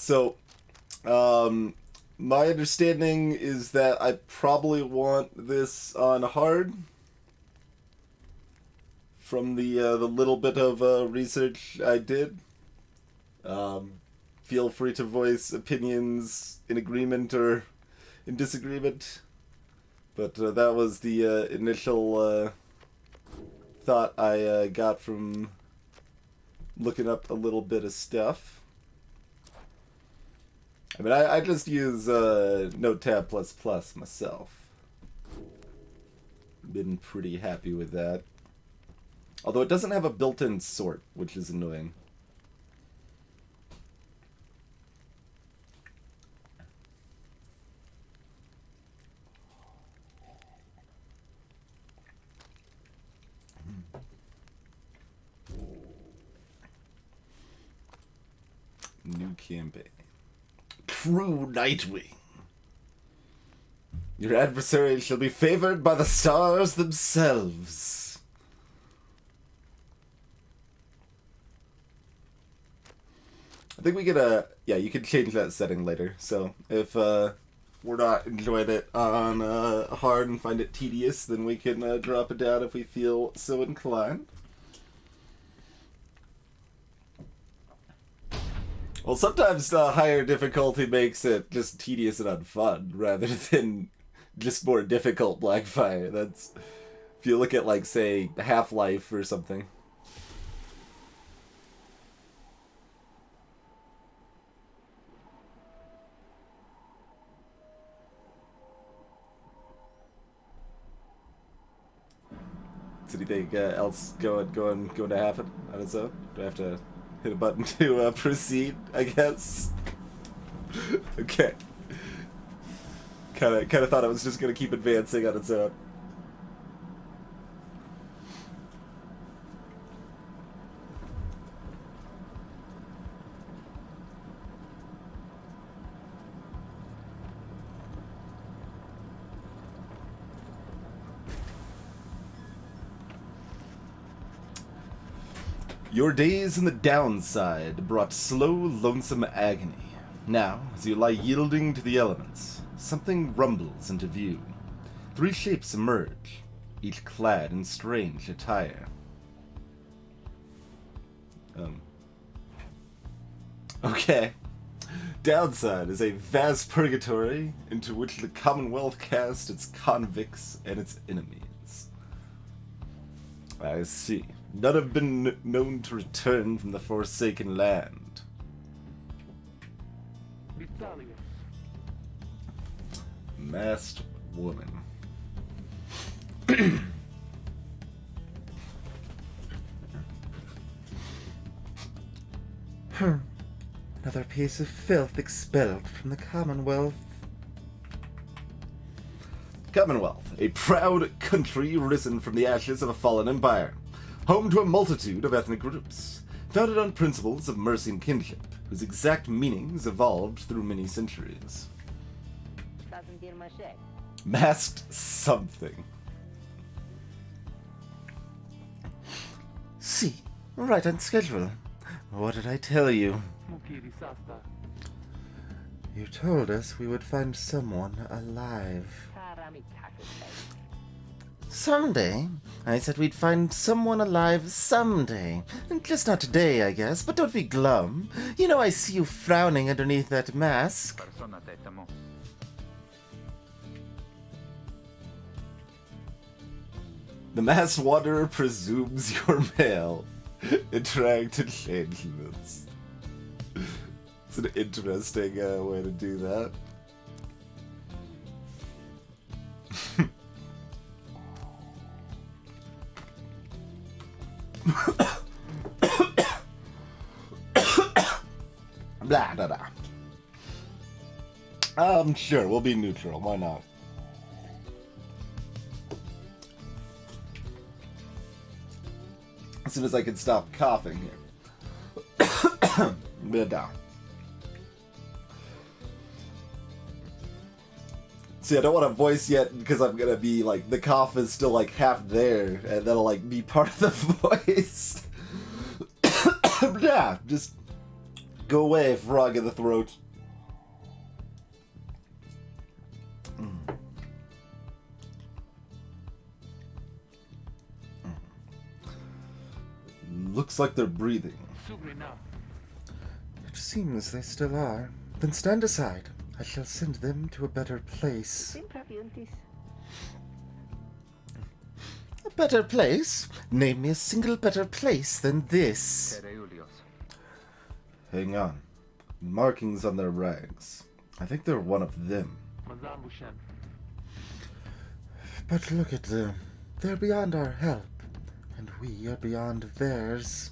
So, my understanding is that I probably want this on hard. From the little bit of research I did. Feel free to voice opinions in agreement or in disagreement. But that was the initial thought I got from looking up a little bit of stuff. I mean, I just use Notepad++ myself. Been pretty happy with that. Although it doesn't have a built-in sort, which is annoying. New campaign. Crew Nightwing. Your adversary shall be favored by the stars themselves. I think we could, yeah, you could change that setting later. So if we're not enjoying it on hard and find it tedious, then we can drop it down if we feel so inclined. Well, sometimes higher difficulty makes it just tedious and unfun, rather than just more difficult Blackfire. That's, if you look at, like, say, Half-Life or something. Is anything else going to happen on its own? Do I have to hit a button to proceed, I guess? Okay. Kind of thought it was just going to keep advancing on its own. Your days in the downside brought slow, lonesome agony. Now, as you lie yielding to the elements, something rumbles into view. 3 shapes emerge, each clad in strange attire. Okay. Downside is a vast purgatory into which the Commonwealth cast its convicts and its enemies. I see. None have been known to return from the Forsaken Land. Masked woman. Another piece of filth expelled from the Commonwealth. Commonwealth, a proud country risen from the ashes of a fallen empire. Home to a multitude of ethnic groups, founded on principles of mercy and kinship, whose exact meanings evolved through many centuries. Masked something. See, right on schedule. What did I tell you? You told us we would find someone alive. Someday? I said we'd find someone alive someday. Just not today, I guess, but don't be glum. You know I see you frowning underneath that mask. The masked wanderer presumes you're male. Interact and changeless. It's an interesting way to do that. Blah, blah, blah. Sure, we'll be neutral. Why not? As soon as I can stop coughing here. Down. See, I don't want to voice yet because I'm gonna be like, the cough is still like half there, and that'll like be part of the voice. Yeah, just Go away, frog in the throat. Looks like they're breathing. It seems they still are. Then stand aside. I shall send them to a better place. A better place? Name me a single better place than this. Hang on. Markings on their rags. I think they're one of them. But look at them. They're beyond our help. And we are beyond theirs.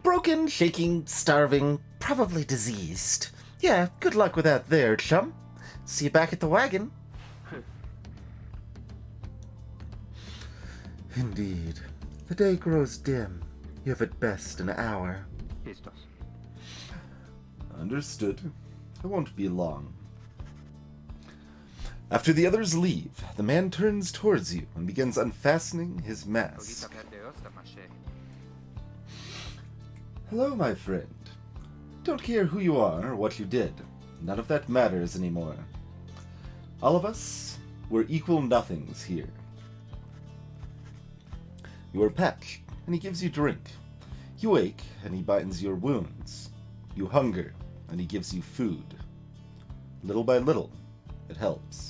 Broken, shaking, starving, probably diseased. Yeah, good luck with that there, chum. See you back at the wagon. Indeed. The day grows dim. You have at best an hour. Understood. I won't be long. After the others leave, the man turns towards you and begins unfastening his mask. Hello, my friend. Don't care who you are or what you did. None of that matters anymore. All of us, we're equal nothings here. You are patched, and he gives you drink. You ache, and he binds your wounds. You hunger, and he gives you food. Little by little, it helps.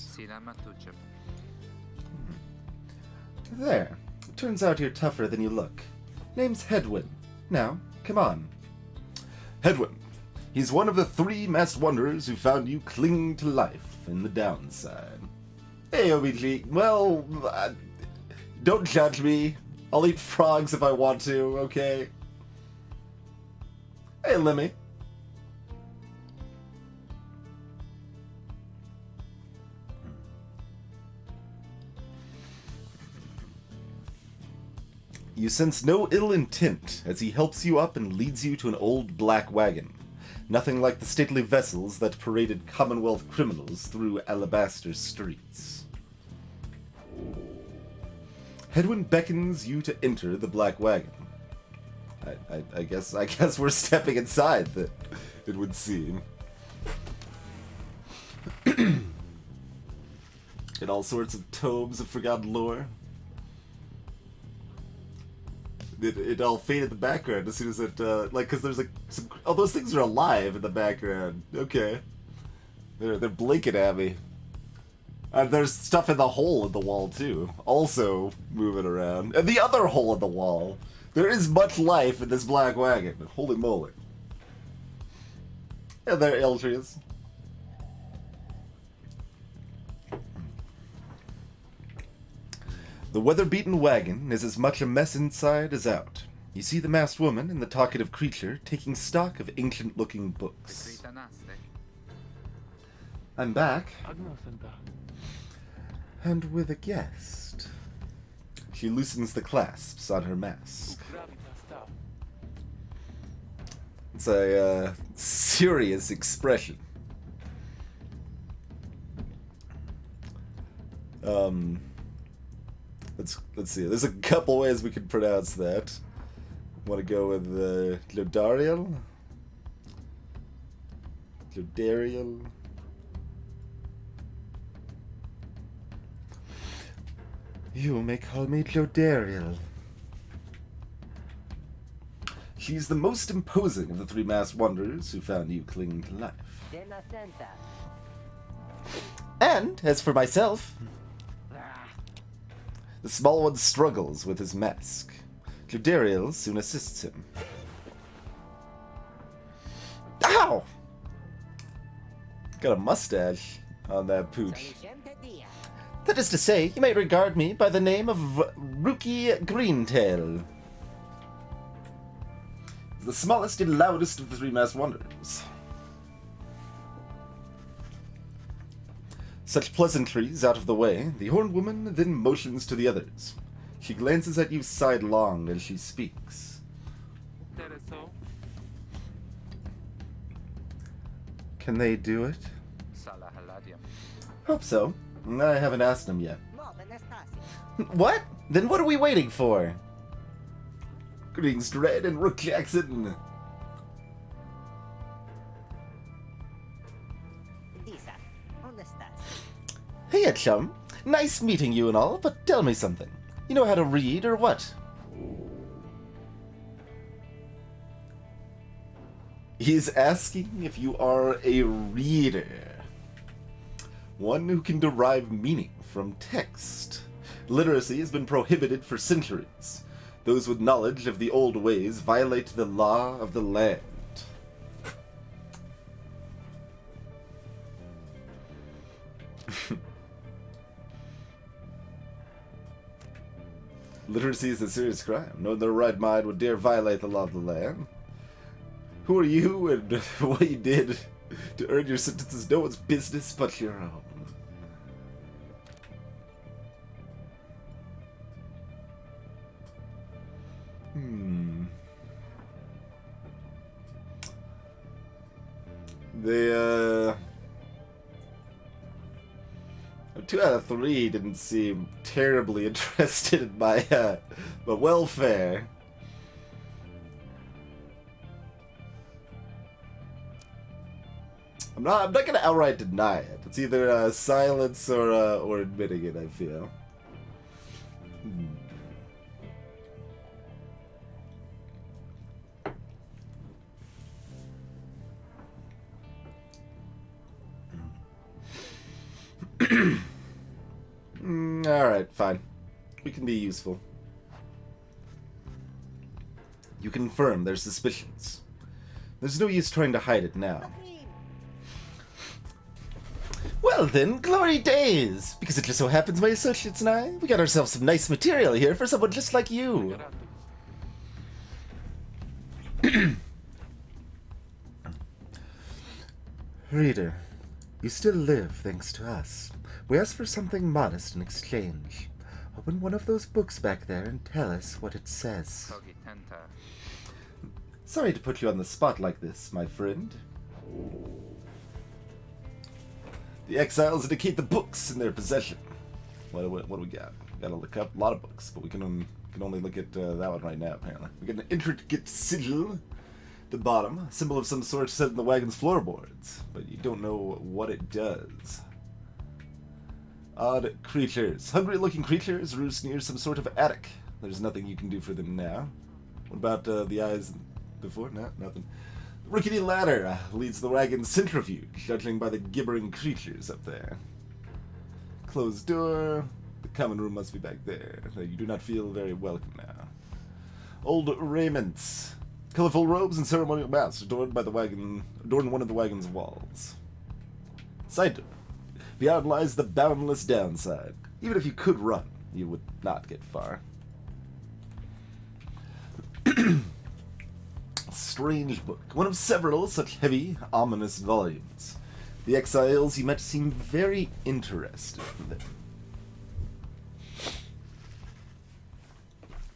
There. It turns out you're tougher than you look. Name's Hedwin. Now, come on. Hedwin. He's one of the 3 masked wanderers who found you clinging to life in the downside. Hey, OBG. Well, don't judge me. I'll eat frogs if I want to, okay? Hey, Lemmy. You sense no ill intent as he helps you up and leads you to an old black wagon. Nothing like the stately vessels that paraded Commonwealth criminals through Alabaster streets. Hedwin beckons you to enter the black wagon. I guess we're stepping inside, it would seem. In all sorts of tomes of forgotten lore. It all faded in the background as soon as it, because there's all those things are alive in the background. Okay. They're blinking at me. There's stuff in the hole in the wall, too. Also moving around. And the other hole in the wall. There is much life in this black wagon. Holy moly. And there are Eltrias. The weather-beaten wagon is as much a mess inside as out. You see the masked woman and the talkative creature taking stock of ancient-looking books. I'm back. And with a guest. She loosens the clasps on her mask. It's a serious expression. Let's see. There's a couple ways we can pronounce that. Want to go with Glodariel? Glodariel? You may call me Glodariel. She's the most imposing of the 3 masked wanderers who found you clinging to life. And as for myself, the small one struggles with his mask. Glodariel soon assists him. Ow! Got a mustache on that pooch. That is to say, you may regard me by the name of Rookie Greentail. The smallest and loudest of the 3 masked wanderers. Such pleasantries out of the way, the horned woman then motions to the others. She glances at you sidelong as she speaks. Can they do it? Hope so. I haven't asked them yet. What? Then what are we waiting for? Greetings, Dread and Rook Jackson. hiya, chum. Nice meeting you and all, but tell me something. You know how to read or what? He's asking if you are a reader. One who can derive meaning from text. Literacy has been prohibited for centuries. Those with knowledge of the old ways violate the law of the land. Literacy is a serious crime. No one in their right mind would dare violate the law of the land. Who are you and what you did to earn your sentence is no one's business but your own. The 2 out of 3 didn't seem terribly interested in my welfare. I'm not gonna outright deny it. It's either silence or admitting it, I feel. Alright, fine. We can be useful. You confirm their suspicions. There's no use trying to hide it now. Well then, glory days! Because it just so happens my associates and I, we got ourselves some nice material here for someone just like you. Reader, you still live thanks to us. We ask for something modest in exchange. Open one of those books back there and tell us what it says. Sorry to put you on the spot like this, my friend. The exiles indicate the books in their possession. What do we got? Gotta look up a lot of books, but we can only look at that one right now, apparently. We got an intricate sigil at the bottom, a symbol of some sort set in the wagon's floorboards, but you don't know what it does. Odd creatures. Hungry-looking creatures roost near some sort of attic. There's nothing you can do for them now. What about the eyes before? No, nothing. The rickety ladder leads to the wagon's centrifuge, judging by the gibbering creatures up there. Closed door. The common room must be back there. You do not feel very welcome now. Old raiments. Colorful robes and ceremonial masks adorn one of the wagon's walls. Side door. Beyond lies the boundless downside. Even if you could run, you would not get far. Strange book. One of several such heavy, ominous volumes. The exiles you met seem very interested in them.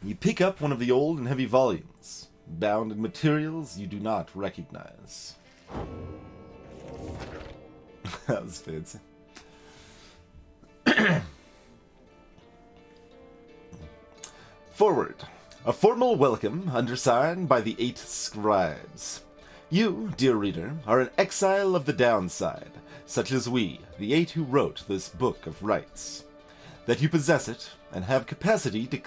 You pick up one of the old and heavy volumes, bound in materials you do not recognize. That was fancy. Forward. A formal welcome undersigned by the 8 scribes. You, dear reader, are an exile of the downside, such as we, the 8 who wrote this book of rights. That you possess it, and have capacity to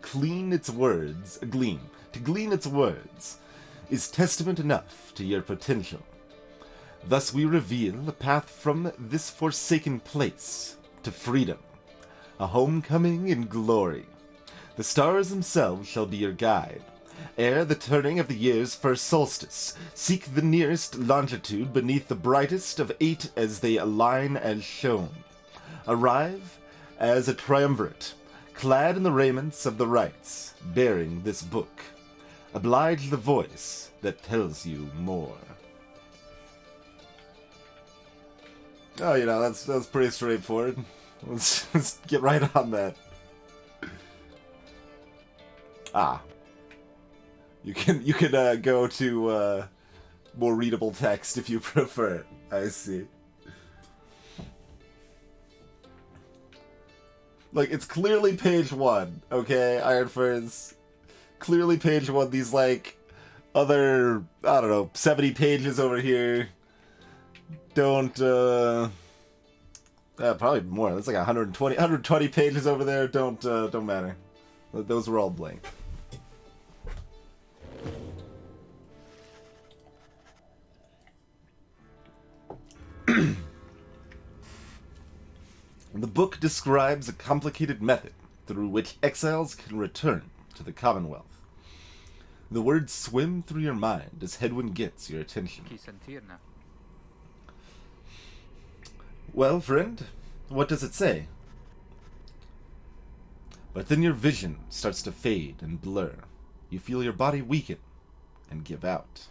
glean its words, is testament enough to your potential. Thus we reveal a path from this forsaken place to freedom, a homecoming in glory. The stars themselves shall be your guide. Ere the turning of the year's first solstice, seek the nearest longitude beneath the brightest of 8 as they align as shown. Arrive as a triumvirate, clad in the raiments of the rites, bearing this book. Oblige the voice that tells you more. Oh, that's pretty straightforward. Let's get right on that. You can go to more readable text if you prefer. I see. Like, it's clearly page 1, okay, Ironfurs? Clearly page 1. These, like, other, I don't know, 70 pages over here don't Probably more. That's like 120 pages over there. Don't matter. Those were all blank. The book describes a complicated method through which exiles can return to the Commonwealth. The words swim through your mind as Hedwyn gets your attention. Well, friend, what does it say? But then your vision starts to fade and blur. You feel your body weaken and give out.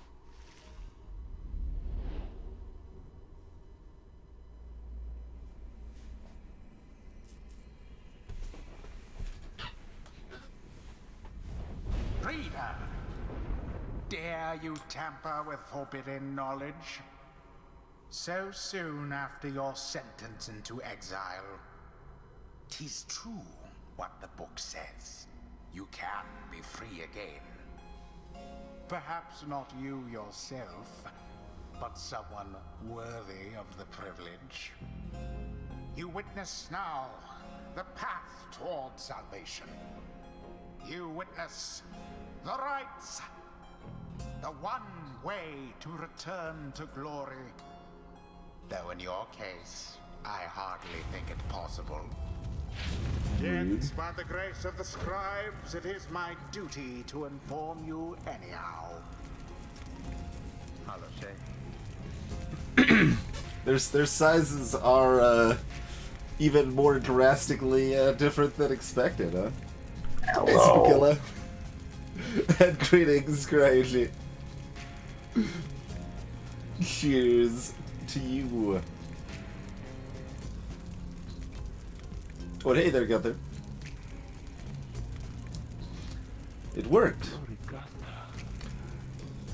Reader, dare you tamper with forbidden knowledge? So soon after your sentence into exile. 'Tis true what the book says. You can be free again. Perhaps not you yourself, but someone worthy of the privilege. You witness now the path toward salvation. You witness the rights, the one way to return to glory. Though in your case, I hardly think it possible. Yet, by the grace of the scribes, it is my duty to inform you anyhow. Their sizes are even more drastically different than expected, huh? Hello. And greetings, Crazy. Cheers to you. Oh, hey there, Gunther. It worked.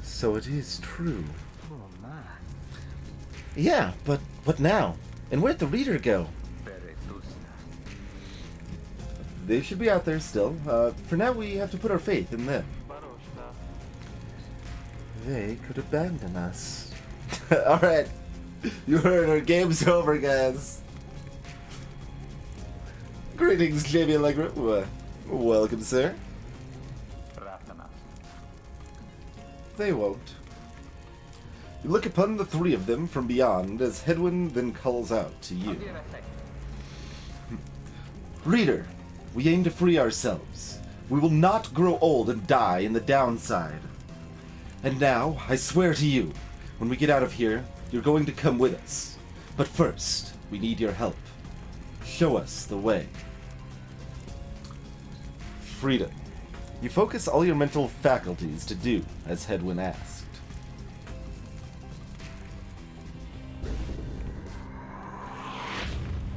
So it is true. Yeah, but what now? And where'd the reader go? They should be out there still. For now, we have to put our faith in them. They could abandon us. Alright. You heard our game's over, guys. Greetings, Jamie Allegra. Welcome, sir. They won't. You look upon the three of them from beyond as Hedwyn then calls out to you. Reader, we aim to free ourselves. We will not grow old and die in the downside. And now, I swear to you, when we get out of here, you're going to come with us. But first, we need your help. Show us the way. Freedom. You focus all your mental faculties to do as Hedwyn asked.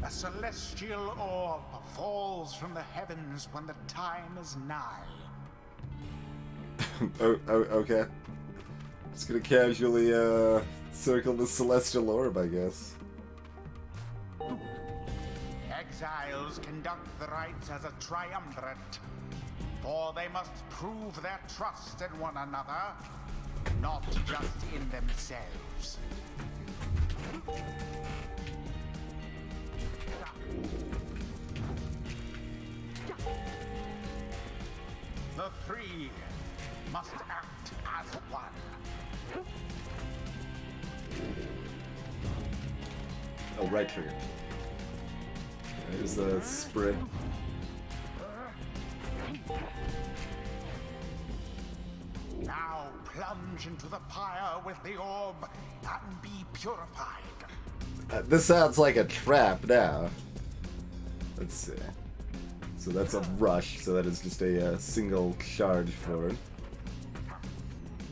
A celestial orb falls from the heavens when the time is nigh. Okay. Just gonna casually circle the celestial orb, I guess. Exiles conduct the rites as a triumvirate, for they must prove their trust in one another, not just in themselves. The three must act as one. Oh, right trigger. There's the sprint. Now plunge into the pyre with the orb and be purified. This sounds like a trap now. Let's see. So that's a rush, so that is just a single charge forward.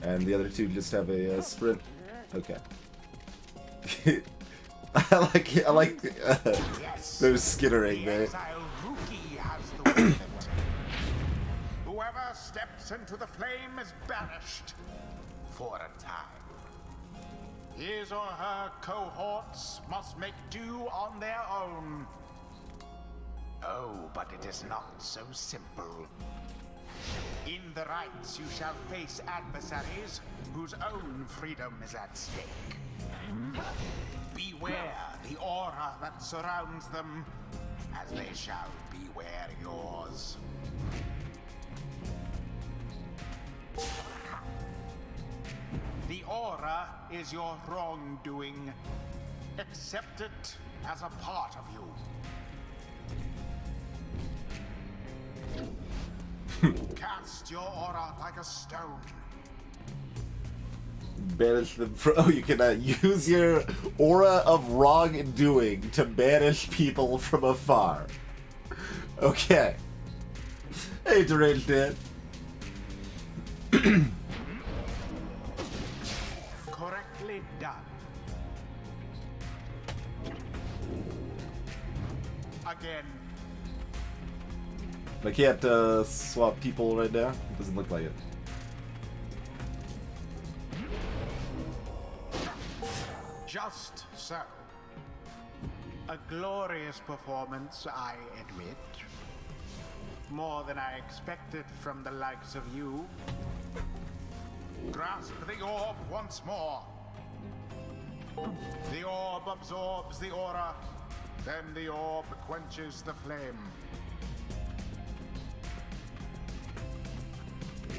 And the other two just have a sprint. Okay. I like those skittering there. Whoever steps into the flame is banished for a time. His or her cohorts must make do on their own. Oh, but it is not so simple. In the rites you shall face adversaries whose own freedom is at stake. Beware the aura that surrounds them, as they shall beware yours. The aura is your wrongdoing. Accept it as a part of you. Cast your aura like a stone. Banish them from. Oh, you can use your aura of wrongdoing to banish people from afar. Okay. Hey, deranged Dan. Correctly done. Again. I can't swap people right now. It doesn't look like it. Just so. A glorious performance, I admit. More than I expected from the likes of you. Grasp the orb once more. The orb absorbs the aura, then the orb quenches the flame.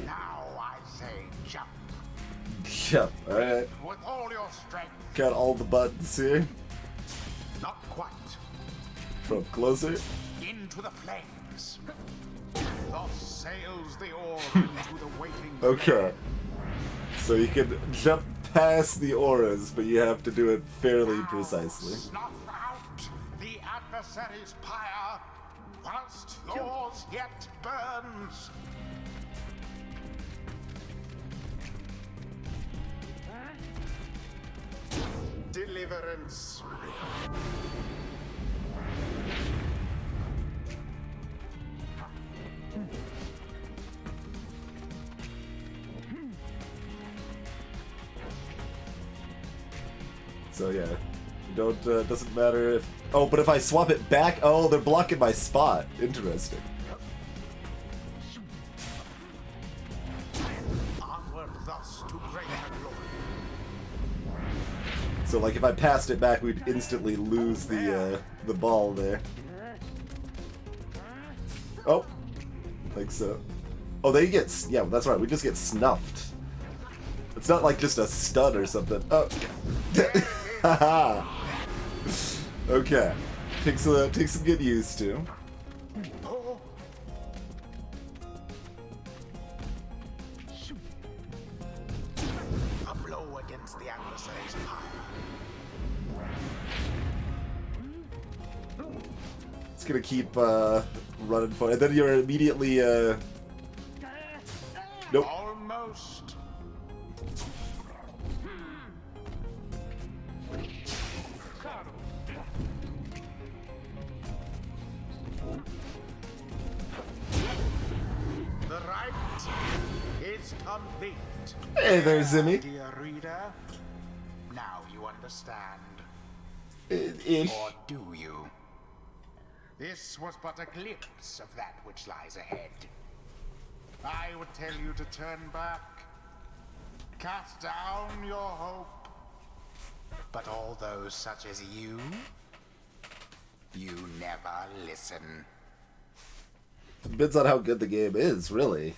Now I say jump. Yep, alright. With all your strength. Got all the buttons here. Not quite. From closer. Into the flames. Thus sails the orb into the waiting Okay. So you can jump past the auras, but you have to do it fairly precisely. Snuff out the adversary's pyre, whilst yours yet burns. Deliverance. So yeah, you don't, doesn't matter if... Oh, but if I swap it back, oh, they're blocking my spot. Interesting. Onward thus to greater glory. So like if I passed it back, we'd instantly lose the ball there. Oh, I think so. Oh, they get... Yeah, that's right, we just get snuffed. It's not like just a stun or something. Oh. Haha. Okay. Takes some getting used to. Oh. A blow against the adversary's pyre. It's gonna keep running for it. And then you're immediately nope. Almost. The right is complete. Hey there, Zimmy. Dear reader, now you understand. Ish. Or do you? This was but a glimpse of that which lies ahead. I would tell you to turn back, cast down your hope. But all those such as you never listen. Depends on how good the game is, really.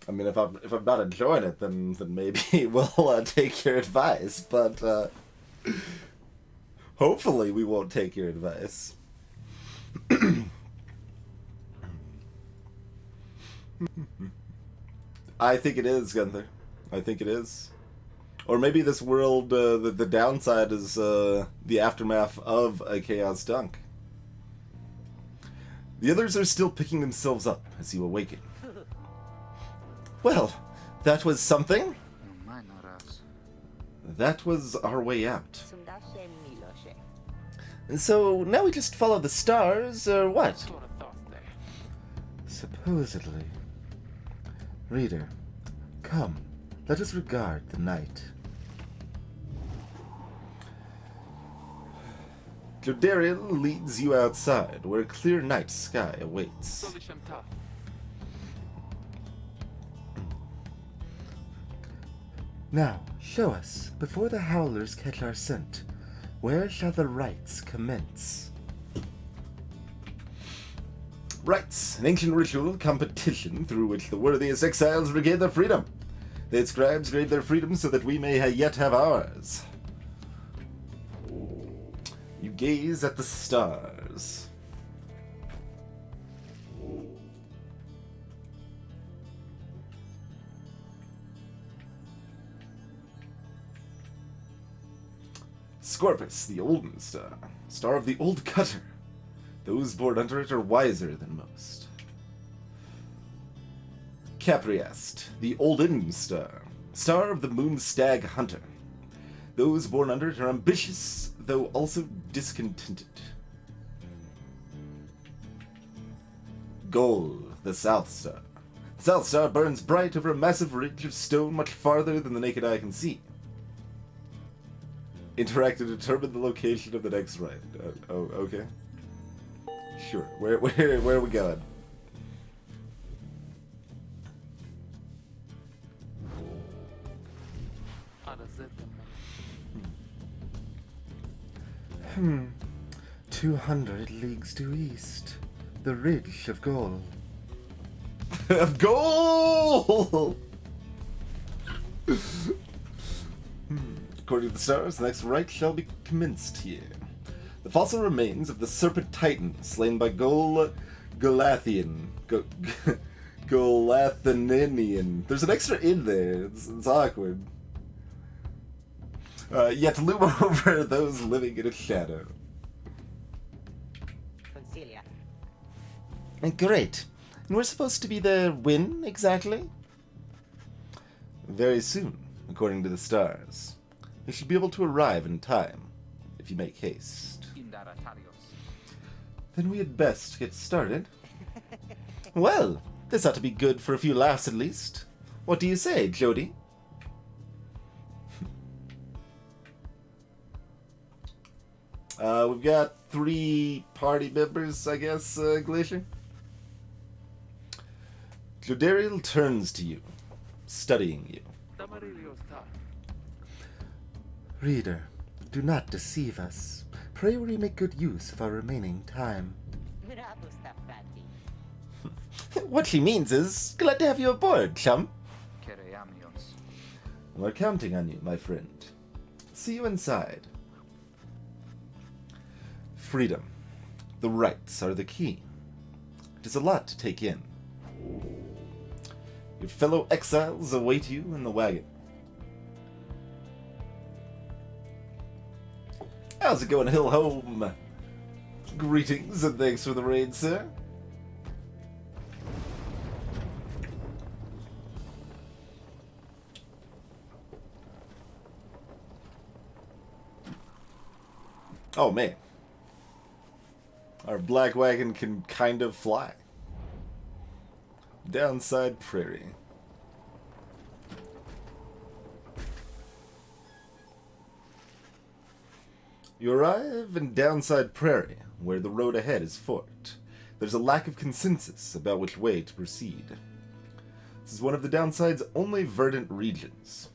I mean, if I'm not enjoying it, then maybe we'll take your advice. But hopefully, we won't take your advice. I think it is, Gunther. I think it is. Or maybe this world, the downside is the aftermath of a Chaos Dunk. The others are still picking themselves up as you awaken. Well, that was something. That was our way out. And so now we just follow the stars, or what? Supposedly. Reader, come, let us regard the night. Jodarian leads you outside, where a clear night sky awaits. Now, show us, before the howlers catch our scent, where shall the rites commence? Rites, an ancient ritual competition through which the worthiest exiles regain their freedom. The scribes grade their freedom so that we may yet have ours. You gaze at the stars. Scorpus, the Olden Star, star of the Old Cutter. Those born under it are wiser than most. Capriest, the Olden Star, star of the Moon Stag Hunter. Those born under it are ambitious, though also discontented. Gol, the South Star. South Star burns bright over a massive ridge of stone much farther than the naked eye can see. Interact to determine the location of the next rite. Oh, okay. Sure. Where are we going? Hmm. 200 leagues due east. The ridge of Gaul. Of gold! According to the stars, the next rite shall be commenced here. The fossil remains of the serpent titan slain by Golathinian. Golathinian. There's an extra in there. It's awkward. Yet loom over those living in a shadow. Concilia. Great. And we're supposed to be there when, exactly? Very soon, according to the stars. We should be able to arrive in time, if you make haste. Then we had best get started. Well, this ought to be good for a few laughs at least. What do you say, Jody? We've got 3 party members, I guess, Glacier. Jodariel turns to you, studying you. Reader, do not deceive us. Pray we make good use of our remaining time. What she means is, glad to have you aboard, chum. We're counting on you, my friend. See you inside. Freedom. The rights are the key. It is a lot to take in. Your fellow exiles await you in the wagon. How's it going, Hill Home? Greetings and thanks for the raid, sir. Oh, man. Our black wagon can kind of fly. Downside Prairie. You arrive in Downside Prairie, where the road ahead is forked. There's a lack of consensus about which way to proceed. This is one of the Downside's only verdant regions.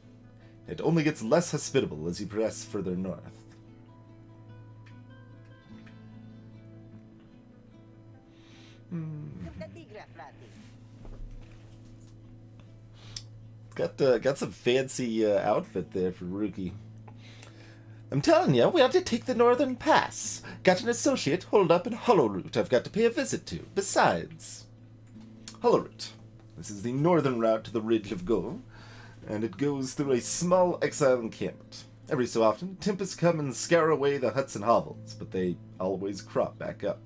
It only gets less hospitable as you progress further north. Got some fancy outfit there for Rookie. I'm telling you, we ought to take the Northern Pass. Got an associate holed up in Hollowroot I've got to pay a visit to. Besides, Hollowroot. This is the northern route to the Ridge of Gold, and it goes through a small exile encampment. Every so often, tempests come and scare away the huts and hovels, but they always crop back up.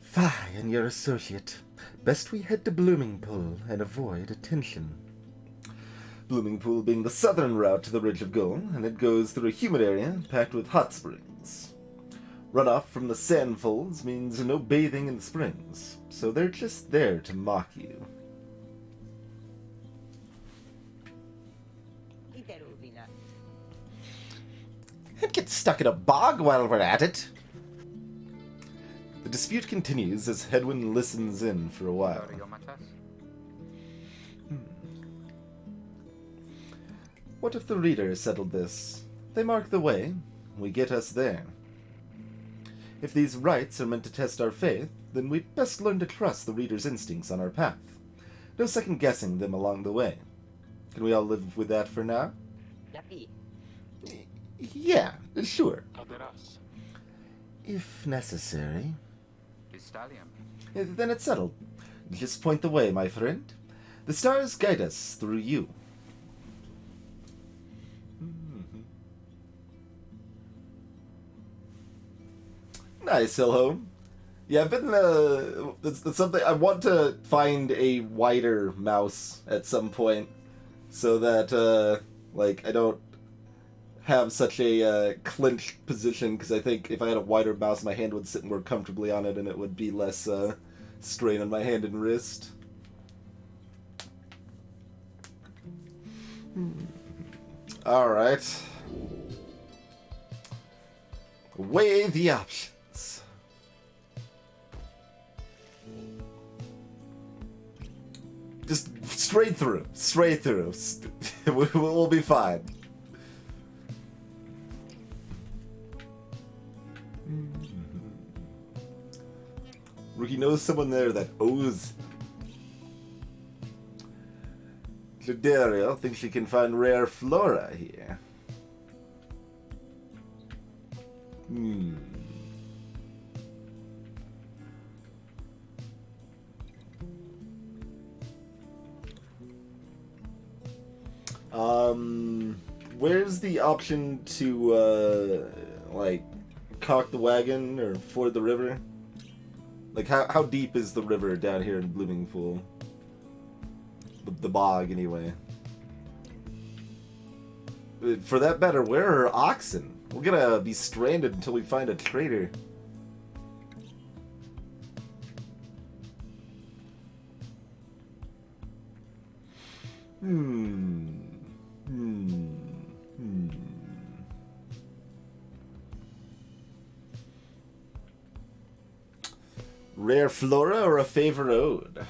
Fie and your associate. Best we head to Bloomingpool and avoid attention. Bloomingpool being the southern route to the Ridge of Gold, and it goes through a humid area packed with hot springs. Runoff from the sand folds means no bathing in the springs, so they're just there to mock you. And get stuck in a bog while we're at it. The dispute continues as Hedwin listens in for a while. What if the reader settled this? They mark the way, we get us there. If these rites are meant to test our faith, then we'd best learn to trust the reader's instincts on our path. No second-guessing them along the way. Can we all live with that for now? Yapi. Yeah, sure. Caderas. If necessary. Pistallium. Then it's settled. Just point the way, my friend. The stars guide us through you. Nice, Hillhome. Yeah, I've been, that's something, I want to find a wider mouse at some point, so that, like, I don't have such a, clinched position, because I think if I had a wider mouse, my hand would sit more comfortably on it, and it would be less, strain on my hand and wrist. Alright. Weigh the options. Just straight through. Straight through. We'll be fine. Rookie knows someone there that owes. Dario thinks she can find rare flora here. Where's the option to, like, caulk the wagon or ford the river? Like, how deep is the river down here in Blooming Pool? The bog, anyway. For that matter, where are oxen? We're gonna be stranded until we find a trader. Rare flora or a favor ode?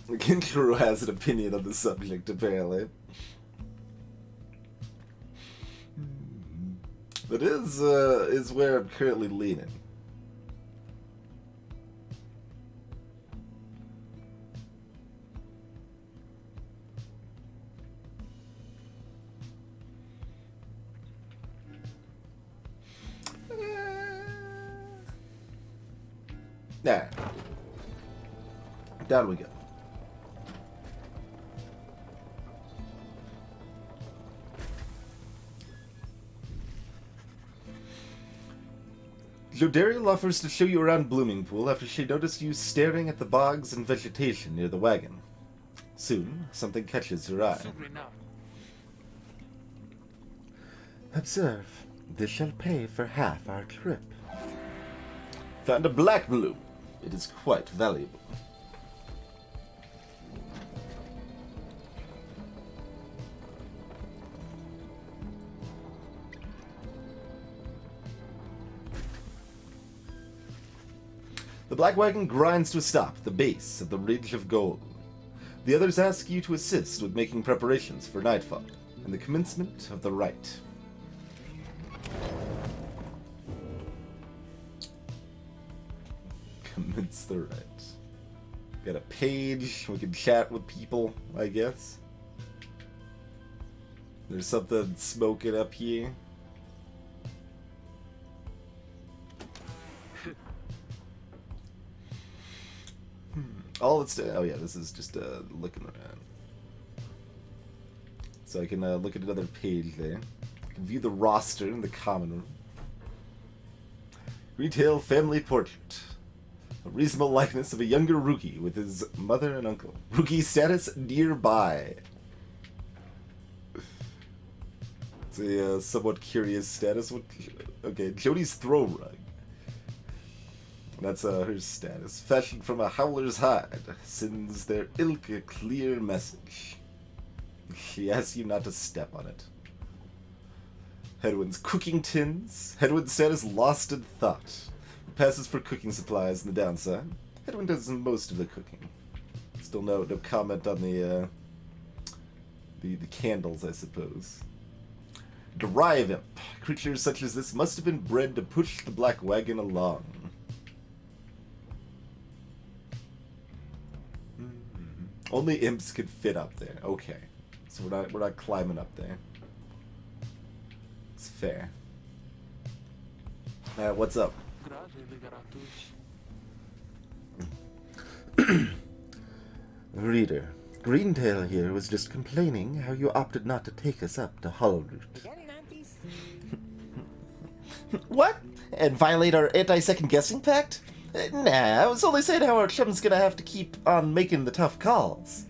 Kinkuru has an opinion on the subject, apparently. That is where I'm currently leaning. Nah. Down we go. Jodariel offers to show you around Blooming Pool after she noticed you staring at the bogs and vegetation near the wagon. Soon, something catches her eye. Observe, this shall pay for half our trip. Found a black bloom. It is quite valuable. The black wagon grinds to a stop at the base of the Ridge of Gold. The others ask you to assist with making preparations for nightfall and the commencement of the rite. Commence the rite. Got a page, we can chat with people, I guess. There's something smoking up here. All it's oh yeah, this is just looking around. So I can look at another page there. I can view the roster in the common room. Retail family portrait. A reasonable likeness of a younger Rookie with his mother and uncle. Rookie status nearby. It's a somewhat curious status. Okay, Jody's throw rug. That's her status. Fashioned from a howler's hide, sends their ilk a clear message. She asks you not to step on it. Hedwin's cooking tins. Hedwin's status lost in thought. Passes for cooking supplies on the downside. Hedwin does most of the cooking. Still no comment on the candles, I suppose. Drive Imp. Creatures such as this must have been bred to push the black wagon along. Only imps could fit up there. Okay. So we're not climbing up there. It's fair. What's up? Reader, Greentail here was just complaining how you opted not to take us up to Hollowroot. What? And violate our anti-second guessing pact? Nah, I was only saying how our chum's gonna have to keep on making the tough calls.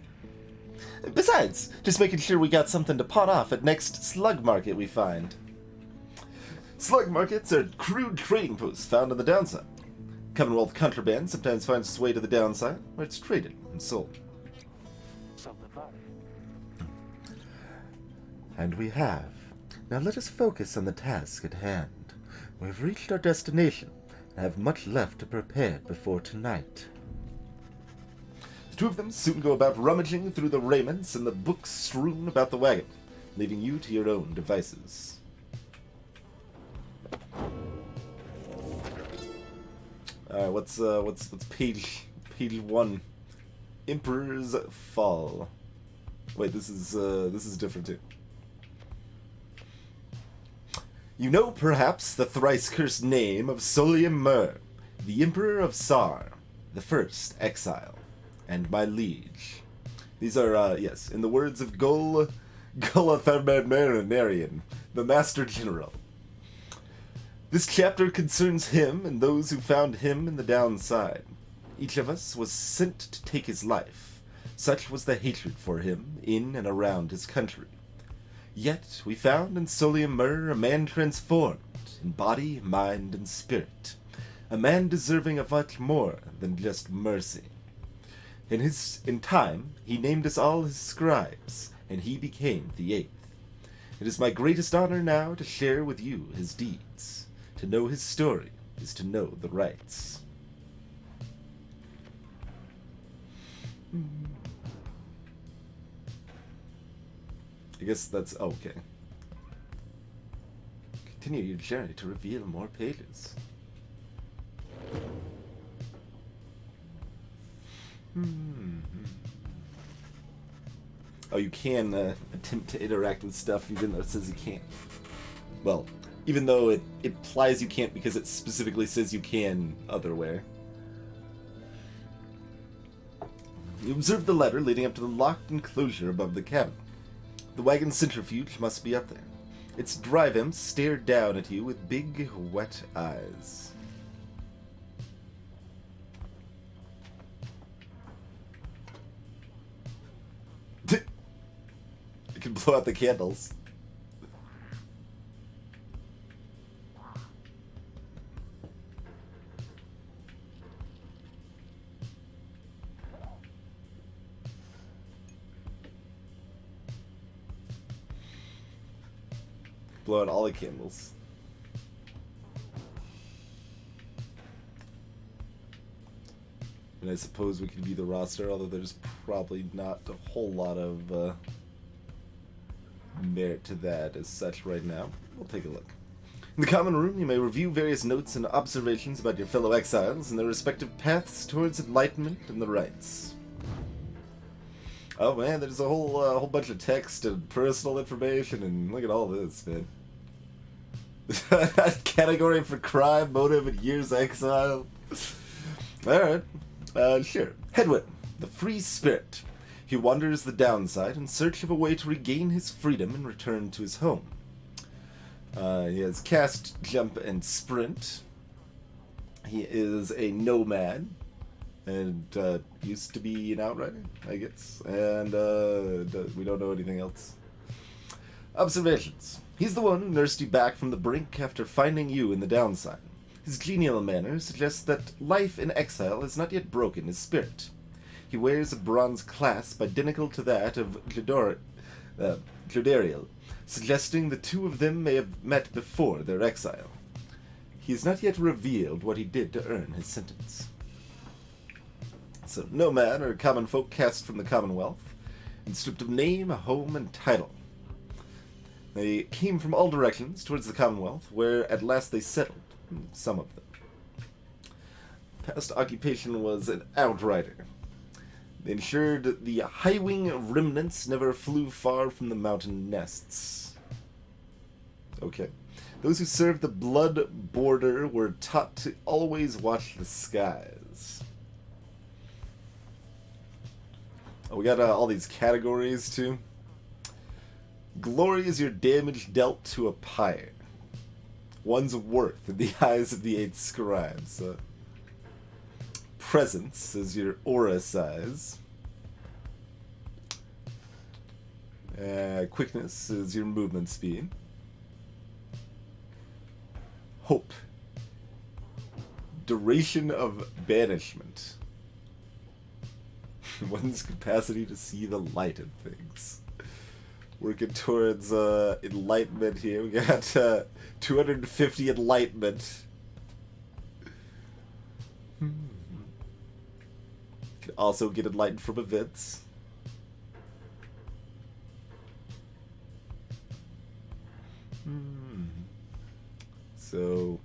Besides, just making sure we got something to pawn off at next slug market we find. Slug markets are crude trading posts found on the downside. Commonwealth contraband sometimes finds its way to the downside, where it's traded and sold. And we have. Now let us focus on the task at hand. We have reached our destination and have much left to prepare before tonight. The two of them soon go about rummaging through the raiments and the books strewn about the wagon, leaving you to your own devices. Alright, what's page 1? Emperor's Fall. Wait, this is different too. You know perhaps the thrice cursed name of Solium Mur, the Emperor of Sar, the first exile, and my liege. These are, yes, in the words of Gulatharmanarian, the Master General. This chapter concerns him and those who found him in the downside. Each of us was sent to take his life. Such was the hatred for him in and around his country. Yet we found in Solium Mur a man transformed in body, mind, and spirit. A man deserving of much more than just mercy. In time, he named us all his scribes, and he became the 8th. It is my greatest honor now to share with you his deeds. To know his story is to know the rights. I guess that's okay. Continue your journey to reveal more pages. Oh, you can attempt to interact with stuff even though it says you can't. Well, even though it implies you can't because it specifically says you can otherwhere. You observe the ladder leading up to the locked enclosure above the cabin. The wagon centrifuge must be up there. Its drive imps stare down at you with big, wet eyes. I can blow out the candles. Blow out all the candles. And I suppose we could be the roster, although there's probably not a whole lot of merit to that as such right now. We'll take a look. In the common room, you may review various notes and observations about your fellow exiles and their respective paths towards enlightenment and the rights. Oh man, there's a whole bunch of text and personal information, and look at all this, man. Category for crime, motive, and years exile. Alright, sure. Hedwin, the free spirit. He wanders the downside in search of a way to regain his freedom and return to his home. He has cast, jump, and sprint. He is a nomad. And used to be an outrider, I guess. And we don't know anything else. Observations. He's the one who nursed you back from the brink after finding you in the downside. His genial manner suggests that life in exile has not yet broken his spirit. He wears a bronze clasp identical to that of Glodariel, suggesting the two of them may have met before their exile. He has not yet revealed what he did to earn his sentence. So, nomad or common folk cast from the Commonwealth, and stripped of name, home, and title. They came from all directions towards the Commonwealth, where at last they settled, some of them. Past occupation was an outrider. They ensured the high-wing remnants never flew far from the mountain nests. Okay. Those who served the blood border were taught to always watch the skies. Oh, we got all these categories, too. Glory is your damage dealt to a pyre. One's worth in the eyes of the 8 scribes. Presence is your aura size. Quickness is your movement speed. Hope. Duration of banishment. One's capacity to see the light of things. Working towards enlightenment here. We got 250 enlightenment. Can also get enlightened from events. So,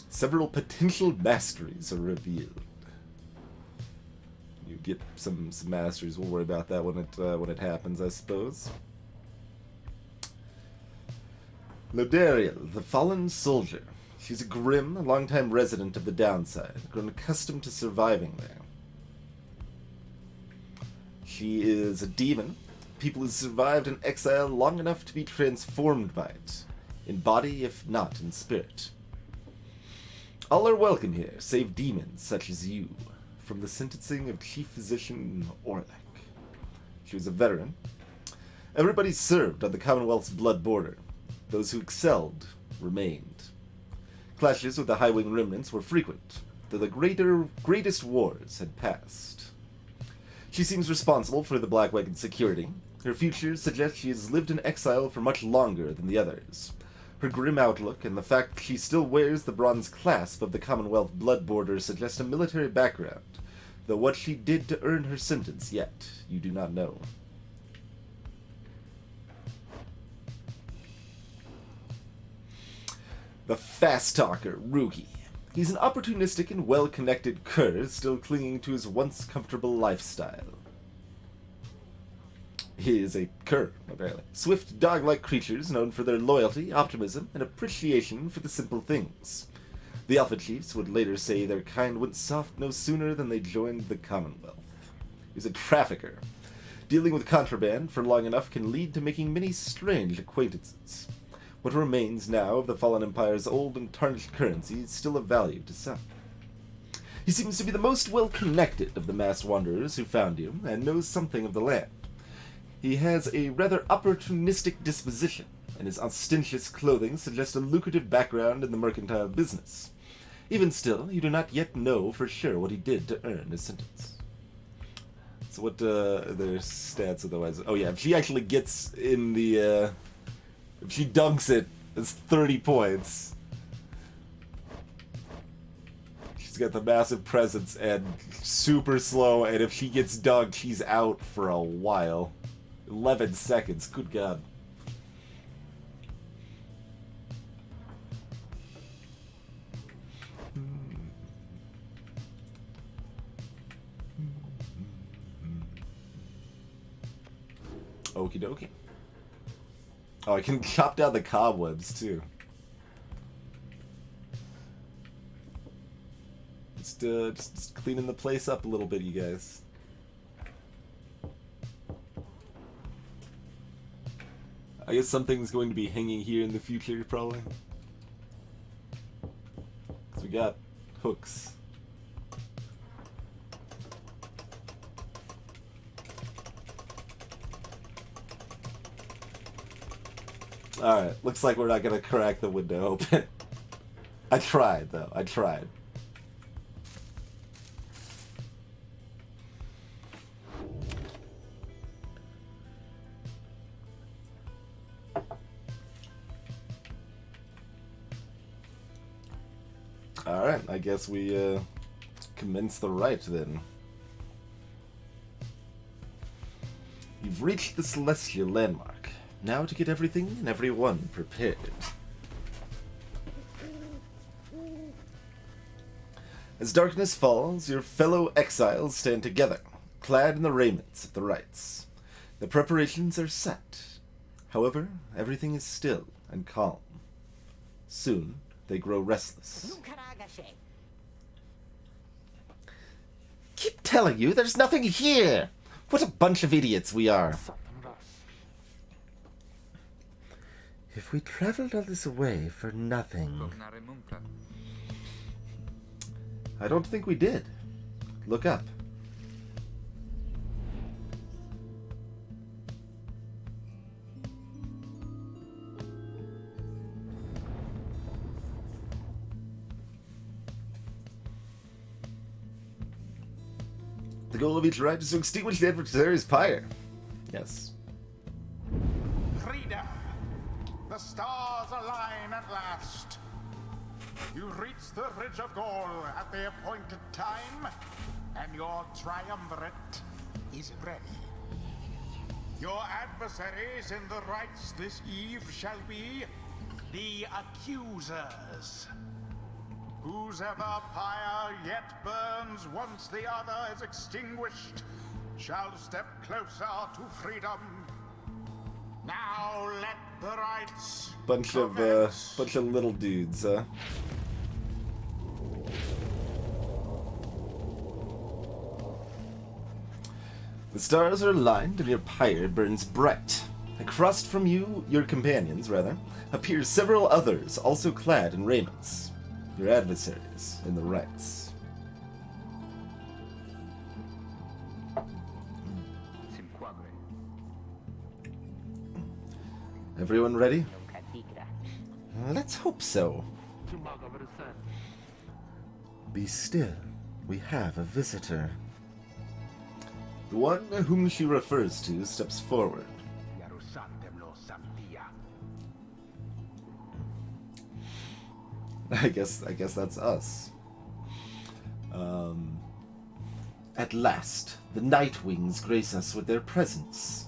several potential masteries are revealed. You get some masteries. We'll worry about that when it happens, I suppose. Lodariel, the fallen soldier. She's a grim, longtime resident of the downside, grown accustomed to surviving there. She is a demon. People who survived in exile long enough to be transformed by it, in body if not in spirit. All are welcome here, save demons such as you, from the sentencing of Chief Physician Orlek. She was a veteran. Everybody served on the Commonwealth's blood border. Those who excelled remained. Clashes with the High-Wing remnants were frequent, though the greatest wars had passed. She seems responsible for the Black Wagon's security. Her future suggests she has lived in exile for much longer than the others. Her grim outlook and the fact she still wears the bronze clasp of the Commonwealth blood border suggest a military background, though what she did to earn her sentence yet, you do not know. The fast talker, Rugi. He's an opportunistic and well-connected cur still clinging to his once comfortable lifestyle. He is a cur, apparently. Swift, dog-like creatures known for their loyalty, optimism, and appreciation for the simple things. The Alpha Chiefs would later say their kind went soft no sooner than they joined the Commonwealth. He's a trafficker. Dealing with contraband for long enough can lead to making many strange acquaintances. What remains now of the Fallen Empire's old and tarnished currency is still of value to some. He seems to be the most well-connected of the masked wanderers who found you, and knows something of the land. He has a rather opportunistic disposition, and his ostentatious clothing suggests a lucrative background in the mercantile business. Even still, you do not yet know for sure what he did to earn his sentence. So what are their stats otherwise? Oh yeah, if she actually gets in the... if she dunks it, it's 30 points. She's got the massive presence and super slow, and if she gets dunked, she's out for a while. 11 seconds, good god. Okie dokie. Oh, I can chop down the cobwebs, too. Just cleaning the place up a little bit, you guys. I guess something's going to be hanging here in the future, probably. So we got hooks. Alright, looks like we're not gonna crack the window open. I tried, though. I tried. Alright, I guess we commence the rite then. You've reached the celestial landmark. Now to get everything and everyone prepared. As darkness falls, your fellow exiles stand together, clad in the raiments of the rites. The preparations are set. However, everything is still and calm. Soon, they grow restless. Keep telling you there's nothing here! What a bunch of idiots we are! If we traveled all this way for nothing... I don't think we did. Look up. The goal of each rite is to extinguish the adversary's pyre. Yes. Freedom! The stars align at last. You reach the Ridge of Gold at the appointed time, and your triumvirate is ready. Your adversaries in the rites this eve shall be the Accusers. Whosever pyre yet burns once the other is extinguished shall step closer to freedom. Now let the rites Bunch of little dudes, huh? The stars are aligned and your pyre burns bright. Across from you, your companions, rather, appear several others also clad in raiments. Your adversaries in the rites. Everyone ready? Let's hope so. Be still. We have a visitor. The one whom she refers to steps forward. I guess that's us. At last, the Nightwings grace us with their presence.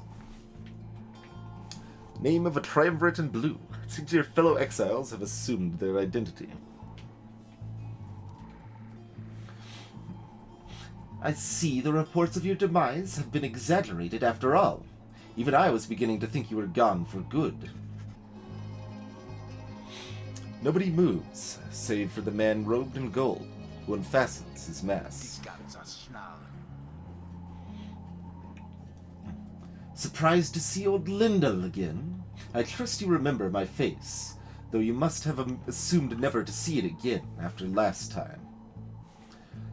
Name of a triumvirate in blue. It seems your fellow exiles have assumed their identity. I see the reports of your demise have been exaggerated after all. Even I was beginning to think you were gone for good. Nobody moves, save for the man robed in gold, who unfastens his mask. Surprised to see old Lyndall again? I trust you remember my face, though you must have assumed never to see it again after last time.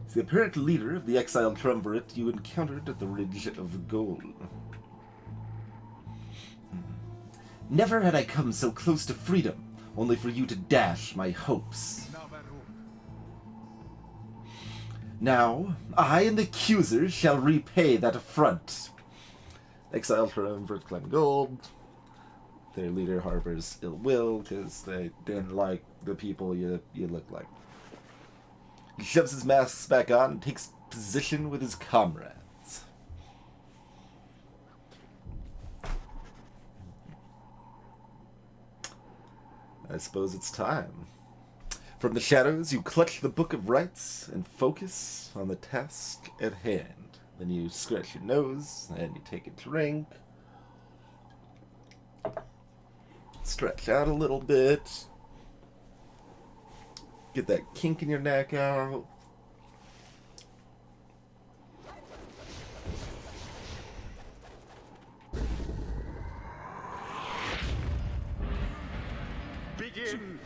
It's the apparent leader of the exiled triumvirate you encountered at the Ridge of Gold. Never had I come so close to freedom, only for you to dash my hopes. Now, I and the Accusers shall repay that affront. Exiled triumvirate claim gold. Their leader harbors ill will because they didn't like the people you look like. He shoves his masks back on and takes position with his comrades. I suppose it's time. From the shadows, you clutch the Book of Rites and focus on the task at hand. Then you scratch your nose and you take a drink. Stretch out a little bit. Get that kink in your neck out. Begin.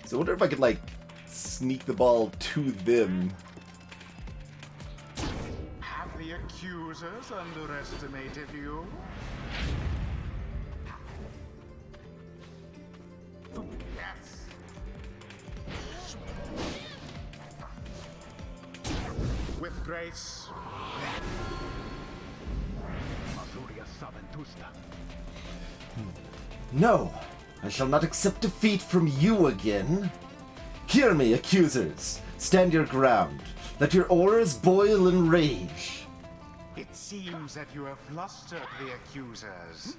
So I wonder if I could, like, sneak the ball to them. Have the Accusers underestimated you? Yes. With grace. No, I shall not accept defeat from you again. Hear me, accusers. Stand your ground. Let your auras boil in rage. It seems that you have flustered the accusers.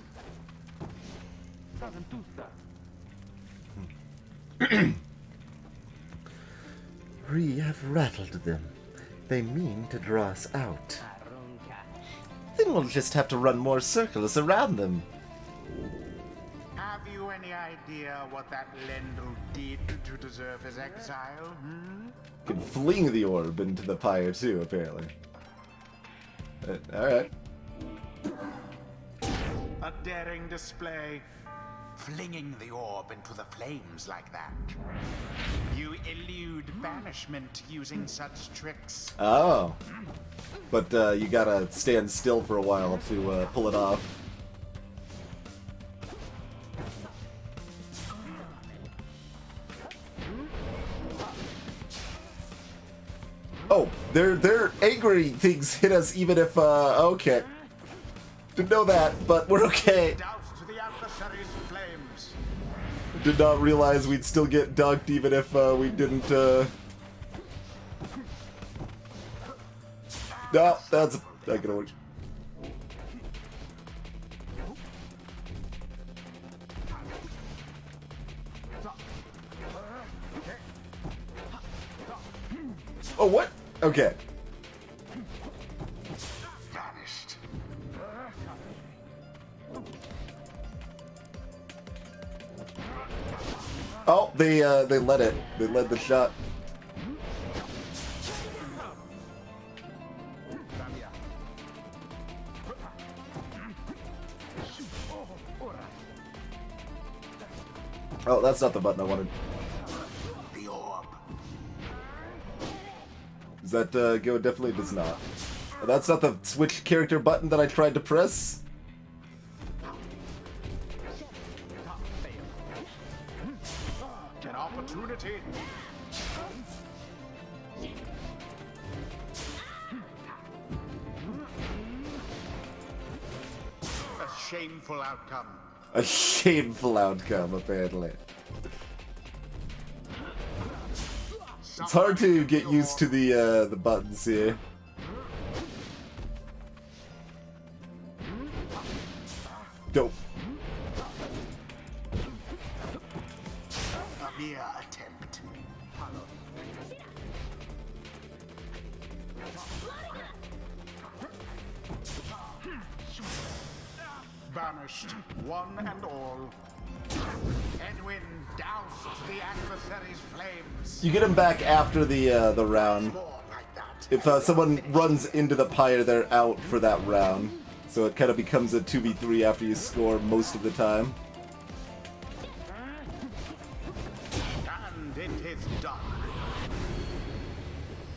We have rattled them. They mean to draw us out. Then we'll just have to run more circles around them. Have you any idea what that Lendl did to deserve his exile? Can fling the orb into the pyre too, apparently. Alright. A daring display. Flinging the orb into the flames like that. You elude banishment using such tricks. Oh. But you gotta stand still for a while to pull it off. Oh, their angry things hit us even if, okay. Didn't know that, but we're okay. Doused the adversary's flames. Did not realize we'd still get dunked even if we didn't, No, that's not gonna work. Oh, what? Okay. Vanished. Oh, they let it. They led the shot. Oh, that's not the button I wanted. The orb. Does that go? Definitely does not. Oh, that's not the switch character button that I tried to press. An opportunity. A shameful outcome. A shameful outcome, apparently. It's hard to get used to the buttons here. Dope. A mere attempt. Banished, one and all. Edwin doused the adversary's flames. You get them back after the round. More like that. If someone runs into the pyre, they're out for that round. So it kind of becomes a 2v3 after you score most of the time. And it is done.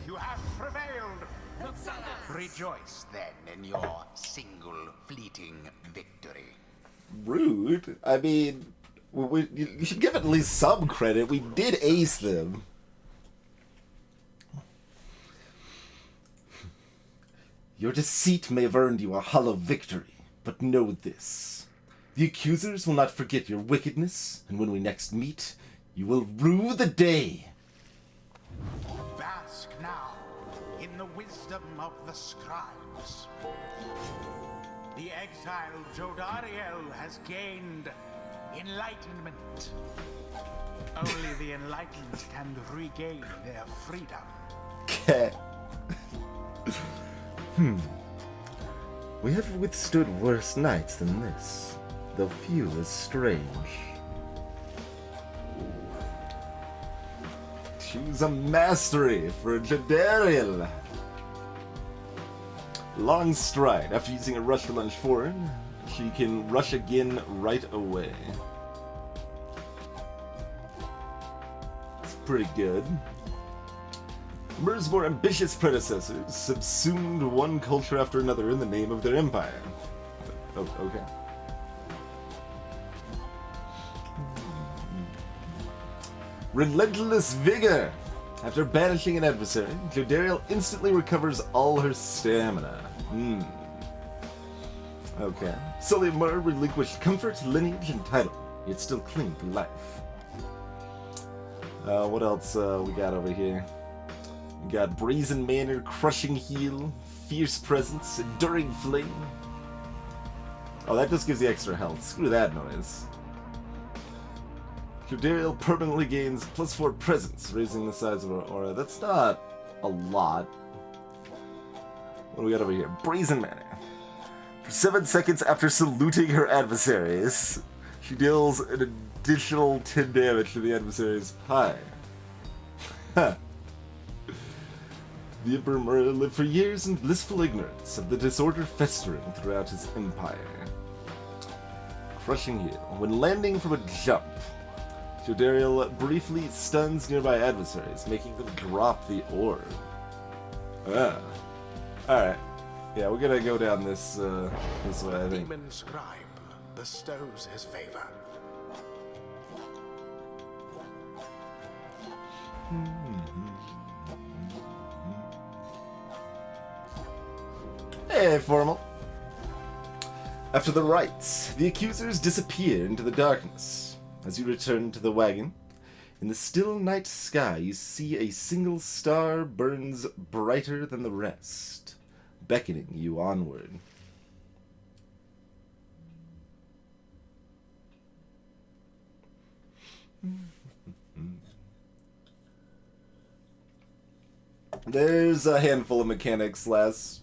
You have prevailed. Rejoice then in your single fleeting victory. Rude. I mean, you should give it at least some credit. We did ace them. Your deceit may have earned you a hollow victory, but know this. The accusers will not forget your wickedness, and when we next meet, you will rue the day. Bask now in the wisdom of the scribes. The exiled Jodariel has gained enlightenment. Only the enlightened can regain their freedom. Okay. We have withstood worse nights than this, though few as strange. Choose a mastery for Jodariel. Long stride. After using a rush to lunge forward, she can rush again right away. It's pretty good. Myr's more ambitious predecessors subsumed one culture after another in the name of their empire. Oh, okay. Relentless vigor. After banishing an adversary, Jodariel instantly recovers all her stamina. Okay. Sulimur relinquished comfort, lineage, and title, yet still cling to life. What else we got over here? We got Brazen Manor, Crushing Heel, Fierce Presence, Enduring Flame. Oh, that just gives you extra health. Screw that noise. Cuderial permanently gains +4 presence, raising the size of our aura. That's not a lot. What do we got over here? Brazen Manor. For 7 seconds after saluting her adversaries, she deals an additional 10 damage to the adversary's Pyre. The Emperor Murra lived for years in blissful ignorance of the disorder festering throughout his empire. Crushing Heel. When landing from a jump, Jodariel briefly stuns nearby adversaries, making them drop the orb. Alright. Yeah, we're gonna go down this this way, I think. Demon Scribe bestows his favor. Hey, Formal. After the rites, the accusers disappear into the darkness. As you return to the wagon, in the still night sky you see a single star burns brighter than the rest, beckoning you onward. There's a handful of mechanics, Les.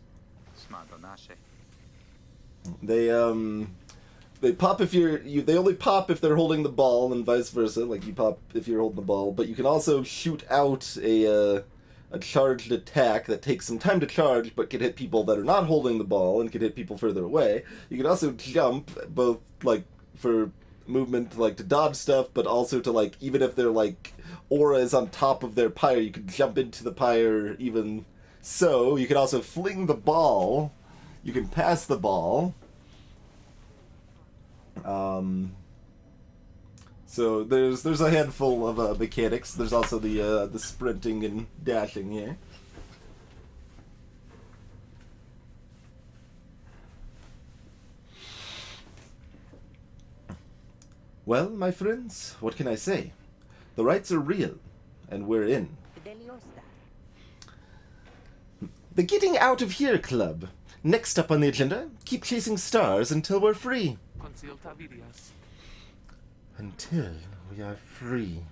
They pop if they only pop if they're holding the ball, and vice versa. Like, you pop if you're holding the ball, but you can also shoot out a charged attack that takes some time to charge, but can hit people that are not holding the ball and can hit people further away. You can also jump, both like for movement, like to dodge stuff, but also to, like, even if their like aura is on top of their pyre, you can jump into the pyre. Even so, you can also fling the ball. You can pass the ball. So there's a handful of mechanics. There's also the sprinting and dashing here. Well, my friends, what can I say? The rites are real, and we're in. The Getting Out of Here Club. Next up on the agenda, keep chasing stars until we're free. Until we are free.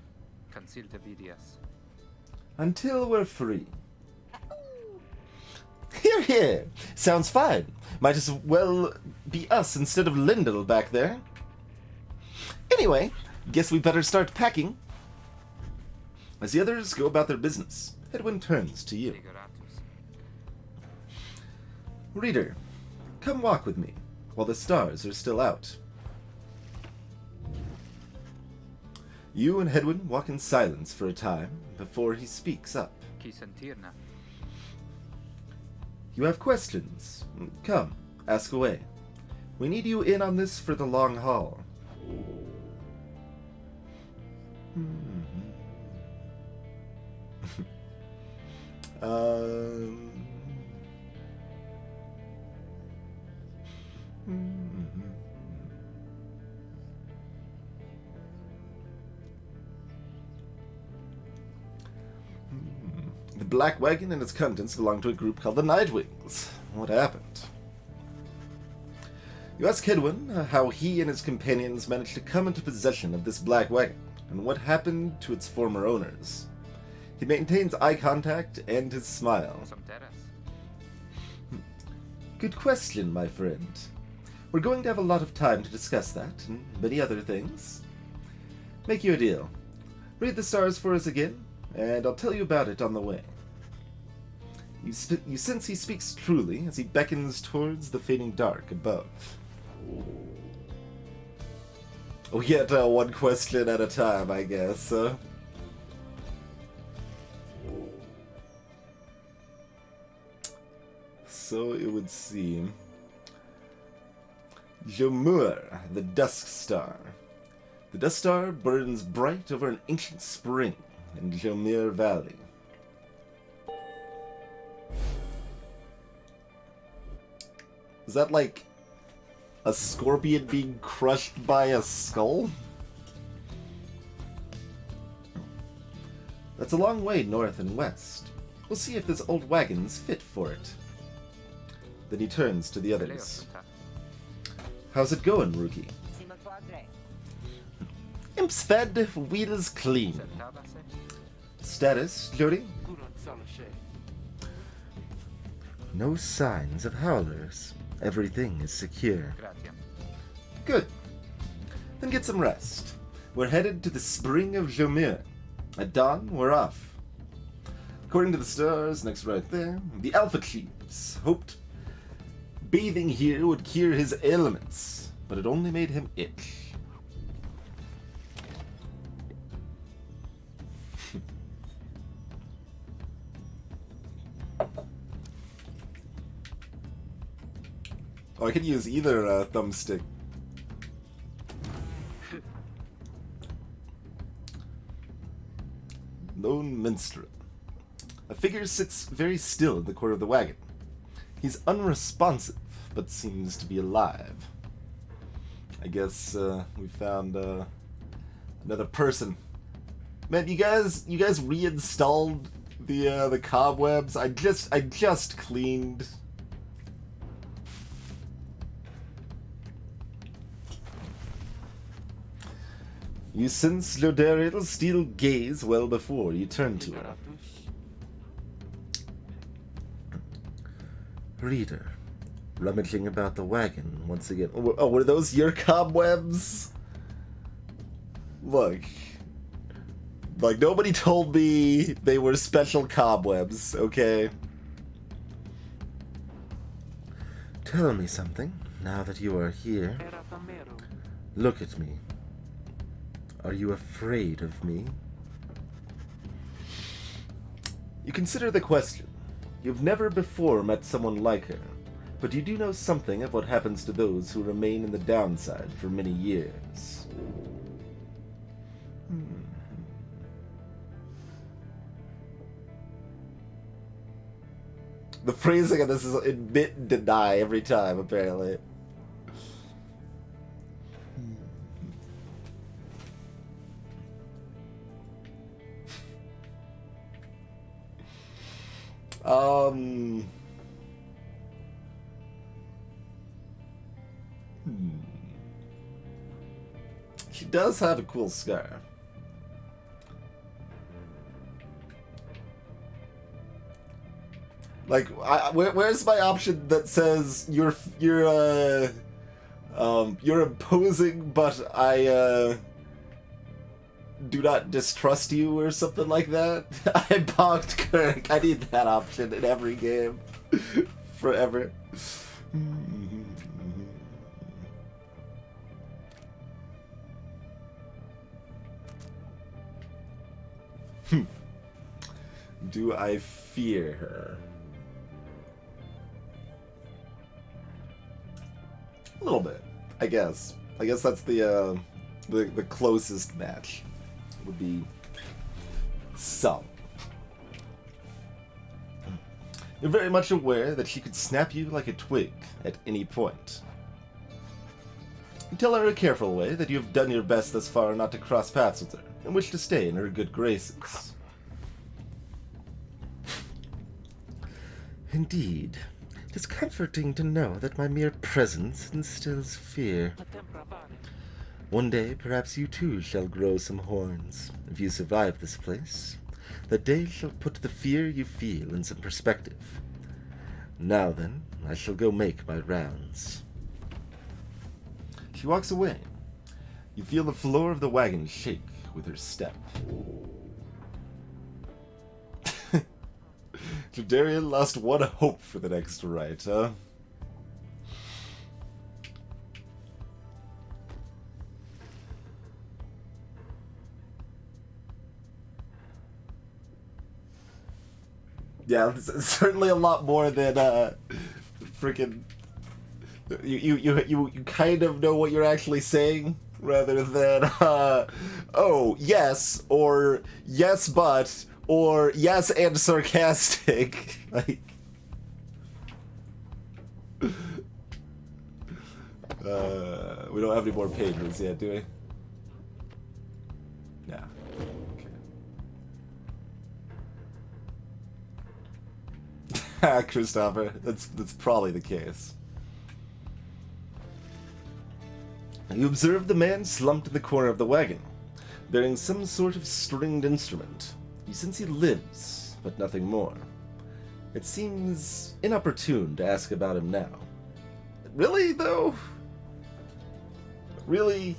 Until we're free. Hear, hear! Sounds fine. Might as well be us instead of Lindell back there. Anyway, guess we better start packing. As the others go about their business, Edwin turns to you. Reader, come walk with me while the stars are still out. You and Hedwin walk in silence for a time before he speaks up. You have questions? Come, ask away. We need you in on this for the long haul. The Black Wagon and its contents belong to a group called the Nightwings. What happened? You ask Hedwin how he and his companions managed to come into possession of this Black Wagon, and what happened to its former owners. He maintains eye contact and his smile. Good question, my friend. We're going to have a lot of time to discuss that, and many other things. Make you a deal. Read the stars for us again, and I'll tell you about it on the way. You sense he speaks truly as he beckons towards the fading dark above. We get one question at a time, I guess. So it would seem. Jomur, the Dusk Star. The Dusk Star burns bright over an ancient spring in Jomur Valley. Is that like A scorpion being crushed by a skull? That's a long way north and west. We'll see if this old wagon's fit for it. Then he turns to the others. How's it going, rookie? Imps fed, wheels clean. Status, loading? No signs of howlers. Everything is secure. Good. Then get some rest. We're headed to the Spring of Jomir. At dawn, we're off. According to the stars, next right there, the Alpha Chiefs hoped bathing here would cure his ailments, but it only made him itch. Oh, I could use either thumbstick. Lone minstrel. A figure sits very still in the corner of the wagon. He's unresponsive, but seems to be alive. I guess we found another person. Man, you guys reinstalled the cobwebs. I just cleaned. You sense Lodariel's steel gaze well before you turn to her. Reader, rummaging about the wagon once again. Oh, were those your cobwebs? Look. Like, nobody told me they were special cobwebs, okay? Tell me something, now that you are here. Look at me. Are you afraid of me? You consider the question. You've never before met someone like her, but you do know something of what happens to those who remain in the downside for many years. The phrasing of this is admit and deny every time, apparently. She does have a cool scar. Like, where's my option that says you're imposing, but I do not distrust you or something like that? I bonked Kirk. I need that option in every game. Forever. Do I fear her? A little bit, I guess. I guess that's the closest match. Would be some. You're very much aware that she could snap you like a twig at any point. You tell her in a careful way that you have done your best thus far not to cross paths with her, and wish to stay in her good graces. Indeed. It is comforting to know that my mere presence instills fear. One day, perhaps you too shall grow some horns. If you survive this place, the day shall put the fear you feel in some perspective. Now then, I shall go make my rounds. She walks away. You feel the floor of the wagon shake with her step. Jadarian lost one hope for the next right, huh? Yeah, it's certainly a lot more than freaking. You kind of know what you're actually saying, rather than oh yes or yes but or yes and sarcastic. Like, We don't have any more pages yet, do we? Yeah. Okay. Christopher, that's probably the case. You observe the man slumped in the corner of the wagon, bearing some sort of stringed instrument. You sense he lives, but nothing more. It seems inopportune to ask about him now. Really, though? Really?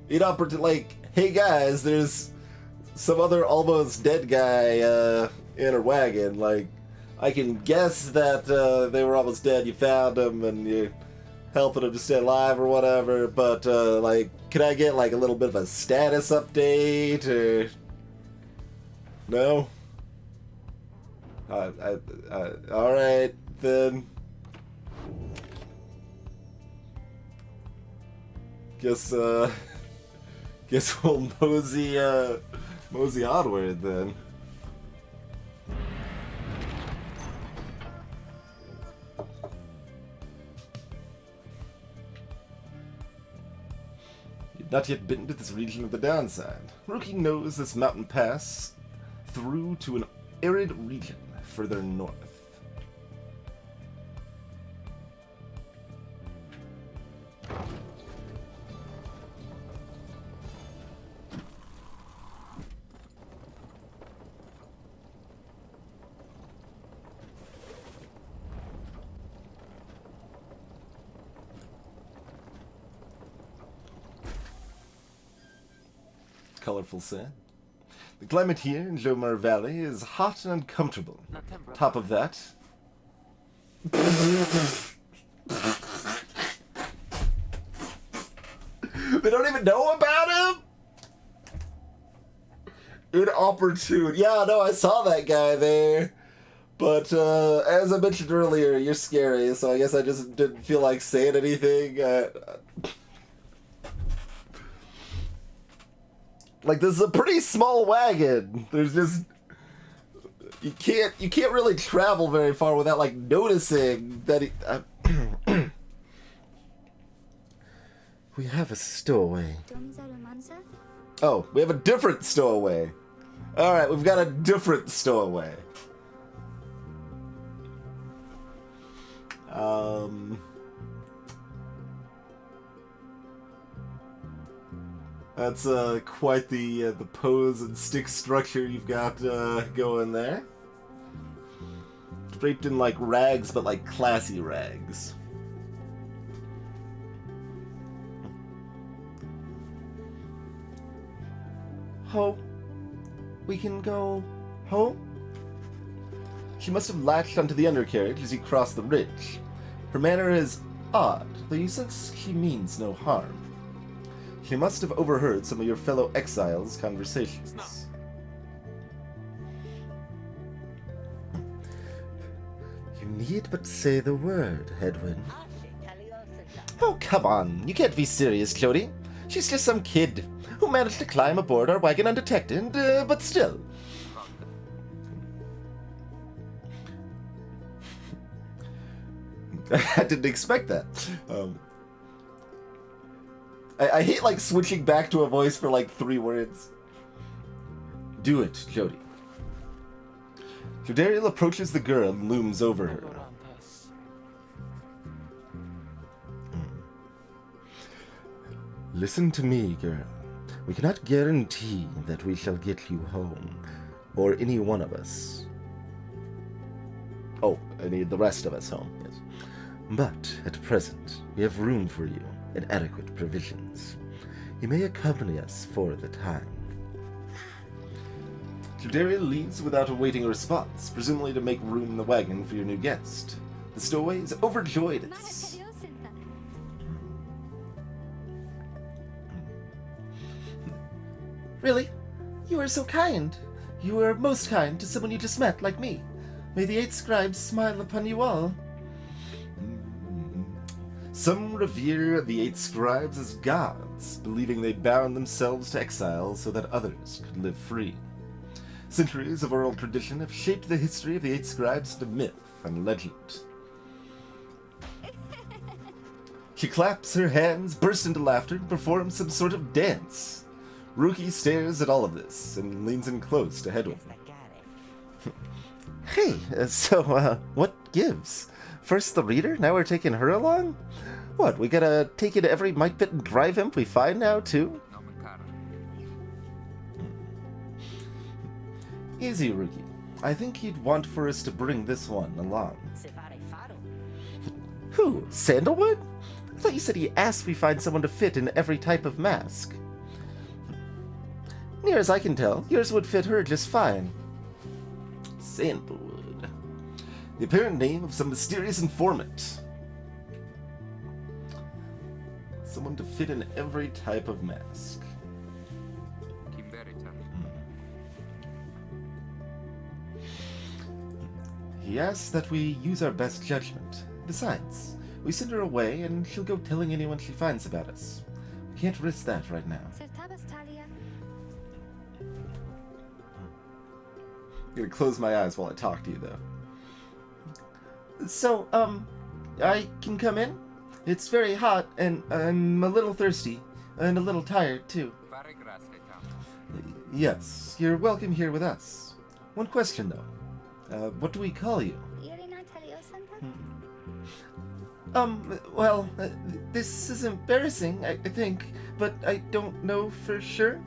Inopportune, like, hey guys, there's some other almost dead guy in a wagon. Like, I can guess that they were almost dead, you found them, and you're helping them to stay alive or whatever, but, like, can I get, like, a little bit of a status update, or... No? Alright, then... Guess we'll mosey onward, then. You've not yet been to this region of the downside. Rookie knows this mountain pass through to an arid region further north. Colorful sand. The climate here in Jomar Valley is hot and uncomfortable. Top of that... They don't even know about him? Inopportune. Yeah, no, I saw that guy there. But, as I mentioned earlier, you're scary, so I guess I just didn't feel like saying anything. Like, this is a pretty small wagon. There's just... You can't really travel very far without, like, noticing that he... We have a stowaway. Oh, we have a different stowaway. Alright, we've got a different stowaway. That's quite the pose and stick structure you've got going there. Draped in like rags, but like classy rags. Home? We can go home? She must have latched onto the undercarriage as you crossed the ridge. Her manner is odd, though you sense she means no harm. She must have overheard some of your fellow exiles' conversations. You need but say the word, Hedwin. Oh, come on. You can't be serious, Jody. She's just some kid who managed to climb aboard our wagon undetected, but still. I didn't expect that. I hate, like, switching back to a voice for, like, 3 words. Do it, Jody. Jodariel approaches the girl and looms over her. Listen to me, girl. We cannot guarantee that we shall get you home, or any one of us. Oh, the rest of us home, yes. But, at present, we have room for you, and adequate provisions. You may accompany us for the time. Jodariel leaves without awaiting a response, presumably to make room in the wagon for your new guest. The stowaway is overjoyed at this. Really? You are so kind. You are most kind to someone you just met, like me. May the 8 scribes smile upon you all. Some revere the 8 scribes as gods, believing they bound themselves to exile so that others could live free. Centuries of oral tradition have shaped the history of the 8 scribes into myth and legend. She claps her hands, bursts into laughter, and performs some sort of dance. Rookie stares at all of this and leans in close to Hedwig. Hey, what gives? First the reader, now we're taking her along? What, we gotta take you to every mite pit and drive imp we find now, too? Easy, Rookie. I think you'd want for us to bring this one along. Who, Sandalwood? I thought you said he asked we find someone to fit in every type of mask. Near as I can tell, yours would fit her just fine. Sandalwood. The apparent name of some mysterious informant. Someone to fit in every type of mask. He asks that we use our best judgment. Besides, we send her away and she'll go telling anyone she finds about us. We can't risk that right now. I'm gonna close my eyes while I talk to you, though. So, I can come in? It's very hot, and I'm a little thirsty, and a little tired, too. Yes, you're welcome here with us. One question, though. What do we call you? Well, this is embarrassing, I think, but I don't know for sure.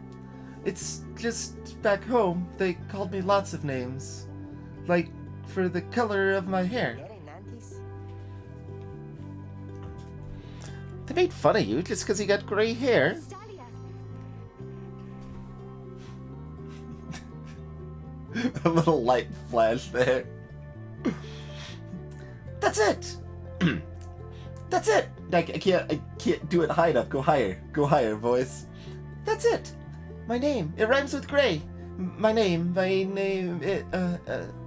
It's just back home, they called me lots of names. Like, for the color of my hair. They made fun of you just because you got gray hair. A little light flash there. That's it! That's it! I can't do it high enough. Go higher, voice. That's it! My name, it rhymes with gray. My name,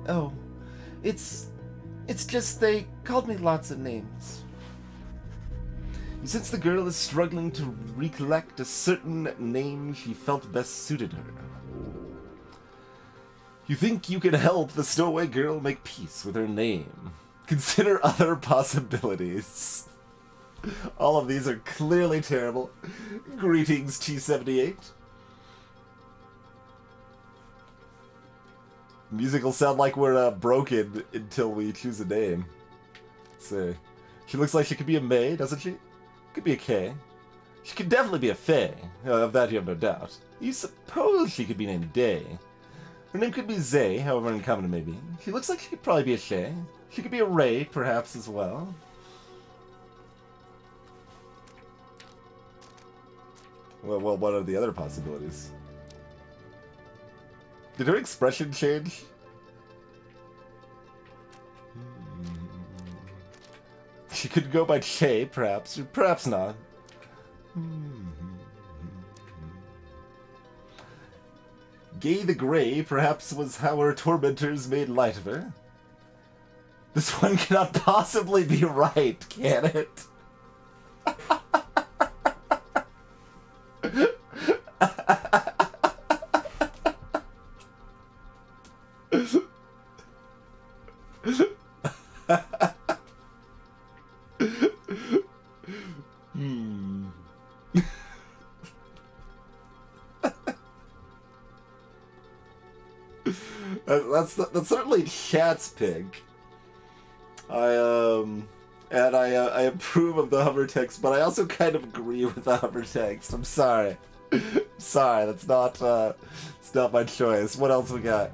oh. It's just they called me lots of names. You sense the girl is struggling to recollect a certain name she felt best suited her. You think you could help the stowaway girl make peace with her name. Consider other possibilities. All of these are clearly terrible. Greetings, T78. Music will sound like we're broken until we choose a name. Let's see. She looks like she could be a May, doesn't she? Could be a K. She could definitely be a Fae. Of that you have no doubt. You suppose she could be named Day. Her name could be Zay, however uncommon it may be. She looks like she could probably be a Shay. She could be a Ray, perhaps, as well. Well, what are the other possibilities? Did her expression change? She could go by Shay, perhaps, or perhaps not. Gay the Grey, perhaps, was how her tormentors made light of her. This one cannot possibly be right, can it? That's certainly Chat's pick. I approve of the hover text, but I also kind of agree with the hover text. I'm sorry. Sorry, that's not it's not my choice. What else we got?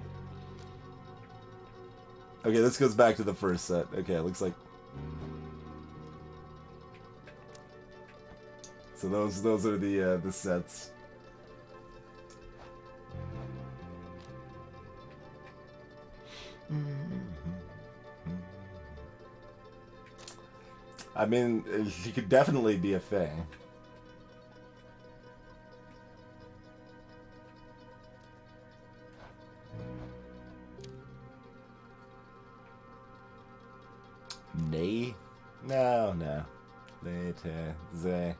Okay, this goes back to the first set. Okay, it looks like. So those are the sets. I mean, she could definitely be a Fae. Nay? No. Later. Zay.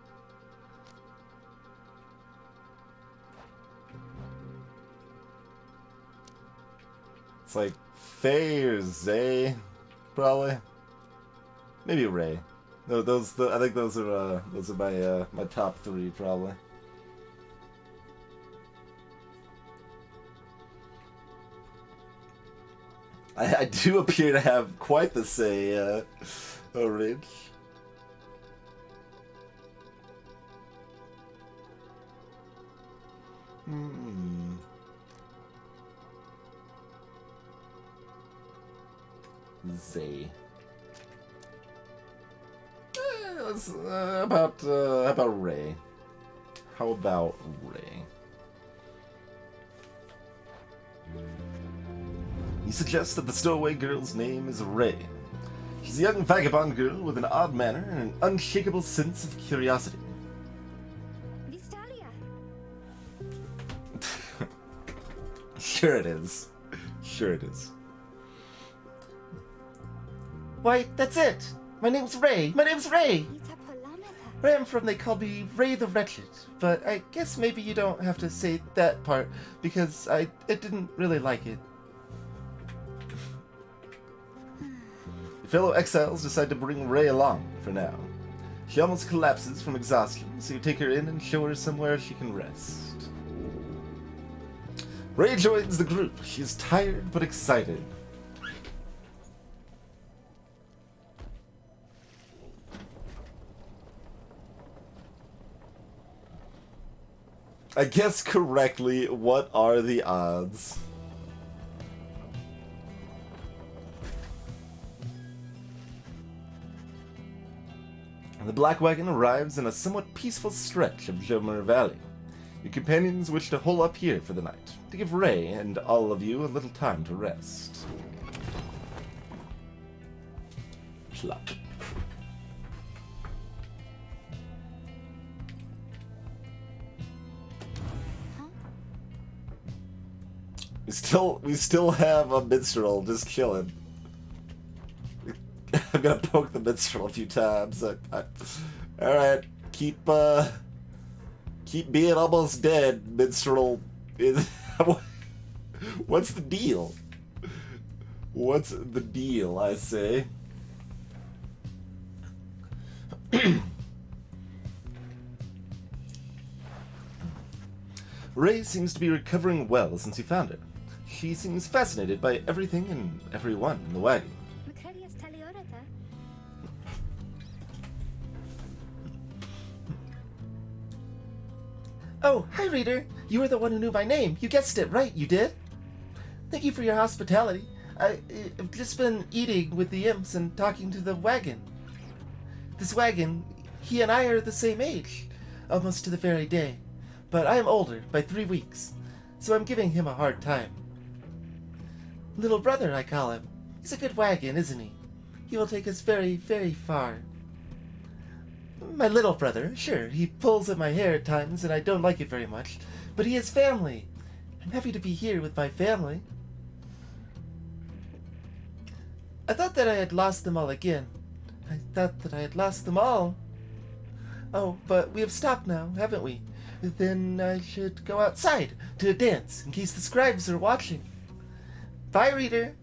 It's like Faye or Zay, probably. Maybe Ray. No, I think those are my top three probably. I do appear to have quite the say, Orange. Z. How about Ray? How about Ray? He suggests that the stowaway girl's name is Ray. She's a young vagabond girl with an odd manner and an unshakable sense of curiosity. Vistalia. Sure it is. Sure it is. Why, that's it! My name's Ray! My name's Ray! It's a kilometer. Where I'm from, they call me Ray the Wretched. But I guess maybe you don't have to say that part, because I didn't really like it. The fellow exiles decide to bring Ray along for now. She almost collapses from exhaustion, so you take her in and show her somewhere she can rest. Ray joins the group. She is tired but excited. I guessed correctly. What are the odds? The Black Wagon arrives in a somewhat peaceful stretch of Jomer Valley. Your companions wish to hole up here for the night, to give Ray and all of you a little time to rest. Plop. We still have a minstrel just chilling. I'm gonna poke the minstrel a few times. Alright, keep being almost dead, minstrel. What's the deal? What's the deal, I say? Ray seems to be recovering well since you found her. She seems fascinated by everything and everyone in the wagon. Oh, hi, reader. You were the one who knew my name. You guessed it right, you did. Thank you for your hospitality. I've just been eating with the imps and talking to the wagon. This wagon, he and I are the same age, almost to the very day. But I am older by 3 weeks, so I'm giving him a hard time. Little brother, I call him. He's a good wagon, isn't he? He will take us very, very far. My little brother, sure, he pulls at my hair at times and I don't like it very much, but he has family. I'm happy to be here with my family. I thought that I had lost them all again. I thought that I had lost them all. Oh, but we have stopped now, haven't we? Then I should go outside to dance in case the scribes are watching. Bye, reader.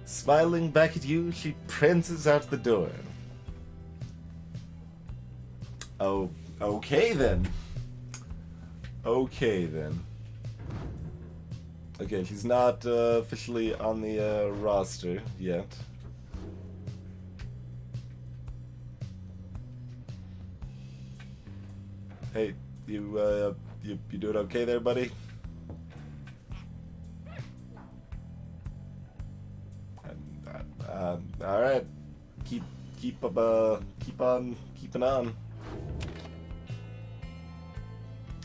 Smiling back at you, she prances out the door. Oh, okay then. Okay then. Okay, she's not officially on the roster yet. Hey, you doing okay there, buddy? All right. Keep on keeping on.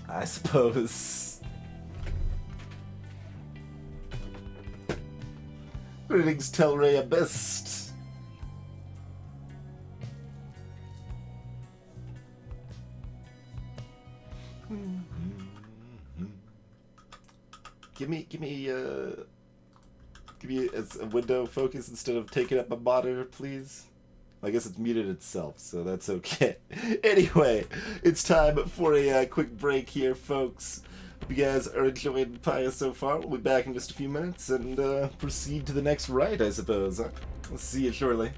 I suppose. Greetings, tell Ray a best. Give me a window focus instead of taking up my monitor, please. I guess it's muted itself, so that's okay. Anyway, it's time for a quick break here, folks. If you guys are enjoying Pyre so far, we'll be back in just a few minutes and proceed to the next ride, I suppose. Huh? We'll see you shortly.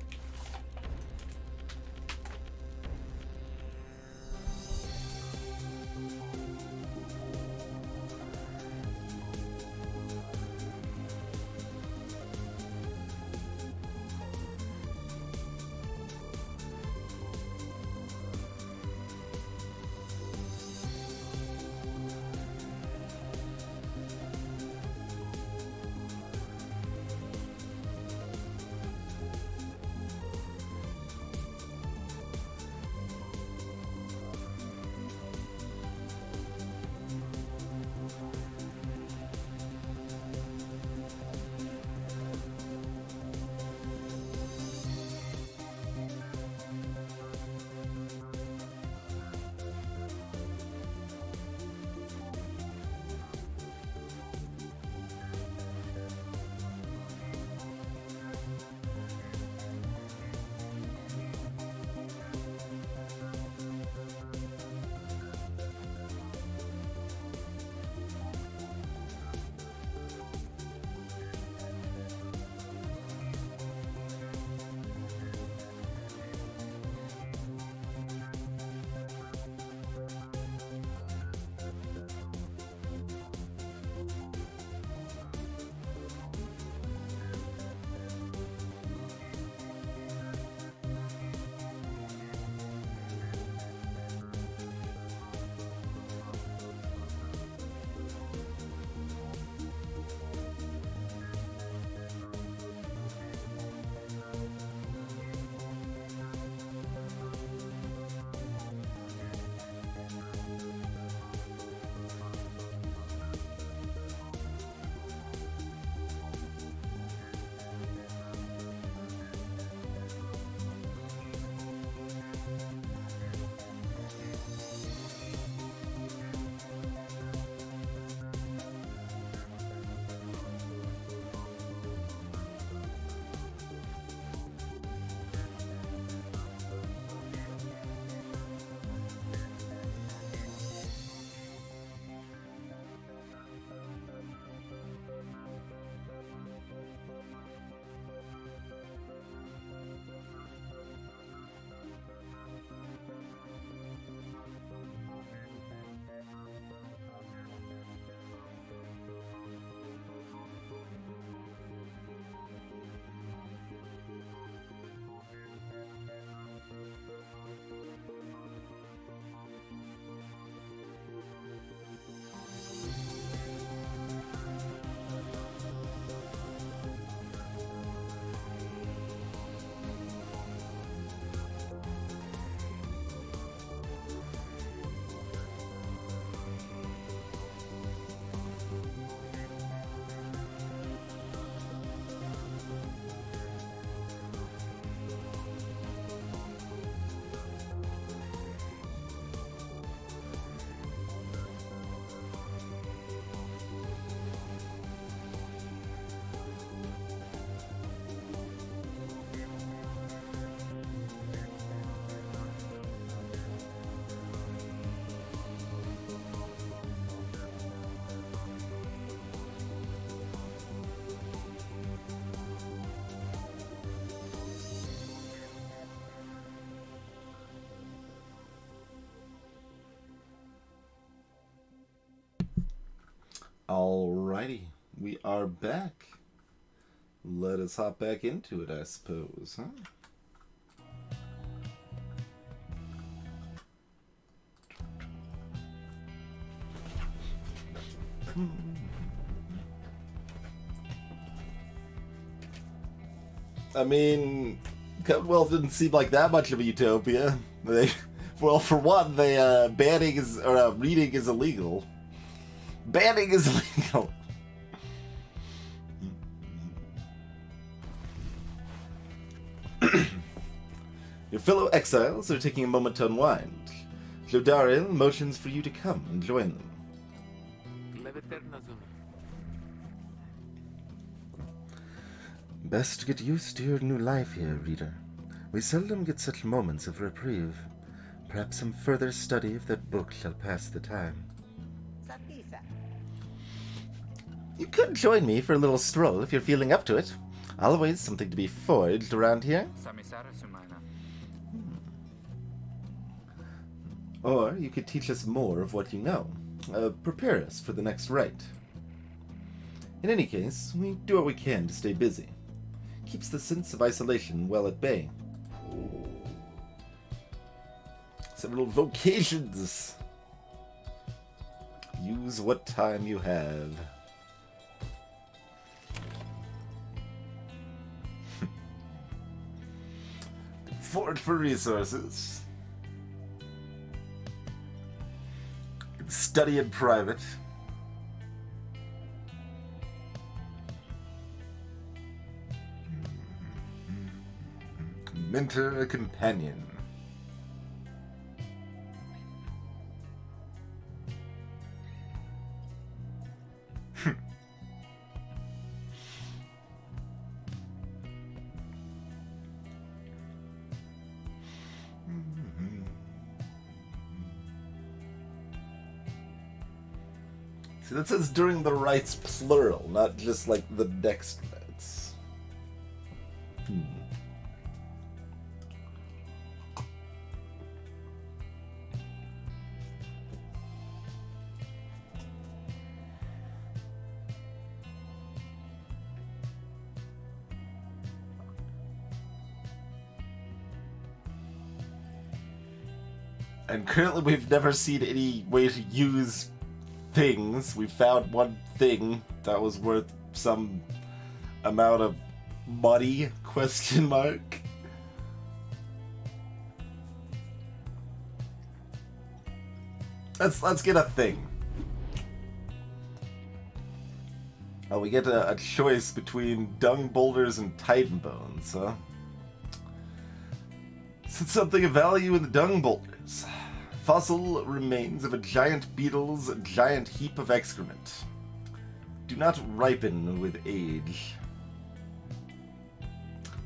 Alrighty, we are back. Let us hop back into it, I suppose, huh? I mean, Commonwealth didn't seem like that much of a utopia. Well, for one, reading is illegal. Banning is illegal. Your fellow exiles are taking a moment to unwind. Clodaril motions for you to come and join them. Best get used to your new life here, reader. We seldom get such moments of reprieve. Perhaps some further study of that book shall pass the time. You could join me for a little stroll if you're feeling up to it. Always something to be foraged around here. Or you could teach us more of what you know. Prepare us for the next rite. In any case, we do what we can to stay busy. Keeps the sense of isolation well at bay. Several vocations. Use what time you have. Forge for resources. Study in private. Mentor a companion. See, that says during the rites plural, not just like the next rites. And currently we've never seen any way to use things. We found one thing that was worth some amount of money, question mark. Let's get a thing. Oh, we get a choice between dung boulders and titan bones, huh? Since something of value in the dung boulders. Fossil remains of a giant beetle's giant heap of excrement. Do not ripen with age.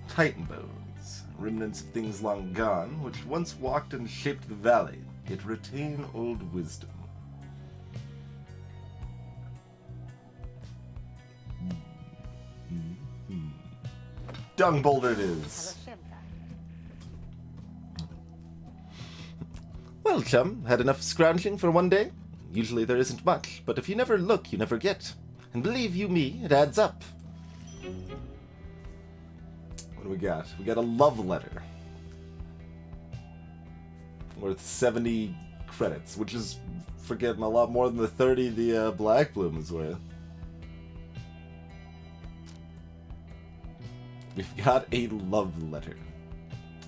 Titan bones, remnants of things long gone, which once walked and shaped the valley, yet retain old wisdom. Dung boulder it is. Well, chum, had enough scrounging for one day? Usually there isn't much, but if you never look, you never get. And believe you me, it adds up. What do we got? We got a love letter. Worth 70 credits, which is, forgetting, a lot more than the 30 the Black Bloom is worth. We've got a love letter.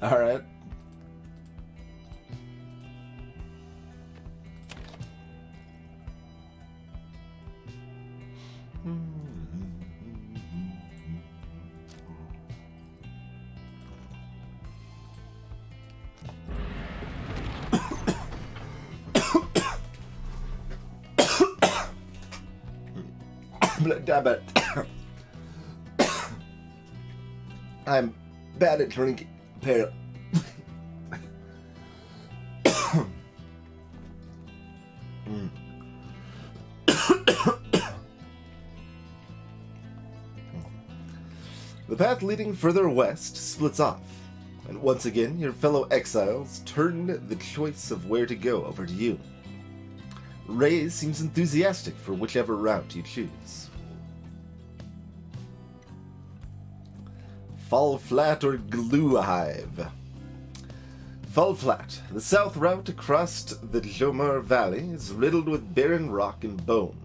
Alright. Damn it. I'm bad at drinking. The path leading further west splits off, and once again your fellow exiles turn the choice of where to go over to you. Ray seems enthusiastic for whichever route you choose. Fall Flat or Glue Hive? Fall Flat, the south route across the Jomar Valley, is riddled with barren rock and bone.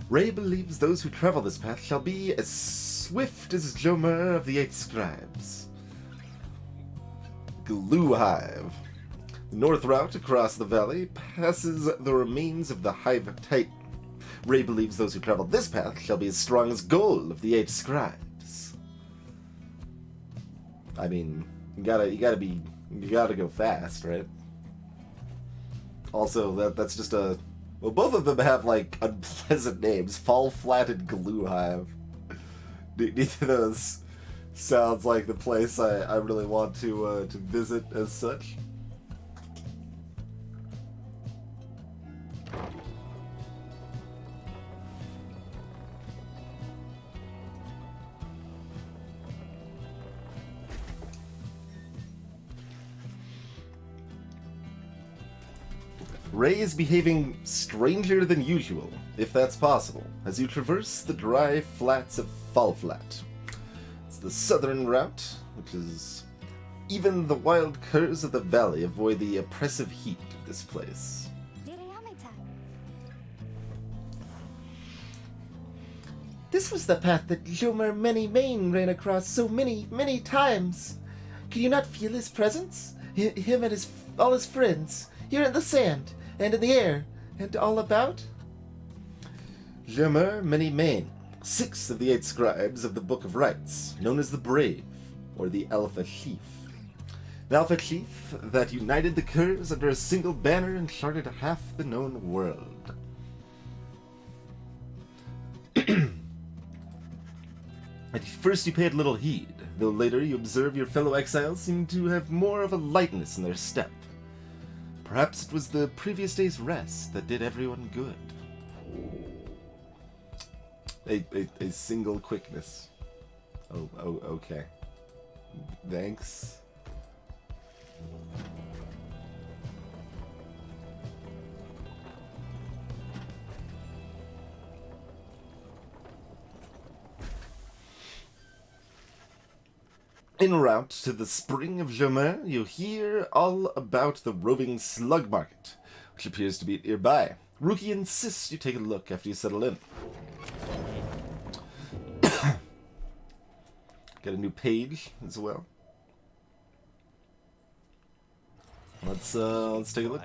Ray believes those who travel this path shall be as swift as Jomar of the Eight Scribes. Glue Hive. The north route across the valley passes the remains of the Hive Titan. Ray believes those who travel this path shall be as strong as Goal of the Eight Scribes. I mean, you gotta go fast, right? Also, that's just a... Well, both of them have, like, unpleasant names. Fall Flat and Glue Hive. Neither of those sounds like the place I really want to visit as such. Ray is behaving stranger than usual, if that's possible, as you traverse the dry flats of Fall Flat. It's the southern route, which is... Even the wild curs of the valley avoid the oppressive heat of this place. This was the path that Jomar Many Mane ran across so many, many times. Can you not feel his presence? Him and all his friends, here in the sand, and in the air, and all about? Jomar Many Mane, 6th of the 8 scribes of the Book of Rites, known as the Brave, or the Alpha Chief. The Alpha Chief that united the curs under a single banner and charted half the known world. At first you paid little heed, though later you observe your fellow exiles seem to have more of a lightness in their step. Perhaps it was the previous day's rest that did everyone good. A single quickness. Oh, okay. Thanks. En route to the spring of Jomar, you hear all about the roving slug market, which appears to be nearby. Rookie insists you take a look after you settle in. Got a new page as well. Let's take a look.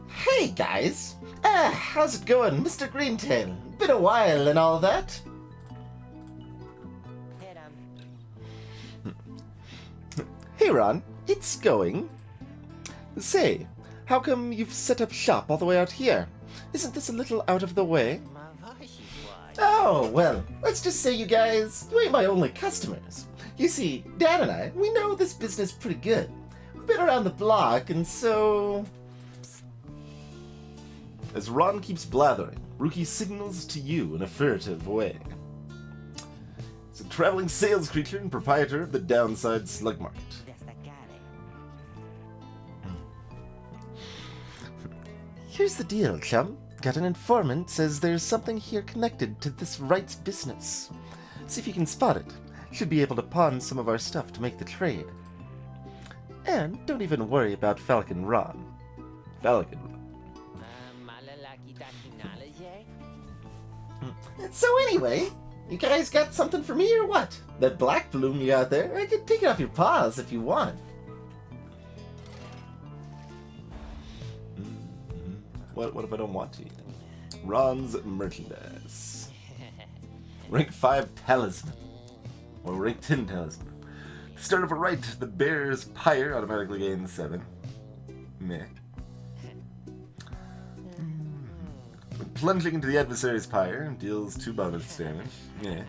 Hey guys! How's it going, Mr. Greentail? Been a while and all that. Hey Ron, it's going. Say, how come you've set up shop all the way out here? Isn't this a little out of the way? Oh, well, let's just say you guys, you ain't my only customers. You see, Dad and I, we know this business pretty good. We've been around the block, and so... As Ron keeps blathering, Rookie signals to you in a furtive way. He's a traveling sales creature and proprietor of the Downside Slug Market. Here's the deal, chum. Got an informant, says there's something here connected to this rights business. See if you can spot it. Should be able to pawn some of our stuff to make the trade. And don't even worry about Falcon Ron. Falcon. So anyway, you guys got something for me or what? That black bloom you got there, I can take it off your paws if you want. What if I don't want to? Ron's merchandise. Rank 5 talisman. Or rank 10 talisman. The start of a right, the bear's Pyre automatically gains 7. Meh. When plunging into the adversary's Pyre, deals 2 bonus damage. Yeah.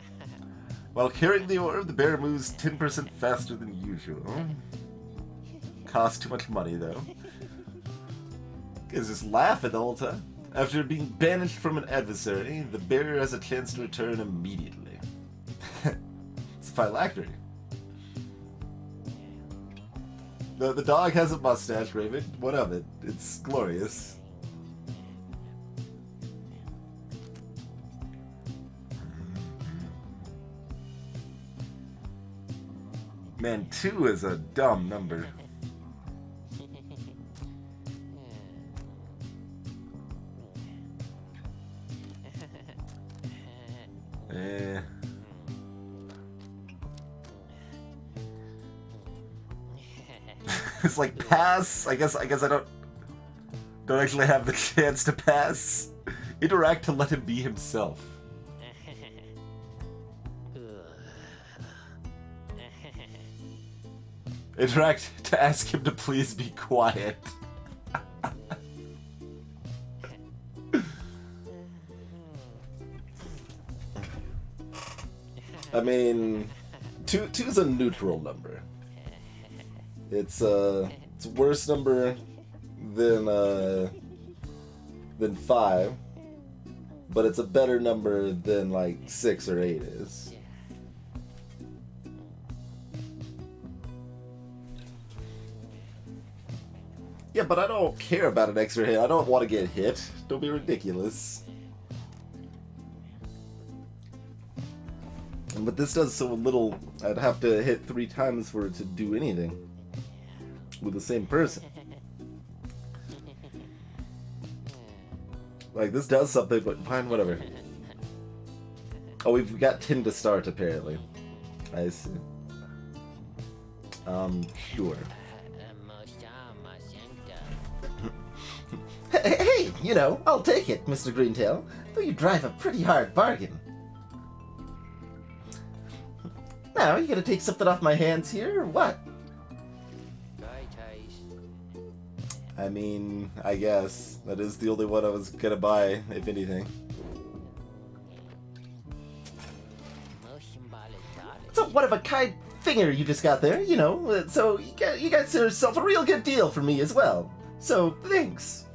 While carrying the orb, the bear moves 10% faster than usual. Costs too much money, though. Is just laughing the whole time. After being banished from an adversary, the bearer has a chance to return immediately. It's phylactery. The dog has a mustache, Raven. What of it? It's glorious. Man, 2 is a dumb number. It's like pass. I guess I don't actually have the chance to pass. Interact to let him be himself. Interact to ask him to please be quiet. I mean, 2 is a neutral number. It's a worse number than 5, but it's a better number than like 6 or 8 is. Yeah, but I don't care about an extra hit. I don't want to get hit. Don't be ridiculous. But this does so little, I'd have to hit 3 times for it to do anything with the same person. Like, this does something, but fine, whatever. Oh, we've got 10 to start, apparently. I see. Sure. Hey, you know, I'll take it, Mr. Greentail, though you drive a pretty hard bargain. Now, you gonna take something off my hands here, or what? I mean, I guess. That is the only one I was gonna buy, if anything. It's a one-of-a-kind finger you just got there, you know, so you got yourself a real good deal for me as well. So, thanks.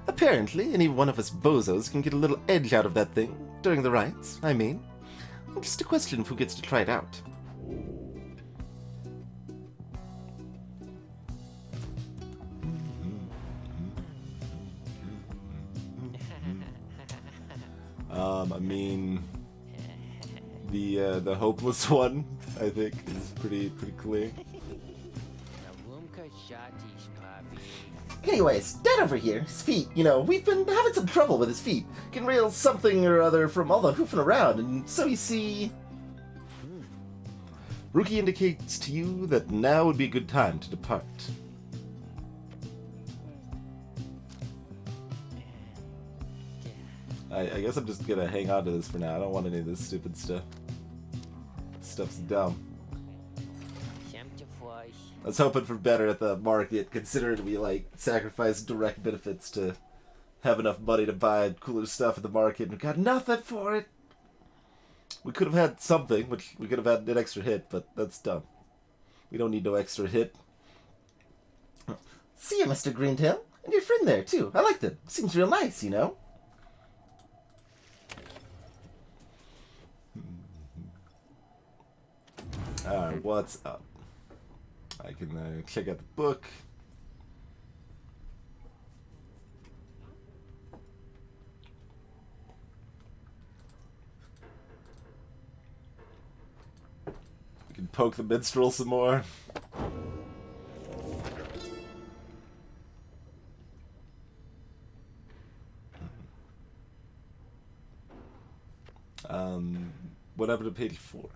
Apparently, any one of us bozos can get a little edge out of that thing during the rites, I mean. Just a question of who gets to try it out. I mean, the hopeless one, I think, is pretty clear. Anyways, Dad over here, his feet, you know, we've been having some trouble with his feet. Can rail something or other from all the hoofing around, and so you see... Rookie indicates to you that now would be a good time to depart. I guess I'm just gonna hang on to this for now. I don't want any of this stupid stuff. This stuff's dumb. I was hoping for better at the market, considering we, like, sacrificed direct benefits to have enough money to buy cooler stuff at the market, and we got nothing for it. We could have had something, which we could have had an extra hit, but that's dumb. We don't need no extra hit. See you, Mr. Greentail. And your friend there, too. I like them. Seems real nice, you know? Alright, what's up? I can check out the book. We can poke the minstrel some more. What happened to page 4?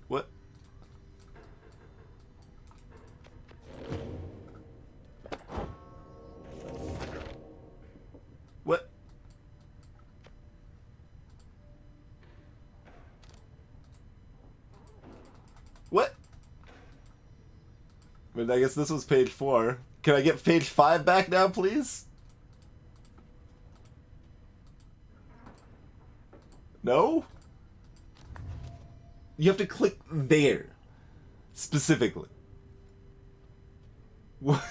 What? What? What? I mean, I guess this was page 4. Can I get page 5 back now, please? No? You have to click there. Specifically. What?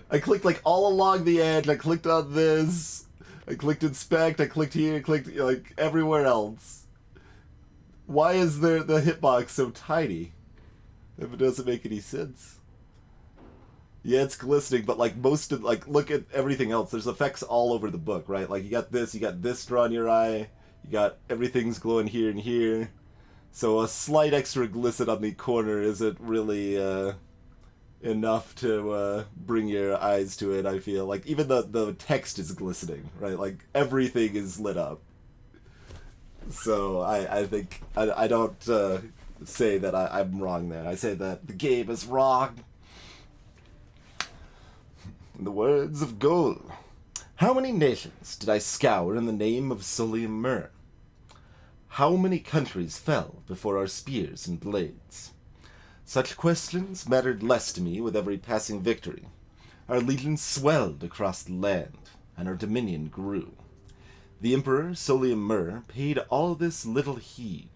I clicked like all along the edge. I clicked on this. I clicked inspect. I clicked here. I clicked like everywhere else. Why is the hitbox so tiny? If it doesn't make any sense. Yeah, it's glistening, but like most of, like, look at everything else. There's effects all over the book, right? Like you got this drawn in your eye. You got everything's glowing here and here. So a slight extra glisten on the corner isn't really enough to bring your eyes to it, I feel. Like even the text is glistening, right? Like everything is lit up. So I think I don't say that I'm wrong there. I say that the game is wrong. In the words of Goal, how many nations did I scour in the name of Solium Mur? How many countries fell before our spears and blades? Such questions mattered less to me with every passing victory. Our legion swelled across the land, and our dominion grew. The Emperor Solium Mur paid all this little heed.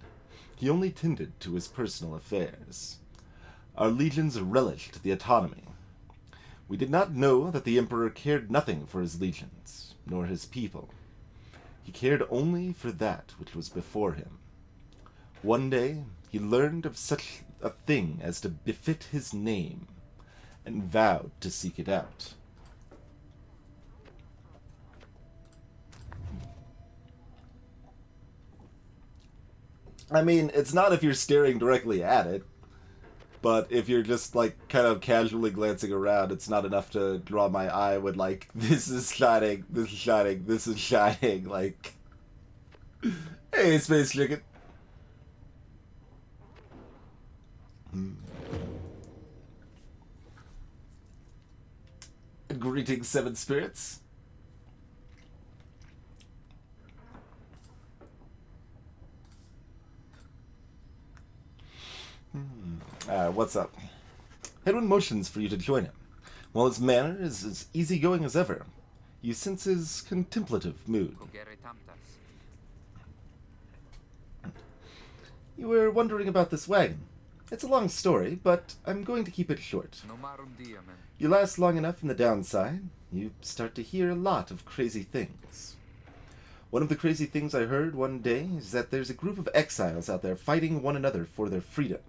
He only tended to his personal affairs. Our legions relished the autonomy. We did not know that the Emperor cared nothing for his legions, nor his people. He cared only for that which was before him. One day he learned of such a thing as to befit his name, and vowed to seek it out. I mean, it's not if you're staring directly at it, but if you're just, like, kind of casually glancing around, it's not enough to draw my eye with, like, this is shining, this is shining, this is shining, like, hey, Space Chicken. Greetings, Seven Spirits. What's up? Hedwin motions for you to join him. While his manner is as easygoing as ever, you sense his contemplative mood. You were wondering about this wagon. It's a long story, but I'm going to keep it short. You last long enough in the downside, you start to hear a lot of crazy things. One of the crazy things I heard one day is that there's a group of exiles out there fighting one another for their freedom,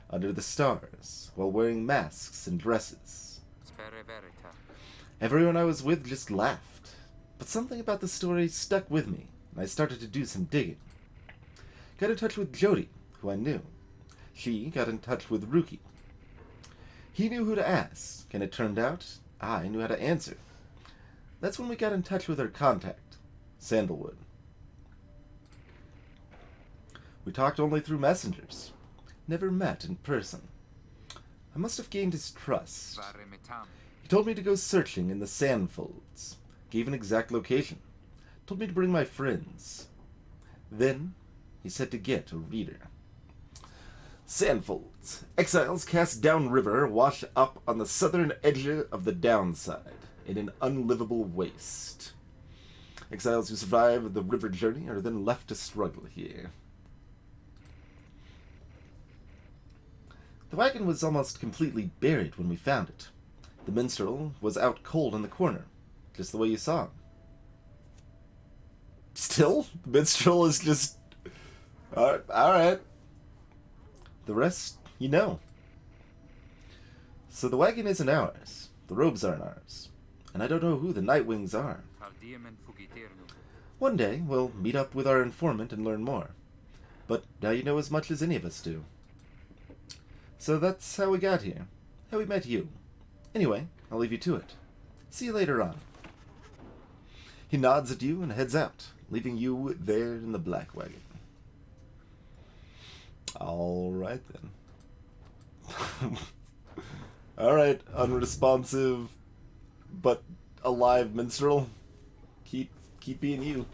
under the stars, while wearing masks and dresses. Everyone I was with just laughed, but something about the story stuck with me, and I started to do some digging. Got in touch with Jody, who I knew. She got in touch with Ruki. He knew who to ask, and it turned out I knew how to answer. That's when we got in touch with our contact, Sandalwood. We talked only through messengers. Never met in person. I must have gained his trust. He told me to go searching in the sandfolds. Gave an exact location. Told me to bring my friends. Then he said to get a reader. Sandfolds. Exiles cast downriver wash up on the southern edge of the downside in an unlivable waste. Exiles who survive the river journey are then left to struggle here. The wagon was almost completely buried when we found it. The minstrel was out cold in the corner, just the way you saw him. Still, the minstrel is just... Alright. The rest, you know. So the wagon isn't ours. The robes aren't ours. And I don't know who the Nightwings are. One day, we'll meet up with our informant and learn more. But now you know as much as any of us do. So that's how we got here. How we met you. Anyway, I'll leave you to it. See you later on. He nods at you and heads out, leaving you there in the black wagon. Alright then. Alright, unresponsive but alive minstrel. Keep being you.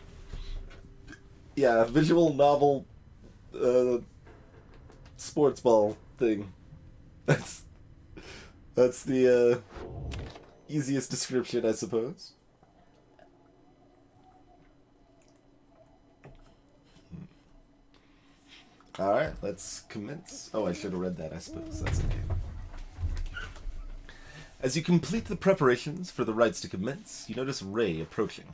Yeah, visual novel sports ball thing. That's the easiest description, I suppose. Alright, let's commence. Oh, I should have read that, I suppose. That's okay. As you complete the preparations for the rites to commence, you notice Ray approaching.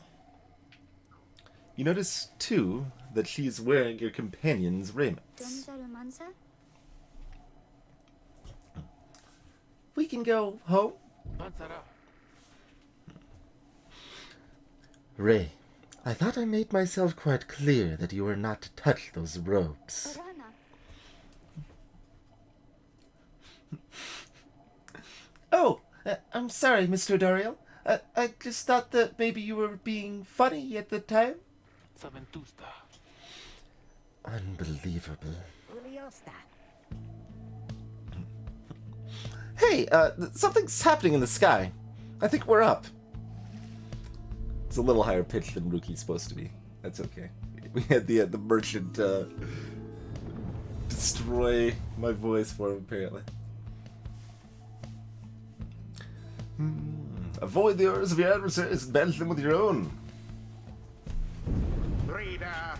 You notice, too, that she is wearing your companion's raiments. We can go home? Ray, I thought I made myself quite clear that you were not to touch those robes. Oh, I'm sorry, Mr. Doriel. I just thought that maybe you were being funny at the time. Unbelievable. Hey, something's happening in the sky. I think we're up. It's a little higher pitched than Ruki's supposed to be. That's okay. We had the merchant destroy my voice for him, apparently. Avoid the orders of your adversaries and banish them with your own. Reader,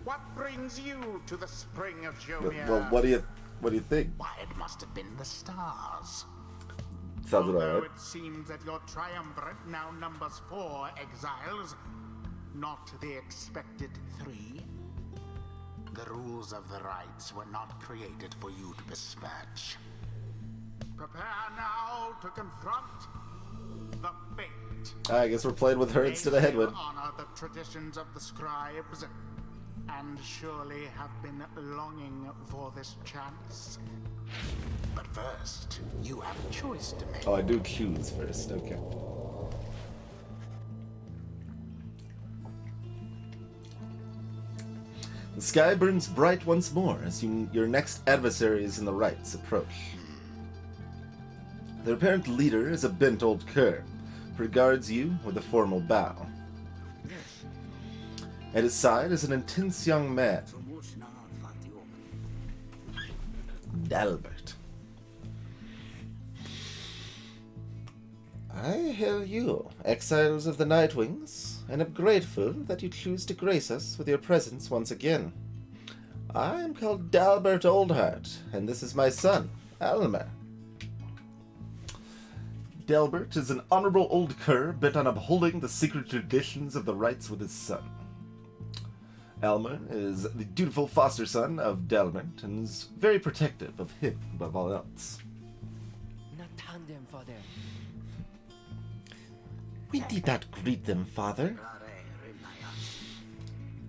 what brings you to the spring of Jomia? Well, what do you think? Why, it must have been the stars. Sounds about Although right. it seems that your triumvirate now numbers 4 exiles, not the expected 3. The rules of the rites were not created for you to besmirch. Prepare now to confront the fate. I guess we're playing with her instead of Hedwig. Honor the traditions of the scribes, and surely have been longing for this chance. But first, you have a choice to make. Oh, I do choose first. Okay. The sky burns bright once more as your next adversaries in the rites approach. Their apparent leader is a bent old cur, who regards you with a formal bow. At his side is an intense young man, Dalbert. I hail you, exiles of the Nightwings, and am grateful that you choose to grace us with your presence once again. I am called Dalbert Oldheart, and this is my son, Almer. Dalbert is an honorable old cur bent on upholding the secret traditions of the rites with his son. Almer is the dutiful foster son of Dalbert and is very protective of him above all else. We did not greet them, father.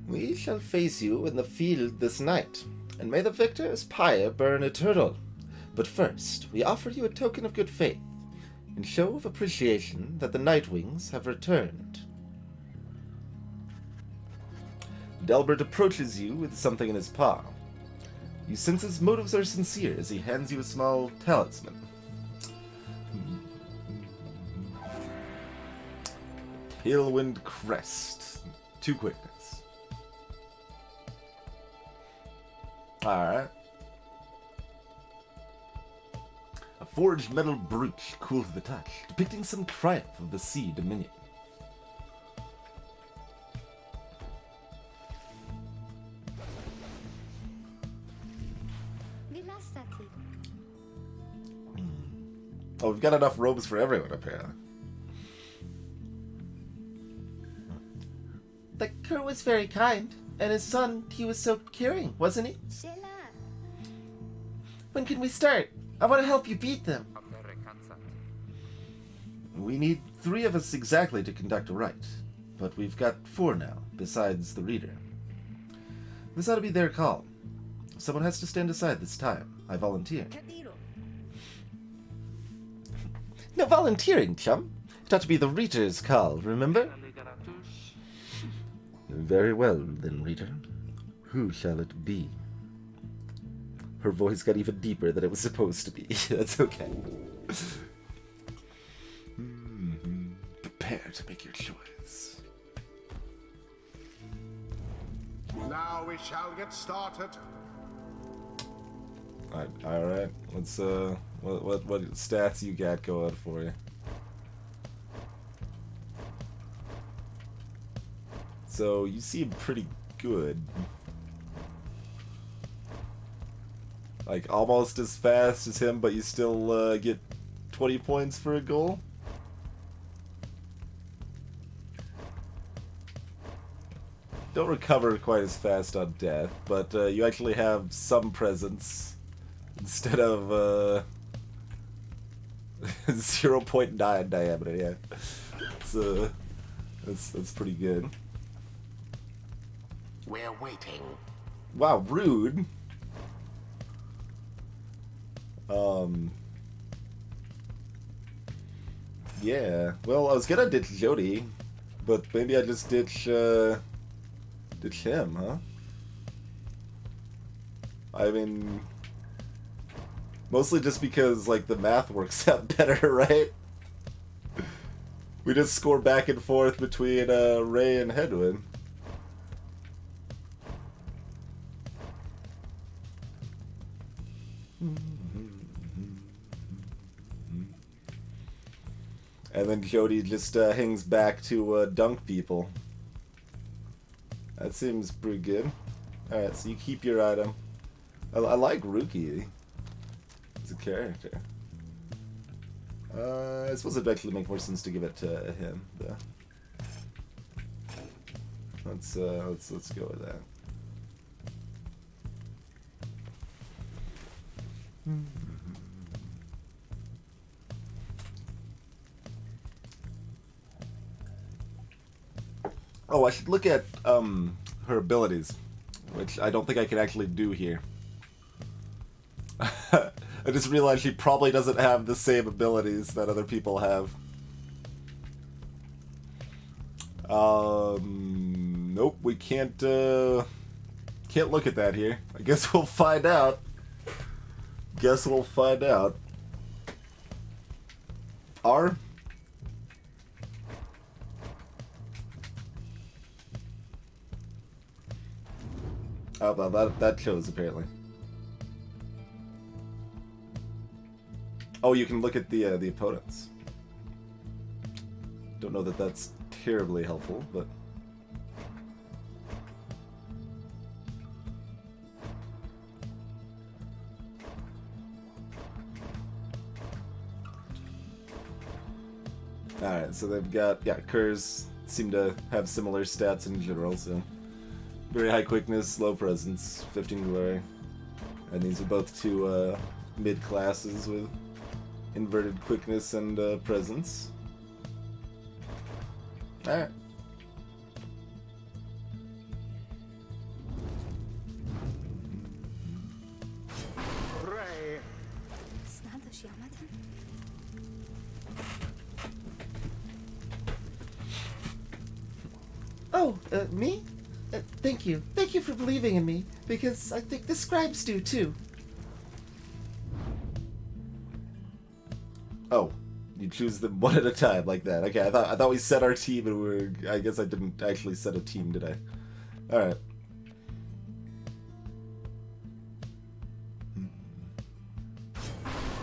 We shall face you in the field this night, and may the victor's pyre burn eternal. But first, we offer you a token of good faith, in show of appreciation that the Nightwings have returned. Delbert approaches you with something in his paw. You sense his motives are sincere as he hands you a small talisman. Tailwind Crest. 2 quickness. Alright. A forged metal brooch, cool to the touch, depicting some triumph of the Sea Dominion. Oh, we've got enough robes for everyone, apparently. The cur was very kind, and his son, he was so caring, wasn't he? When can we start? I want to help you beat them. We need 3 of us exactly to conduct a rite, but we've got 4 now, besides the reader. This ought to be their call. If someone has to stand aside this time, I volunteer. No volunteering, chum. It ought to be the reader's call, remember? Very well, then, reader. Who shall it be? Her voice got even deeper than it was supposed to be. That's okay. Prepare to make your choice. Now we shall get started. All right. Let's what stats you got going for you? So you seem pretty good. like almost as fast as him, but you still get 20 points for a goal. Don't recover quite as fast on death, but you actually have some presence instead of 0.9 diameter. Yeah, that's pretty good. We're waiting. Wow, rude. Yeah. Well, I was gonna ditch Jody, but maybe I just ditch him, huh? I mean, mostly just because, like, the math works out better, right? We just score back and forth between Ray and Hedwin. And then Jody just hangs back to dunk people. That seems pretty good. Alright, so you keep your item. I like Rookie as a character. I suppose it'd actually make more sense to give it to him, though. Let's go with that. Oh, I should look at her abilities, which I don't think I can actually do here. I just realized she probably doesn't have the same abilities that other people have. Nope, we can't look at that here. I guess we'll find out. Guess we'll find out. R? Oh, well, that shows, apparently. Oh, you can look at the opponents. Don't know that that's terribly helpful, but... Alright, so they've got... Yeah, Curs seem to have similar stats in general, so... Very high quickness, low presence, 15 glory. And these are both two mid-classes with inverted quickness and presence. Alright. Ray, Oh, me? Thank you. Thank you for believing in me, because I think the scribes do too. Oh, you choose them one at a time like that. Okay, I thought we set our team and I guess I didn't actually set a team, did I? Alright.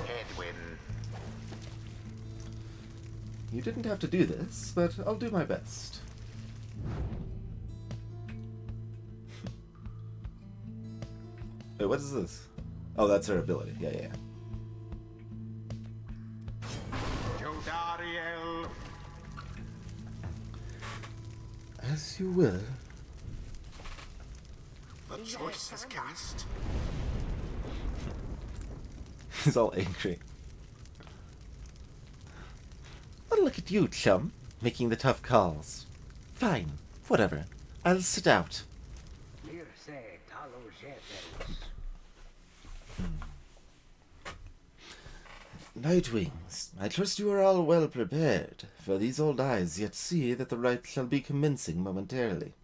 Edwin. You didn't have to do this, but I'll do my best. Wait, what is this? Oh, that's her ability. Yeah, yeah. Jodariel. As you will. The choice is cast. He's all angry. Oh, look at you, chum, making the tough calls. Fine, whatever. I'll sit out. Nightwings, I trust you are all well prepared, for these old eyes yet see that the rite shall be commencing momentarily.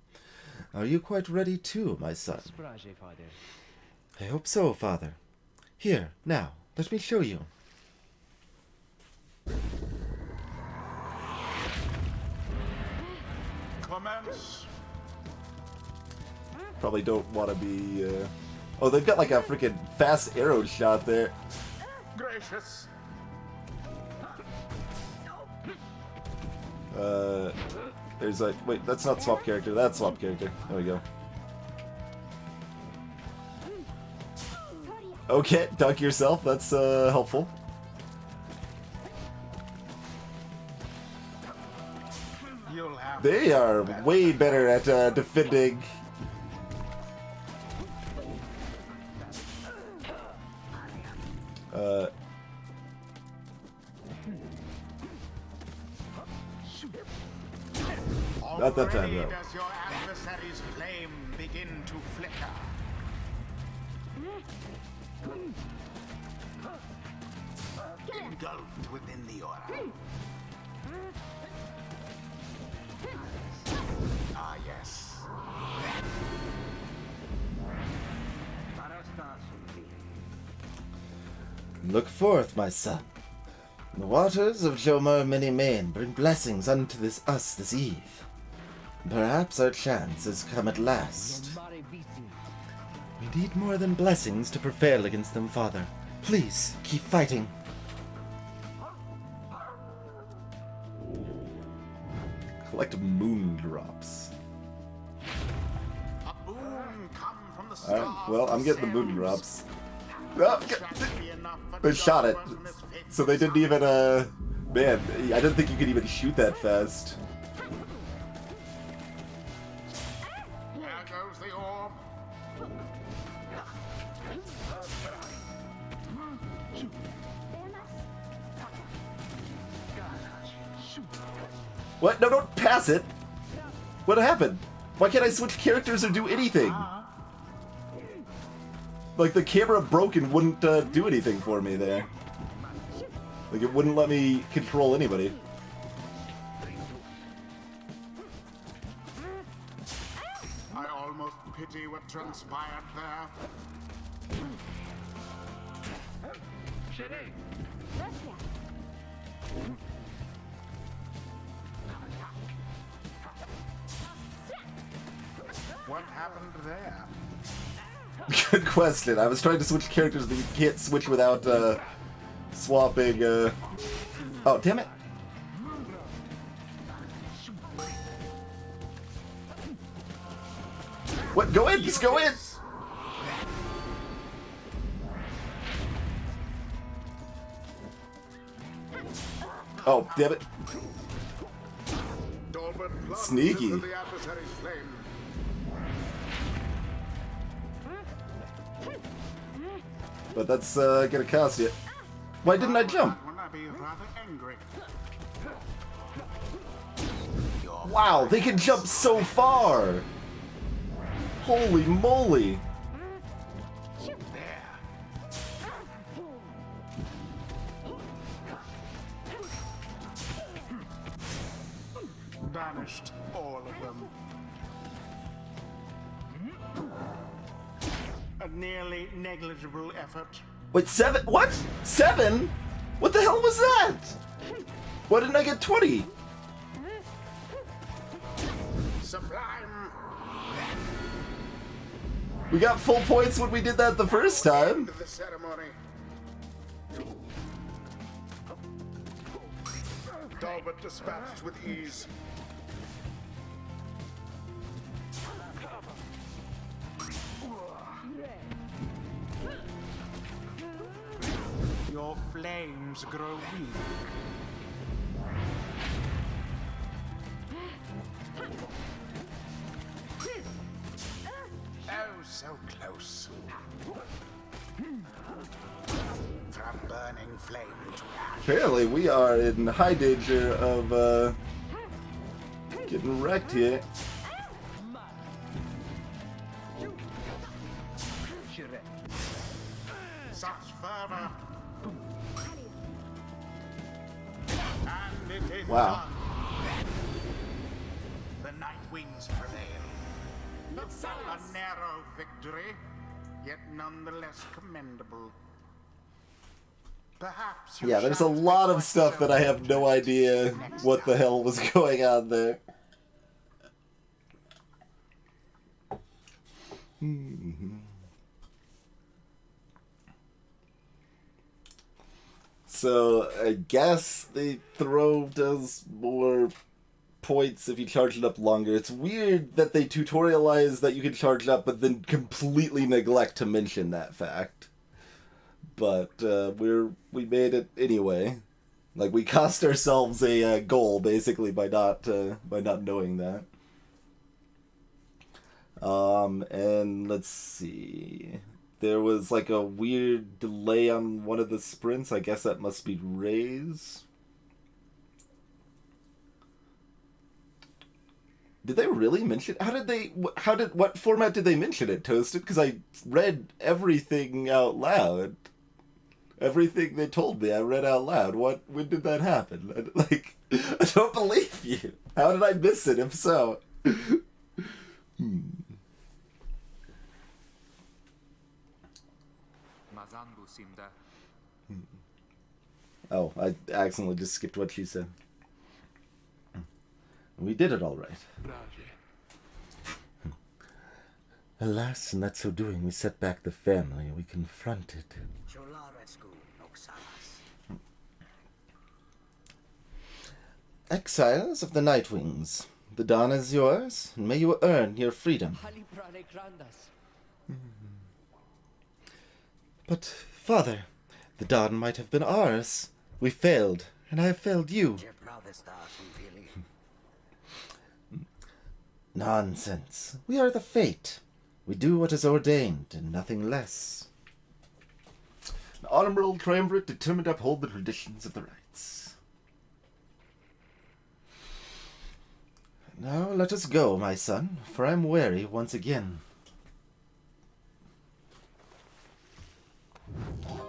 Are you quite ready too, my son? I hope so, father. Here, now, let me show you. Commence. Probably don't want to be, Oh, they've got like a freaking fast arrow shot there. Gracious. There's like... Wait, that's not swap character. That's swap character. There we go. Okay, dunk yourself. That's helpful. You'll have They are way better at defending. Not that time, Already though. does your adversary's flame begin to flicker. Engulfed within the aura. Ah, yes. Look forth, my son. The waters of Jomar Many Main bring blessings unto us this eve. Perhaps our chance has come at last. We need more than blessings to prevail against them, Father. Please, keep fighting. Collect moon drops. A boon come from the Alright, stars well, I'm getting the moon themselves. drops. Oh, they shot it. So they didn't even, man, I didn't think you could even shoot that fast. There goes the orb. What? No, don't pass it! What happened? Why can't I switch characters or do anything? Like, the camera broke and wouldn't do anything for me there. Like, it wouldn't let me control anybody. I almost pity what transpired there. What happened there? Good question. I was trying to switch characters, but you can't switch without swapping. Oh, damn it! What? Go in! Just go in! Oh, damn it! Dolbert plunged Sneaky. into the adversary's flame. But that's gonna cost you. Why didn't I jump? Wouldn't I be rather angry? Wow, they can jump so far! Holy moly! There. Banished all of them. A nearly negligible effort. Wait, 7? What? 7? What the hell was that? Why didn't I get 20? Sublime. We got full points when we did that the first time. End of the ceremony. Talbot dispatched with ease. Your flames grow weak. Oh, so close. From burning flame to ash. Apparently, we are in high danger of getting wrecked here. Such fervor. And it is Wow. done. The Night Wings prevail. A narrow victory, yet nonetheless commendable. Perhaps you Yeah, there's a shan't lot of neglect stuff that I have no idea what the hell was going on there. So, I guess the throw does more points if you charge it up longer. It's weird that they tutorialize that you can charge it up, but then completely neglect to mention that fact. but we made it anyway. Like, we cost ourselves a goal basically by not knowing that. And let's see. There was like a weird delay on one of the sprints. I guess that must be Ray's. Did they really mention? What format did they mention it, Toasted? Because I read everything out loud. Everything they told me, I read out loud. When did that happen? I don't believe you. How did I miss it, if so? Oh, I accidentally just skipped what she said. We did it all right. Alas, in that so doing, we set back the family. We confronted. Exiles of the Nightwings, the dawn is yours, and may you earn your freedom. But, Father, the dawn might have been ours. We failed, and I have failed you. Nonsense. We are the Fate. We do what is ordained, and nothing less. An honorable triumvirate determined to uphold the traditions of the rites. Now let us go, my son, for I am weary once again.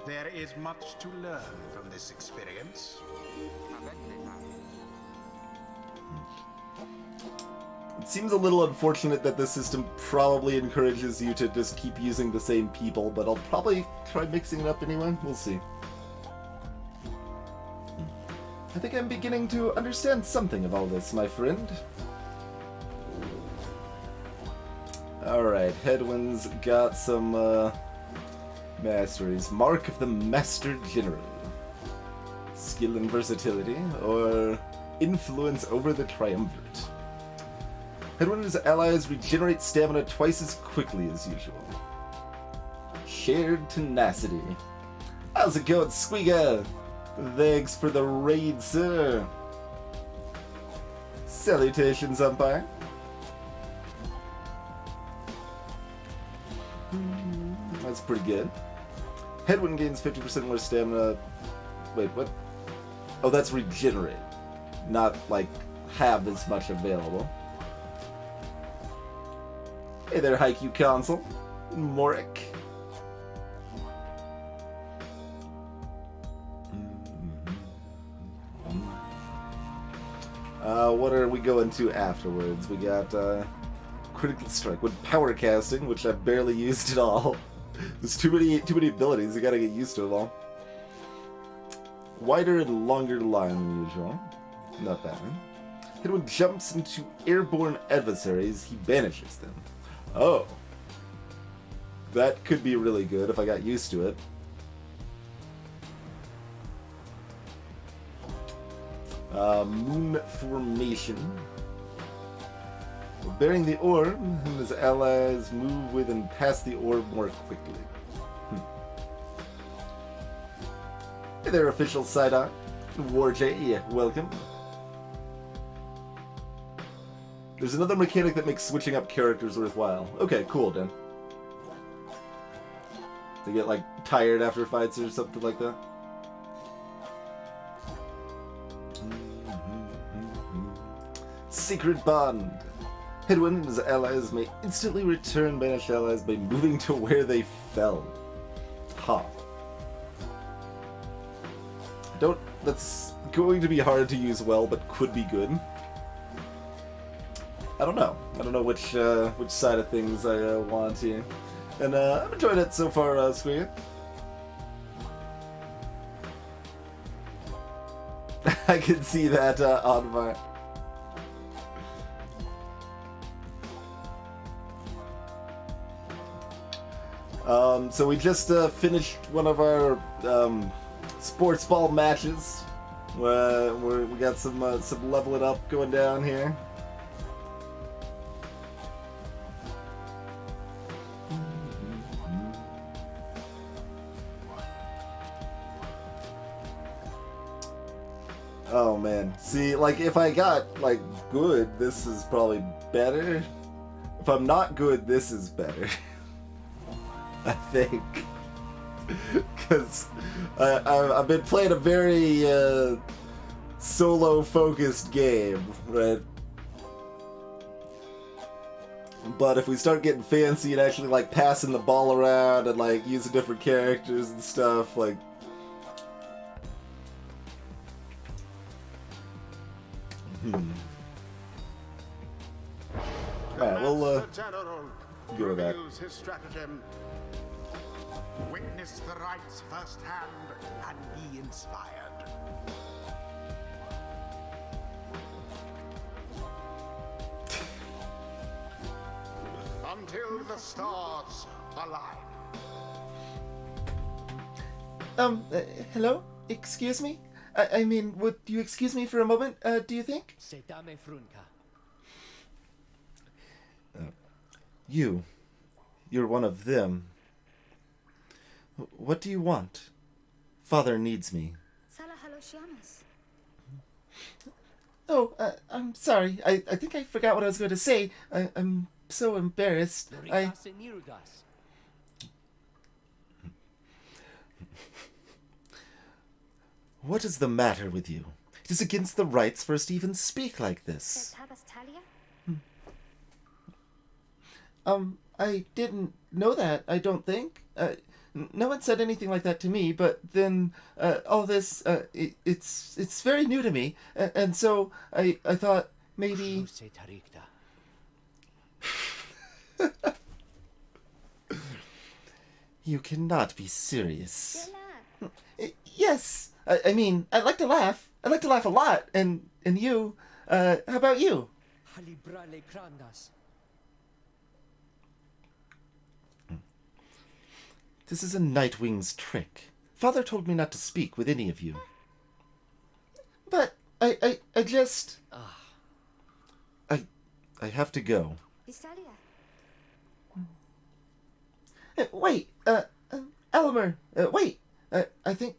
There is much to learn from this experience. It seems a little unfortunate that this system probably encourages you to just keep using the same people, but I'll probably try mixing it up anyway. We'll see. I think I'm beginning to understand something of all this, my friend. Alright, Hedwin's got some masteries. Mark of the Master General. Skill and versatility, or influence over the triumvirate. Hedwin and his allies regenerate stamina twice as quickly as usual. Shared tenacity. How's it going, Squeaker? Thanks for the raid, sir. Salutations, Umpire. That's pretty good. Hedwin gains 50% more stamina. Wait, what? Oh, that's regenerate. Not, like, have as much available. Hey there, Haikyuu console. Morik. What are we going to afterwards? We got Critical Strike with Power Casting, which I've barely used at all. There's too many abilities, you gotta get used to them all. Wider and longer line than usual. Not bad. Hedwin jumps into airborne adversaries, he banishes them. Oh. That could be really good if I got used to it. Moon Formation. Bearing the orb, and his allies move with and pass the orb more quickly. Hey there, official Psyduck. Warjay, welcome. There's another mechanic that makes switching up characters worthwhile. Okay, cool, Dan. They get, like, tired after fights or something like that. Secret Bond. Hedwin and his allies may instantly return banished allies by moving to where they fell. Ha. That's going to be hard to use well, but could be good. I don't know. I don't know which side of things I want here. And I'm enjoying it so far, Squeak. I can see that on my... So we just finished one of our sports ball matches. Where we got some leveling up going down here. Oh man. See, like if I got like good, this is probably better. If I'm not good, this is better. I think. Because I've been playing a very solo-focused game, right? But if we start getting fancy and actually like passing the ball around and like using different characters and stuff, like... Alright, we'll go with that. His stratagem. Witness the rites firsthand and be inspired. Until the stars align. Hello? Excuse me? I mean, would you excuse me for a moment, do you think? You're one of them. What do you want? Father needs me. Oh, I'm sorry. I think I forgot what I was going to say. I'm so embarrassed. What is the matter with you? It is against the rites for us to even speak like this. I didn't know that, I don't think. No one said anything like that to me, but then all this, it's very new to me, and so I thought maybe... You cannot be serious. Yes, I mean, I like to laugh. I like to laugh a lot, and you, how about you? This is a Nightwing's trick. Father told me not to speak with any of you. But I just... I have to go. Wait, Elmer, wait. I think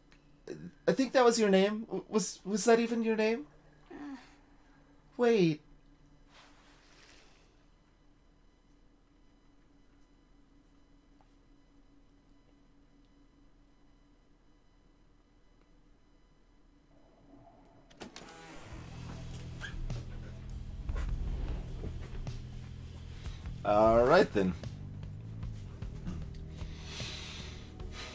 that was your name. Was that even your name? Wait. Alright then.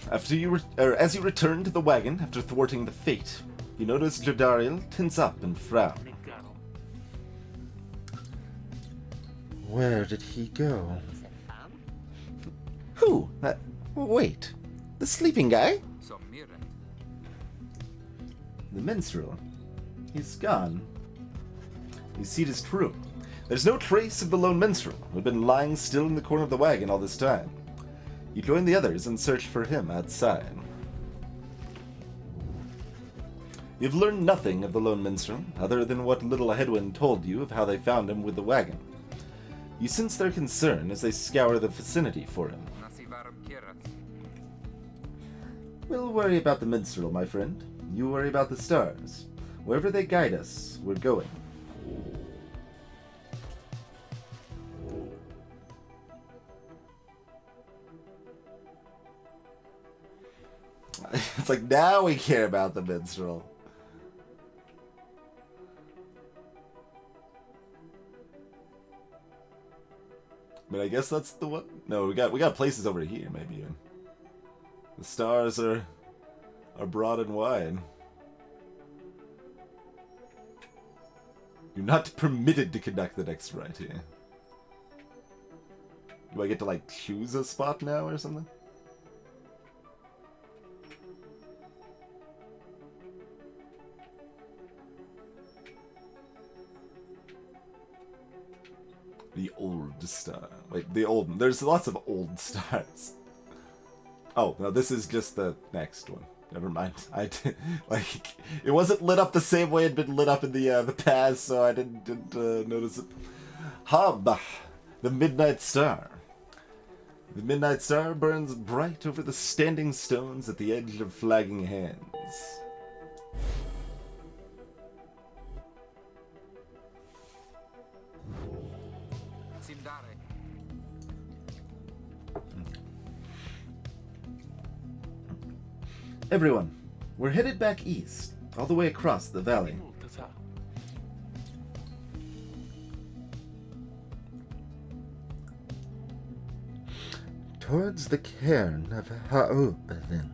As you return to the wagon after thwarting the fate, you notice Jodariel tense up and frown. Where did he go? Who? Wait. The sleeping guy? The minstrel. He's gone. You see, it is true. There's no trace of the lone minstrel, who had been lying still in the corner of the wagon all this time. You join the others and search for him outside. You've learned nothing of the lone minstrel, other than what little Hedwyn told you of how they found him with the wagon. You sense their concern as they scour the vicinity for him. We'll worry about the minstrel, my friend. You worry about the stars. Wherever they guide us, we're going. It's like, now we care about the minstrel. I mean, I guess that's the one. No, we got places over here, maybe even. The stars are broad and wide. You're not permitted to conduct the next rite here. Do I get to like choose a spot now or something? The old star. Wait, the old... There's lots of old stars. Oh, no, this is just the next one. Never mind. I did, like, it wasn't lit up the same way it'd been lit up in the past, so I didn't notice it. Hab, the midnight star. The midnight star burns bright over the standing stones at the edge of flagging hands. Everyone, we're headed back east, all the way across the valley. Towards the cairn of Ha'ub, then.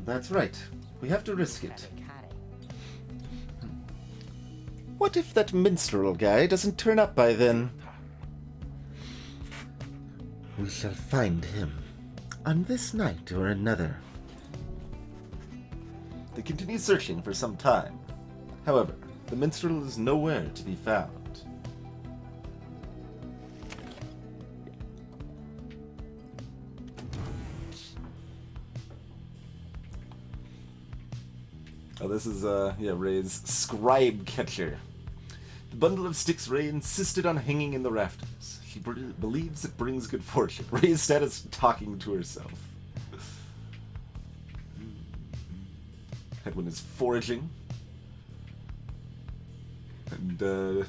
That's right. We have to risk it. What if that minstrel guy doesn't turn up by then? We shall find him. On this night or another. They continue searching for some time. However, the minstrel is nowhere to be found. Oh, this is, Ray's scribe catcher. The bundle of sticks Ray insisted on hanging in the rafters. He believes it brings good fortune. Ray is status talking to herself. Hedwin is foraging. And,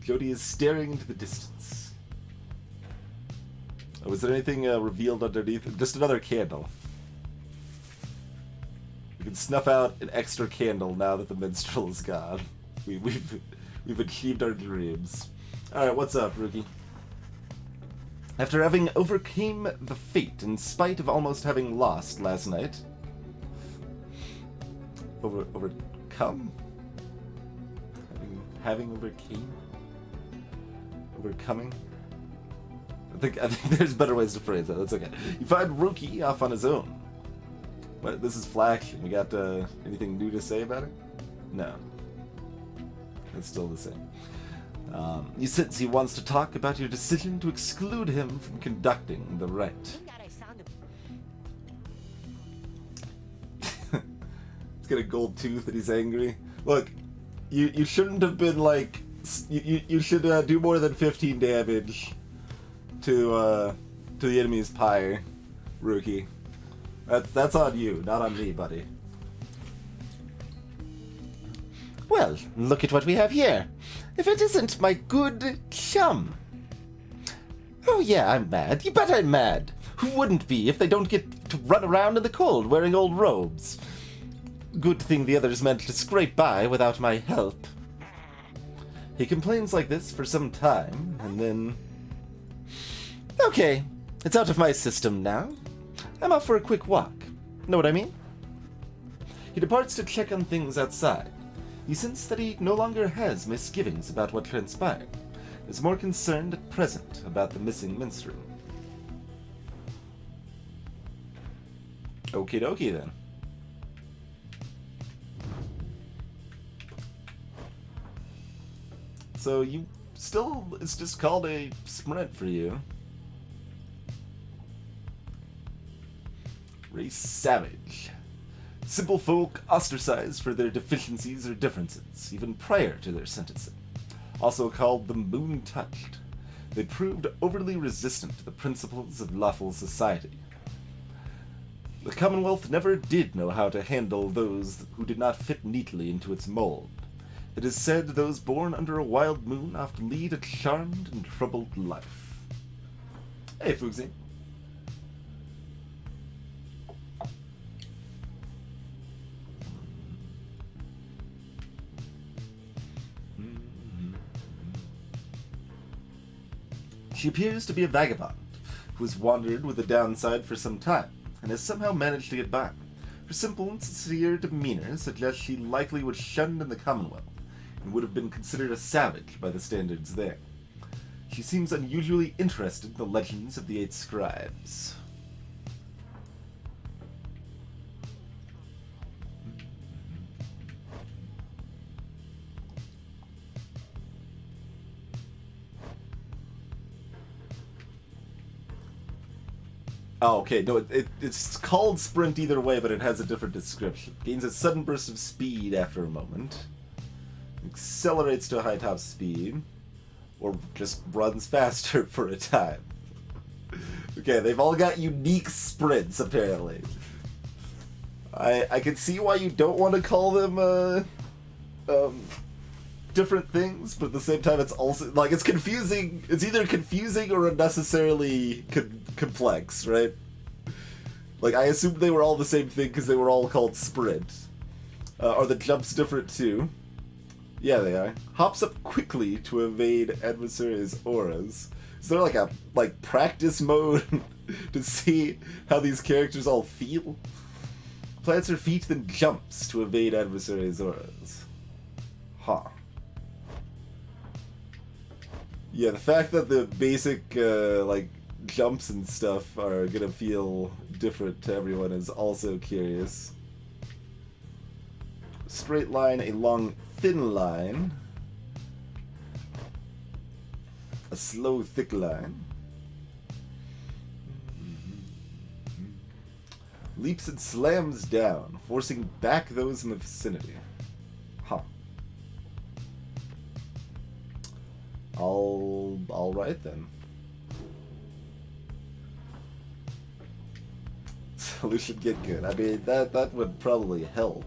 Jody is staring into the distance. Oh, is there anything revealed underneath? Just another candle. We can snuff out an extra candle now that the minstrel is gone. We've achieved our dreams. Alright, what's up, rookie? After having overcame the fate in spite of almost having lost last night. Overcome? Having overcame? Overcoming? I think there's better ways to phrase that. That's okay. You find Rookie off on his own. What? This is Flash. We got anything new to say about it? No. It's still the same. You sense he wants to talk about your decision to exclude him from conducting the rite. He's got a gold tooth and he's angry. Look, you shouldn't have been like... You should do more than 15 damage to the enemy's Pyre, Rookie. That's on you, not on me, buddy. Well, look at what we have here. If it isn't my good chum. Oh yeah, I'm mad. You bet I'm mad. Who wouldn't be if they don't get to run around in the cold wearing old robes? Good thing the others managed to scrape by without my help. He complains like this for some time, and then... Okay, it's out of my system now. I'm off for a quick walk. Know what I mean? He departs to check on things outside. You sense that he no longer has misgivings about what transpired. Is more concerned at present about the missing minstrel. Okie dokie then. So you still, it's just called a sprint for you. Race savage. Simple folk ostracized for their deficiencies or differences, even prior to their sentencing. Also called the moon-touched. They proved overly resistant to the principles of lawful society. The Commonwealth never did know how to handle those who did not fit neatly into its mold. It is said those born under a wild moon often lead a charmed and troubled life. Hey, Fuxi. She appears to be a vagabond, who has wandered with the downside for some time, and has somehow managed to get by. Her simple and sincere demeanor suggests she likely was shunned in the Commonwealth, and would have been considered a savage by the standards there. She seems unusually interested in the legends of the 8 scribes. Oh, okay, no, it's called sprint either way, but it has a different description. Gains a sudden burst of speed after a moment. Accelerates to a high top speed. Or just runs faster for a time. Okay, they've all got unique sprints, apparently. I can see why you don't want to call them, different things, but at the same time it's also, like, it's confusing. It's either confusing or unnecessarily complex, right? Like, I assumed they were all the same thing because they were all called sprint. Are the jumps different too? Yeah, they are. Hops up quickly to evade adversaries' auras. Is there like a practice mode to see how these characters all feel? Plants her feet, then jumps to evade adversaries' auras. Huh. Yeah, the fact that the basic jumps and stuff are gonna feel different to everyone is also curious. Straight line, a long, thin line. A slow, thick line. Leaps and slams down, forcing back those in the vicinity. Huh. All right then. Solution get good. I mean, that would probably help.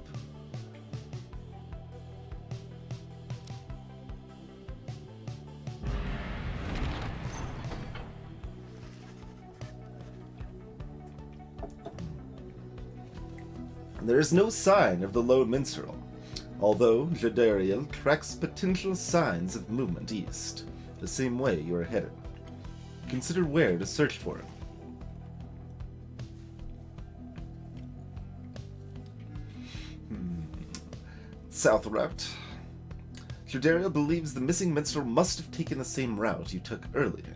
There is no sign of the lone minstrel, although Jadariel tracks potential signs of movement east, the same way you are headed. Consider where to search for him. South route. Jadariel believes the missing minstrel must have taken the same route you took earlier.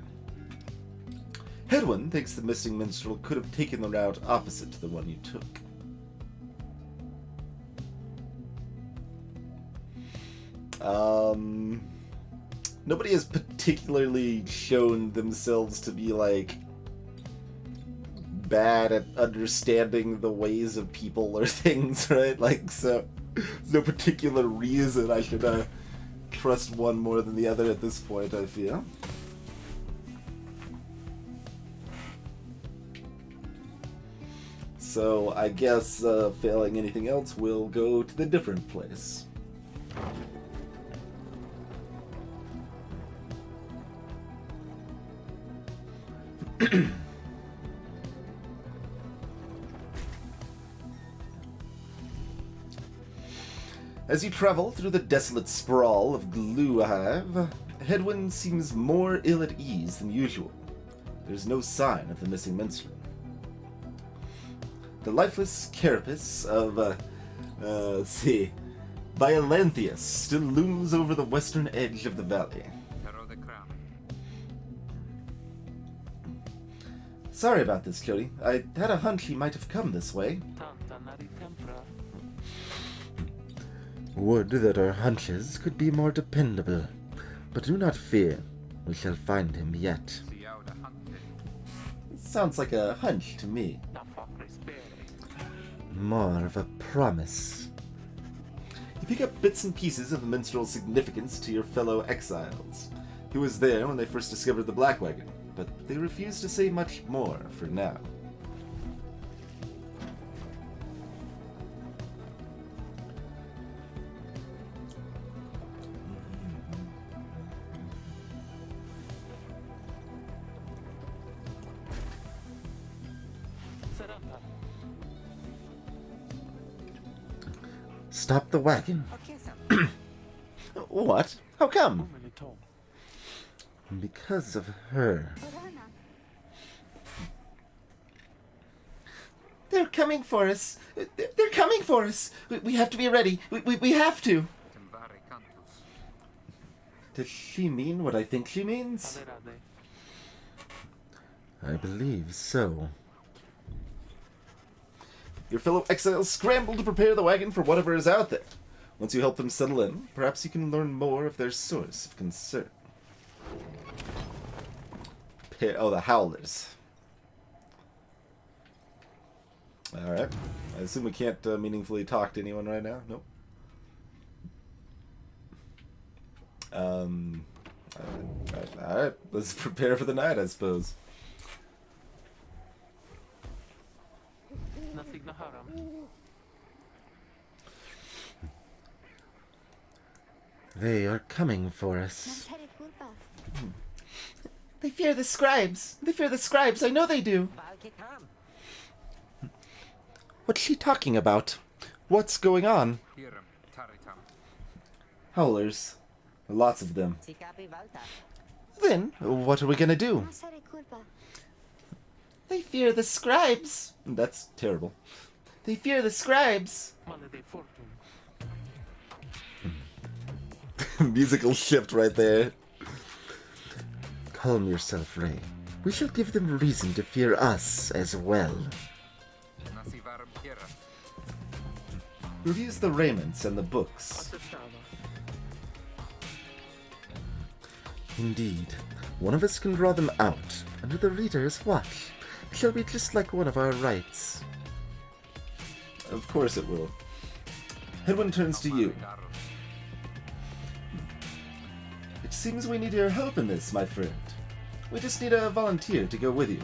Hedwin thinks the missing minstrel could have taken the route opposite to the one you took. Nobody has particularly shown themselves to be, bad at understanding the ways of people or things, right? So, there's no particular reason I should, trust one more than the other at this point, I feel. So, I guess, failing anything else, we'll go to the different place. As you travel through the desolate sprawl of Gluehive, Hedwin seems more ill at ease than usual. There's no sign of the missing minstrel. The lifeless carapace of, Biolanthius still looms over the western edge of the valley. Sorry about this, Cody. I had a hunch he might have come this way. Would that our hunches could be more dependable, but do not fear, we shall find him yet. Sounds like a hunch to me. More of a promise. You pick up bits and pieces of the minstrel's significance to your fellow exiles. He was there when they first discovered the Black Wagon, but they refuse to say much more for now. Stop the wagon. What? How come? Because of her. They're coming for us. They're coming for us. We have to be ready. We have to. Does she mean what I think she means? I believe so. Your fellow exiles scramble to prepare the wagon for whatever is out there. Once you help them settle in, perhaps you can learn more of their source of concern. The Howlers. Alright. I assume we can't meaningfully talk to anyone right now? Nope. Alright. Let's prepare for the night, I suppose. They are coming for us. They fear the scribes. I know they do. What's she talking about? What's going on? Howlers. Lots of them. Then, what are we gonna do? They fear the scribes. That's terrible. They fear the scribes. Musical shift right there. Calm yourself, Ray. We shall give them reason to fear us as well. Reviews the raiments and the books. Indeed. One of us can draw them out, under the reader's watch. It shall be just like one of our rights. Of course it will. Hedwin turns to you. It seems we need your help in this, my friend. We just need a volunteer to go with you.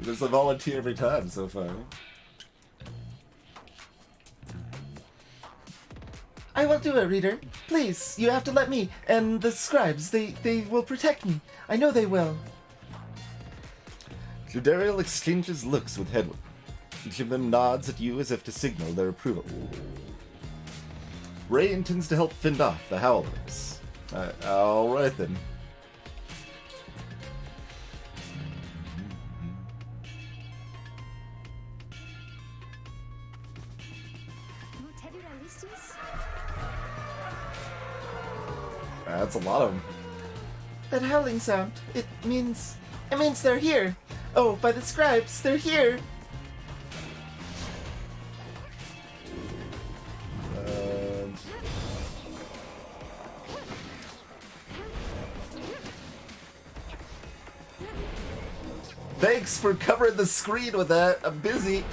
There's a volunteer every time so far. I will do it, reader. Please, you have to let me. And the scribes, they will protect me. I know they will. Ludariel exchanges looks with Hedwin. Each of them nods at you as if to signal their approval. Ray intends to help fend off the Howlers. Alright then. That's a lot of them. That howling sound, it means they're here. Oh, by the scribes, they're here. Thanks for covering the screen with that. I'm busy.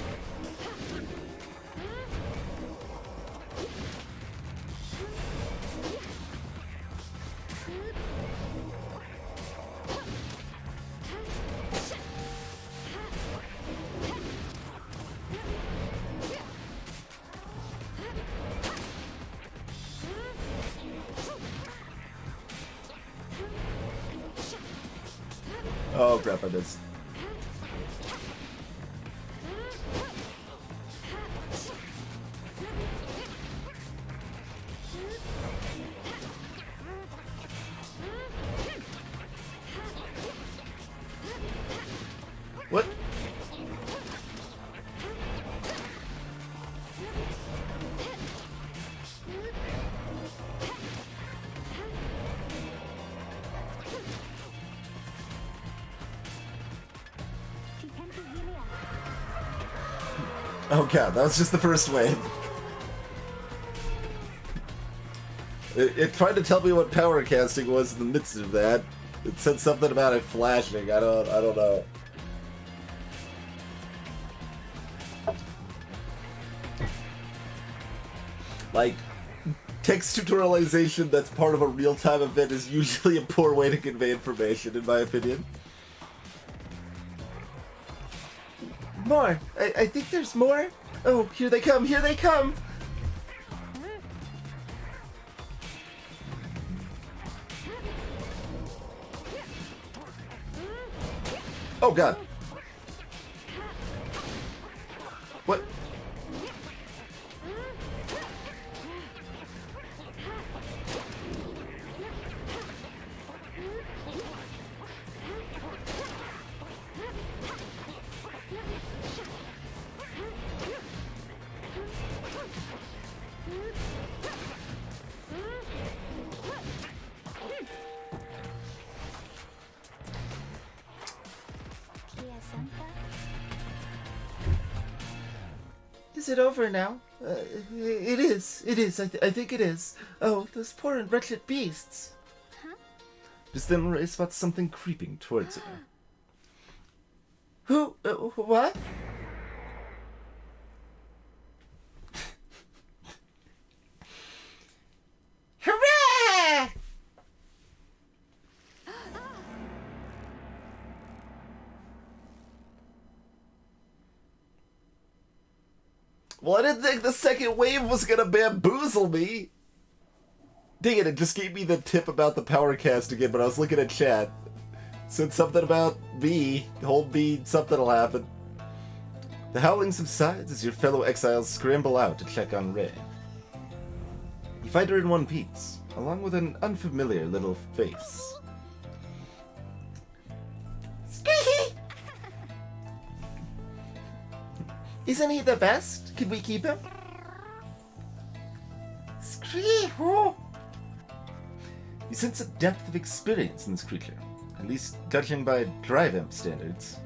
Oh crap, I missed. What? Oh god, that was just the first wave. It tried to tell me what power casting was in the midst of that. It said something about it flashing. I don't know. Like, text tutorialization that's part of a real-time event is usually a poor way to convey information, in my opinion. More. I think there's more. Oh, here they come. Here they come. Oh god. What? Is it over now? It is. It is. I think it is. Oh, those poor and wretched beasts. Just then Ray spots something creeping towards her. Who? What? Hurrah! Well, I didn't think the second wave was gonna bamboozle me. Dang it just gave me the tip about the power cast again, but I was looking at chat. Said something about B. Hold B, something will happen. The howling subsides as your fellow exiles scramble out to check on Ray. You find her in one piece, along with an unfamiliar little face. Squeaky! Isn't he the best? Can we keep him? Squeaky! You sense a depth of experience in this creature, at least judging by Drive Imp standards.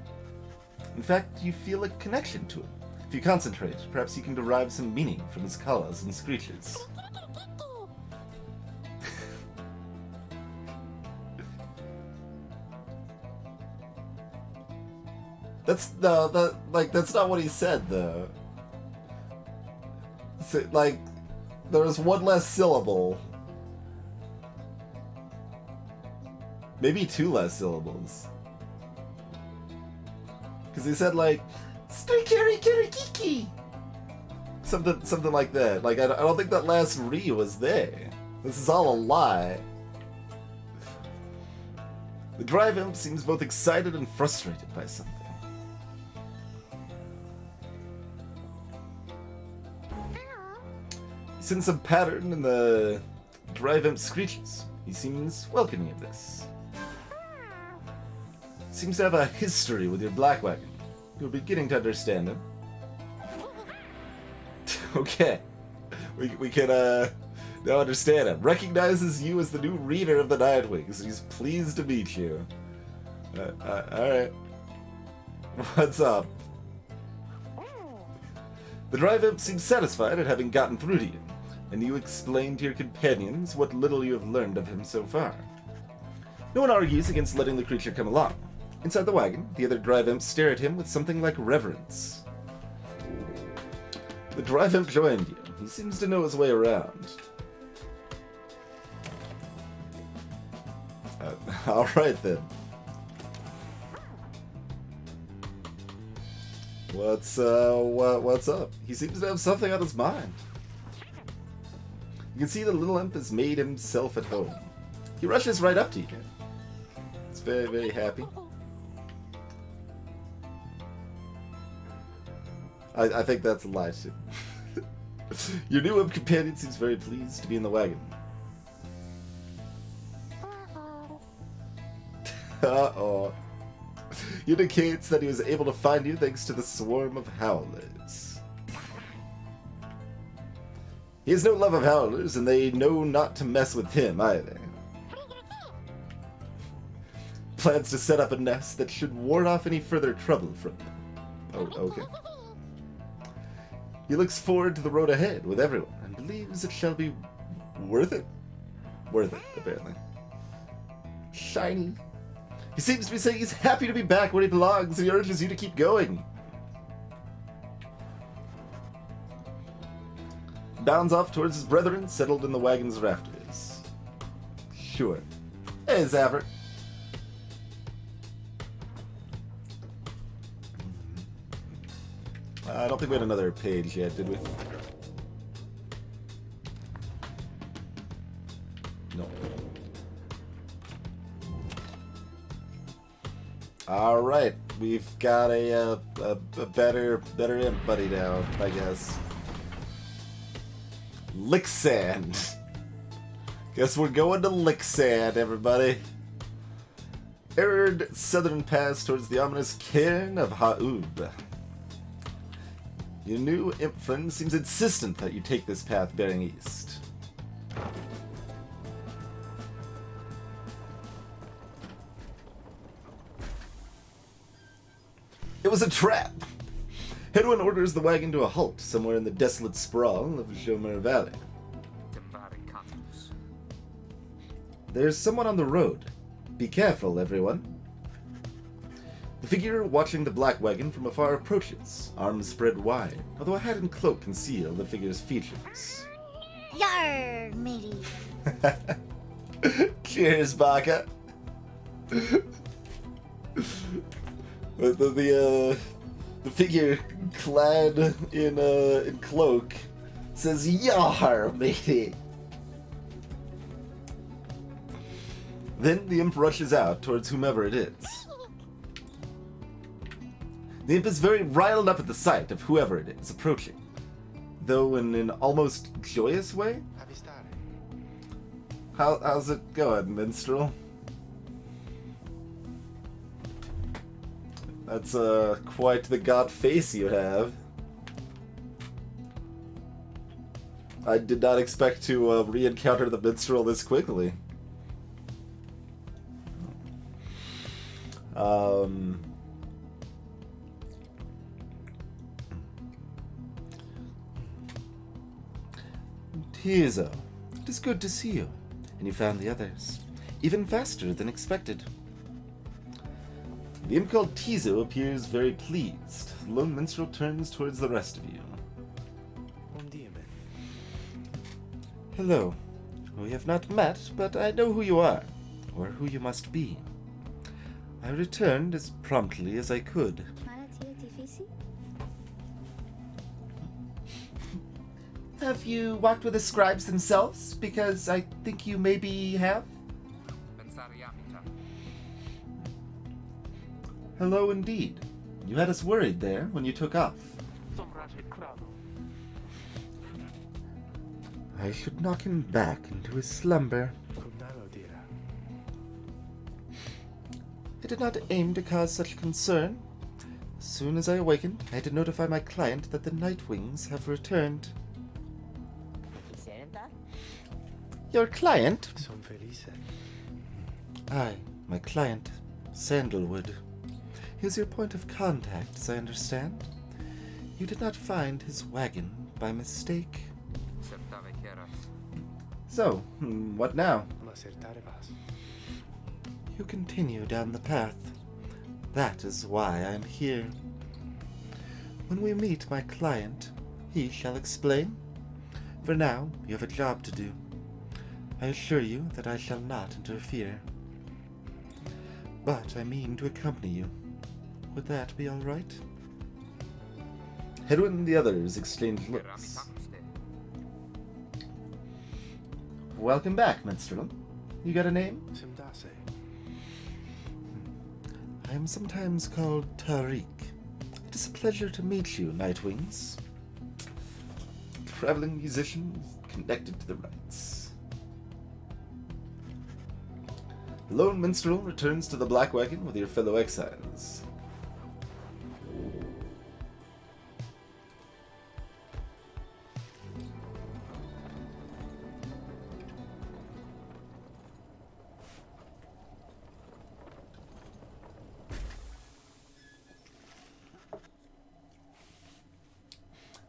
In fact, you feel a connection to him. If you concentrate, perhaps you can derive some meaning from his calls and screeches. That's not what he said though. So, like, there was one less syllable. Maybe two less syllables. Because he said like, something like that. Like I don't think that last re was there. This is all a lie. The Drive Imp seems both excited and frustrated by something. You sense a pattern in the Drive Imp screeches. He seems welcoming of this. Seems to have a history with your Black Wagon. You're beginning to understand him. Okay. We can now understand him. Recognizes you as the new reader of the Nightwings. He's pleased to meet you. Alright. What's up? The Drive Imp seems satisfied at having gotten through to you, and you explain to your companions what little you have learned of him so far. No one argues against letting the creature come along. Inside the wagon, the other Drive Imps stare at him with something like reverence. The Drive Imp joined you. He seems to know his way around. Alright then. What's up? He seems to have something on his mind. You can see the little imp has made himself at home. He rushes right up to you. He's very, very happy. I think that's a lie too. Your new imp companion seems very pleased to be in the wagon. Uh-oh. He indicates that he was able to find you thanks to the swarm of howlers. He has no love of howlers, and they know not to mess with him either. Plans to set up a nest that should ward off any further trouble from them. Oh, okay. He looks forward to the road ahead with everyone, and believes it shall be worth it. Worth it, apparently. Shiny. He seems to be saying he's happy to be back where he belongs, and he urges you to keep going. Bounds off towards his brethren, settled in the wagon's rafters. Sure. Hey, Zapper. I don't think we had another page yet, did we? No. Alright, we've got a better imp buddy now, I guess. Licksand. Guess we're going to Licksand, everybody. Arid southern pass towards the ominous cairn of Ha'ub. Your new imp friend seems insistent that you take this path bearing east. It was a trap! Hedwin orders the wagon to a halt somewhere in the desolate sprawl of Jomer Valley. There's someone on the road. Be careful, everyone. The figure watching the black wagon from afar approaches, arms spread wide, although a hat and cloak conceal the figure's features. Yar, matey. Cheers, Baka. The figure clad in cloak says, "Yar, matey." Then the imp rushes out towards whomever it is. The imp is very riled up at the sight of whoever it is approaching, though in an almost joyous way. How's it going, minstrel? That's quite the god face you have. I did not expect to re-encounter the minstrel this quickly. Tizo, it is good to see you. And you found the others, even faster than expected. The imp called Tizo appears very pleased. The lone minstrel turns towards the rest of you. Hello. We have not met, but I know who you are, or who you must be. I returned as promptly as I could. Have you walked with the scribes themselves? Because I think you maybe have. Hello indeed. You had us worried there when you took off. I should knock him back into his slumber. I did not aim to cause such concern. As soon as I awakened, I had to notify my client that the Nightwings have returned. Your client? Aye, my client, Sandalwood. He was your point of contact, as I understand. You did not find his wagon by mistake. So, what now? You continue down the path. That is why I am here. When we meet my client, he shall explain. For now, you have a job to do. I assure you that I shall not interfere. But I mean to accompany you. Would that be all right? Hedwin and the others exchanged looks. Welcome back, minstrel. You got a name? I am sometimes called Tariq. It is a pleasure to meet you, Nightwings. Traveling musician connected to the rites. The lone minstrel returns to the Black Wagon with your fellow exiles.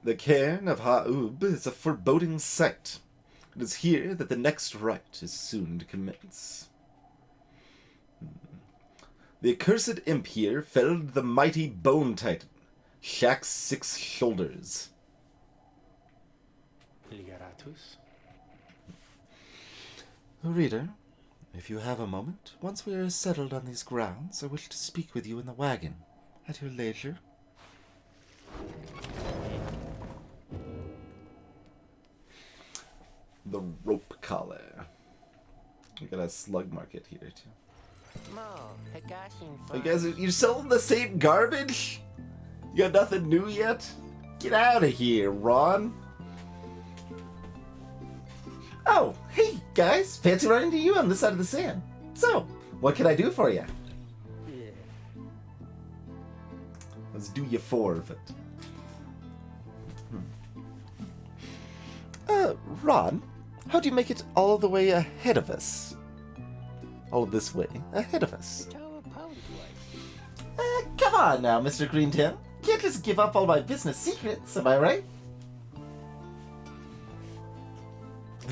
The cairn of Ha'ub is a foreboding sight. It is here that the next rite is soon to commence. The accursed imp here felled the mighty Bone Titan, Shaq's 6 shoulders. Reader, if you have a moment, once we are settled on these grounds, I wish to speak with you in the wagon, at your leisure. The rope collar. We got a slug market here too. You guys, you're selling the same garbage? You got nothing new yet? Get out of here, Ron. Oh, hey guys, fancy running to you on this side of the sand. So, what can I do for you? Let's do you 4 of it. Ron, how do you make it all the way ahead of us? All this way ahead of us. Come on now, Mr. Greentown. Can't just give up all my business secrets, am I right?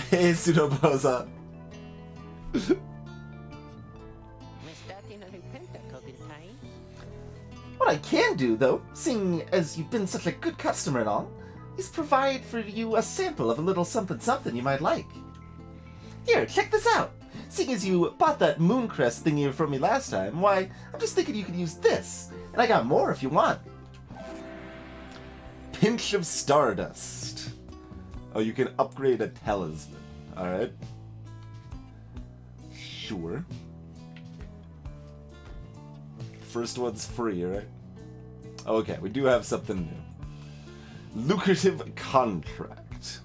Hey, Pseudoposa. What I can do, though, seeing as you've been such a good customer and all, is provide for you a sample of a little something you might like. Here, check this out. Seeing as you bought that Mooncrest thingy from me last time, why, I'm just thinking you could use this. And I got more if you want. Pinch of Stardust. Oh, you can upgrade a talisman. Alright. Sure. first one's free, right? Okay, we do have something new. Lucrative contract.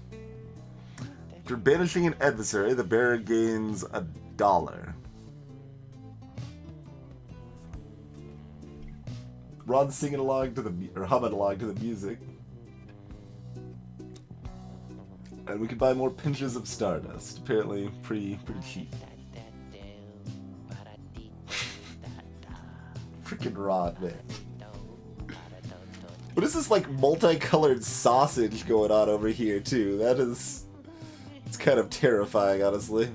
After banishing an adversary, the bearer gains $1. Ron's singing along to or humming along to the music. And we can buy more pinches of Stardust. Apparently pretty cheap. Freaking Ron, man. What is this, like, multicolored sausage going on over here, too? That is... It's kind of terrifying, honestly.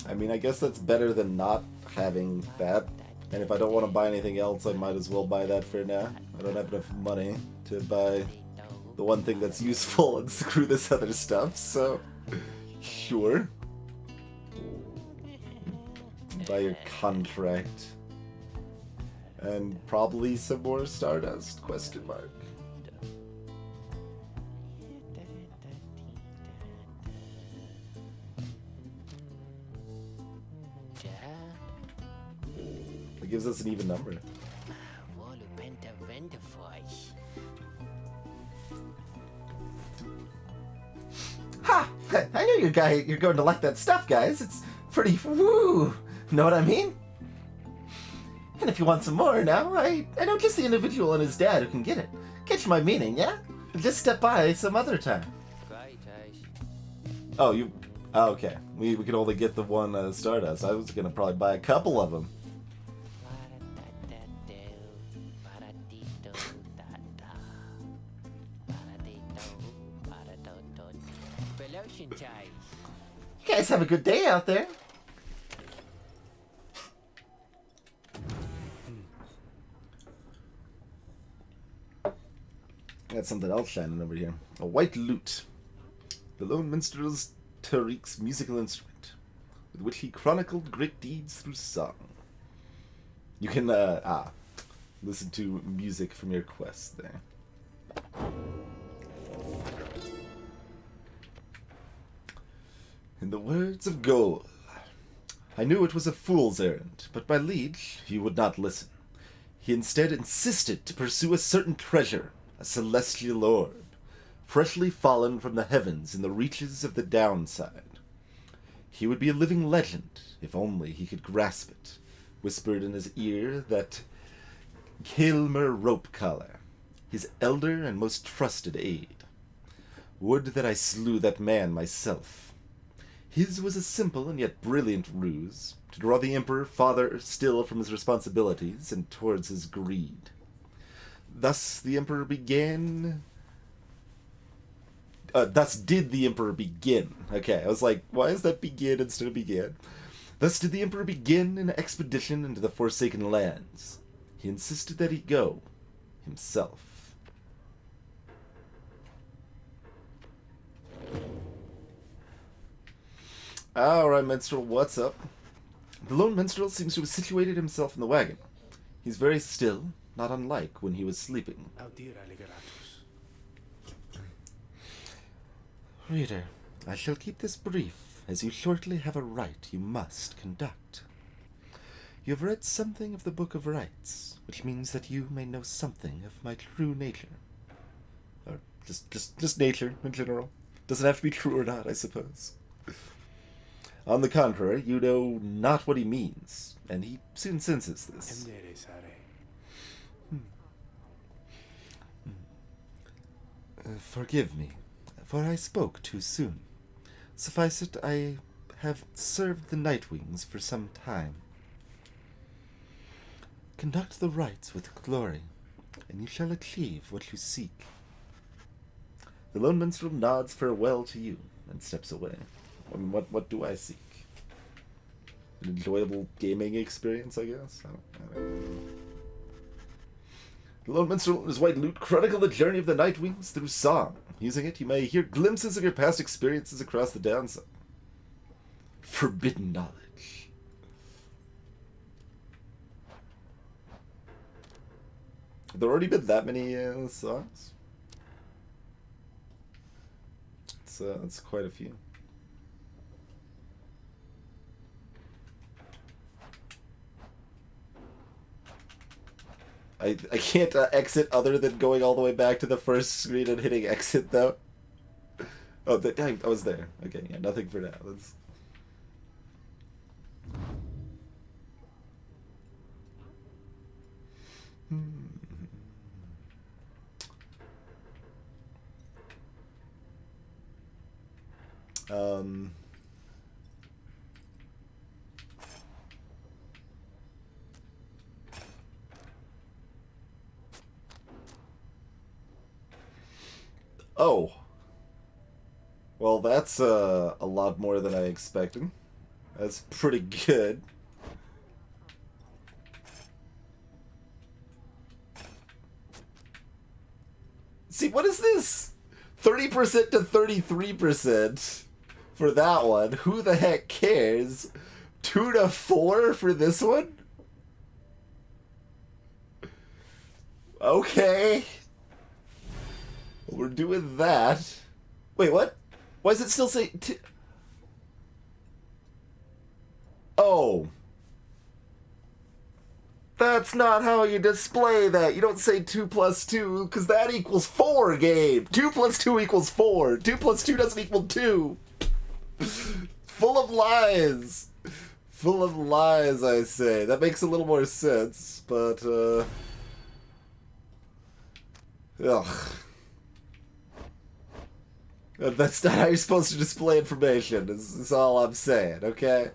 I mean, I guess that's better than not having that. And if I don't want to buy anything else, I might as well buy that for now. I don't have enough money to buy the one thing that's useful and screw this other stuff, so... Sure. Buy your contract. And probably some more Stardust, question mark. It gives us an even number. Ha! I knew you're going to like that stuff, guys. It's pretty woo. Know what I mean? And if you want some more now, I know just the individual and his dad who can get it. Catch my meaning, yeah? Just step by some other time. Oh, you... Oh, okay. We could only get the one Stardust. I was gonna probably buy a couple of them. You guys have a good day out there. Got something else shining over here. A white lute. The lone minstrel's Tariq's musical instrument, with which he chronicled great deeds through song. You can, listen to music from your quest there. In the words of Goal, I knew it was a fool's errand, but my liege, he would not listen. He instead insisted to pursue a certain treasure, a celestial orb, freshly fallen from the heavens in the reaches of the downside. He would be a living legend, if only he could grasp it, whispered in his ear that Kilmer Ropecollar, his elder and most trusted aide. Would that I slew that man myself. His was a simple and yet brilliant ruse, to draw the Emperor farther still from his responsibilities and towards his greed. Thus the Emperor began... thus did the Emperor begin. Okay, I was like, why is that begin instead of began? Thus did the Emperor begin an expedition into the Forsaken Lands. He insisted that he go, himself. Alright, Minstrel, what's up? The lone minstrel seems to have situated himself in the wagon. He's very still, not unlike when he was sleeping. Reader, I shall keep this brief, as you shortly have a rite you must conduct. You have read something of the Book of Rites, which means that you may know something of my true nature. Or just nature, in general. Doesn't have to be true or not, I suppose. On the contrary, you know not what he means, and he soon senses this. Forgive me, for I spoke too soon. Suffice it, I have served the Nightwings for some time. Conduct the rites with glory, and you shall achieve what you seek. The lone minstrel nods farewell to you, and steps away. I mean, what do I seek? An enjoyable gaming experience, I guess? I don't know. The lone minstrel and his white lute chronicle the journey of the Nightwings through song, Using it, you may hear glimpses of your past experiences across the downside. Forbidden knowledge. Have there already been that many songs? It's quite a few. I can't exit other than going all the way back to the first screen and hitting exit, though. Oh, I was there. Okay, yeah, nothing for now. Let's... Oh. Well, that's a lot more than I expected. That's pretty good. See, what is this? 30% to 33% for that one. Who the heck cares? 2 to 4 for this one? Okay. We're doing that. Wait, what? Why does it still say... Oh. That's not how you display that. You don't say 2 plus 2, because that equals 4, Gabe. 2 plus 2 equals 4. 2 plus 2 doesn't equal 2. Full of lies. Full of lies, I say. That makes a little more sense, but, ugh. That's not how you're supposed to display information, is all I'm saying, okay?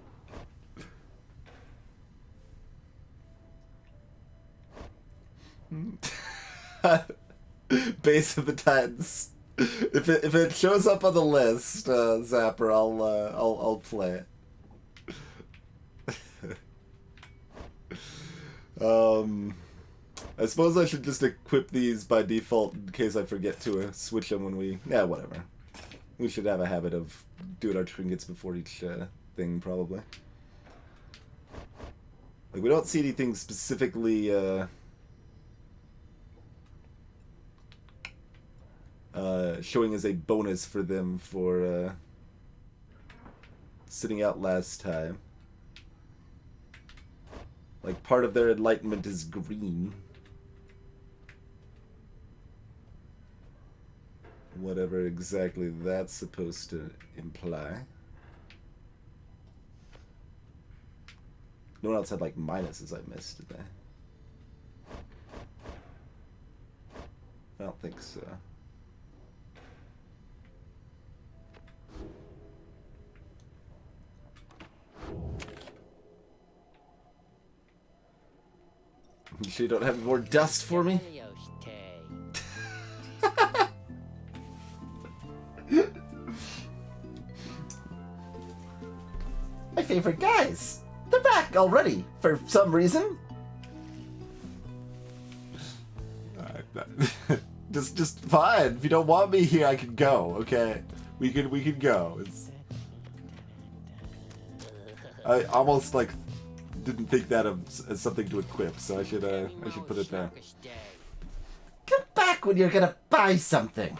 Base of the Titans. If it shows up on the list, Zapper, I'll play it. I suppose I should just equip these by default in case I forget to switch them when we... Yeah, whatever. We should have a habit of doing our trinkets before each thing, probably. Like, we don't see anything specifically showing as a bonus for them for sitting out last time. Like, part of their enlightenment is green. Whatever exactly that's supposed to imply. No one else had, like, minuses I missed, did they? I don't think so. You sure you don't have more dust for me? My favorite guys! They're back already, for some reason! Just fine. If you don't want me here, I can go, okay? We can go. I almost, like, didn't think that as something to equip, so I should put it there. Come back when you're gonna buy something!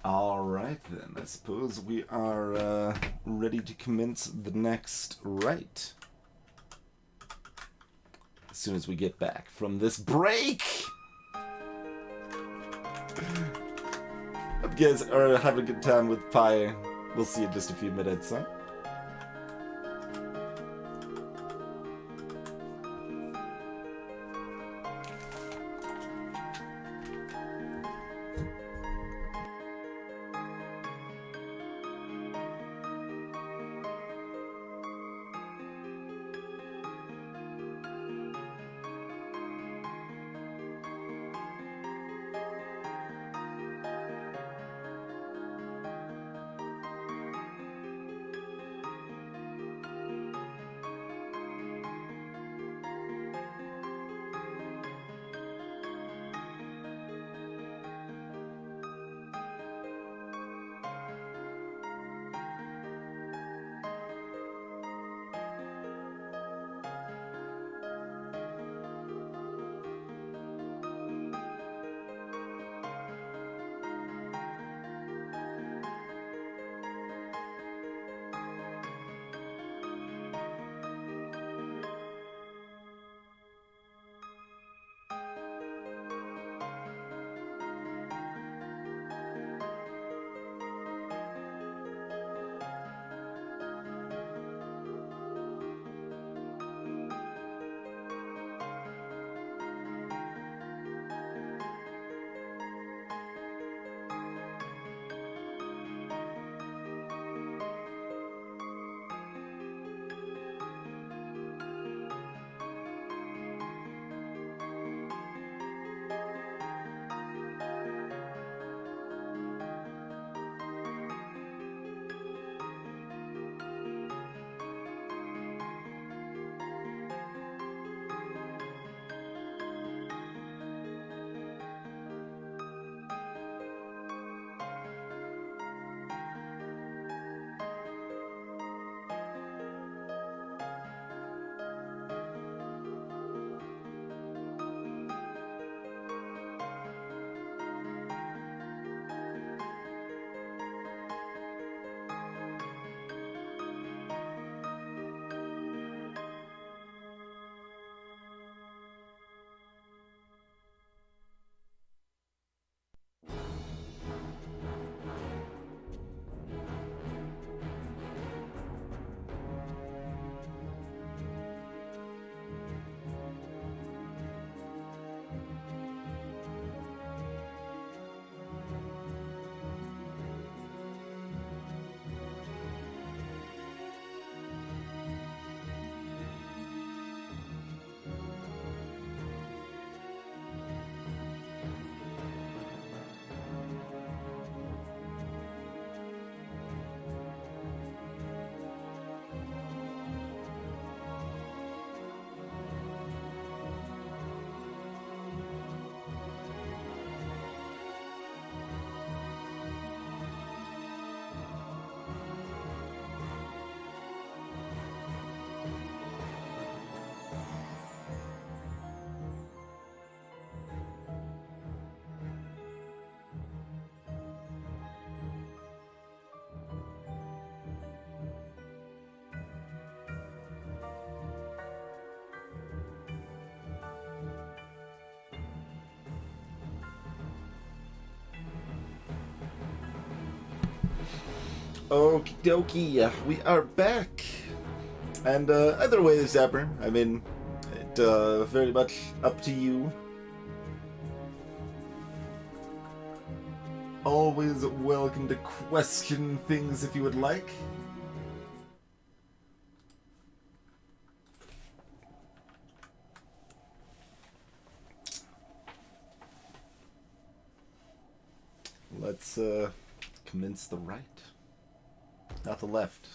Alright then, I suppose we are ready to commence the next rite. As soon as we get back from this break! Hope you guys are having a good time with Pyre. We'll see you in just a few minutes, huh? Okie dokie, we are back. And either way, Zapper, I mean, it very much up to you. Always welcome to question things if you would like. Let's commence the right, not the left.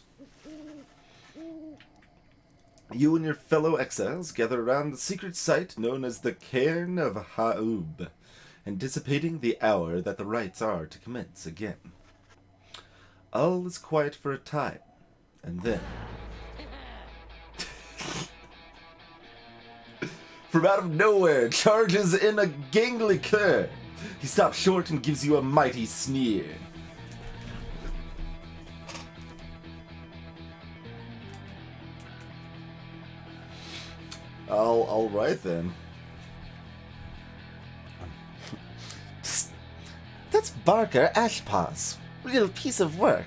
You and your fellow exiles gather around the secret site known as the Cairn of Ha'ub, anticipating the hour that the rites are to commence again. All is quiet for a time, and then... from out of nowhere charges in a gangly cur. He stops short and gives you a mighty sneer. All right then. Psst. That's Barker Ashpaws. Real piece of work.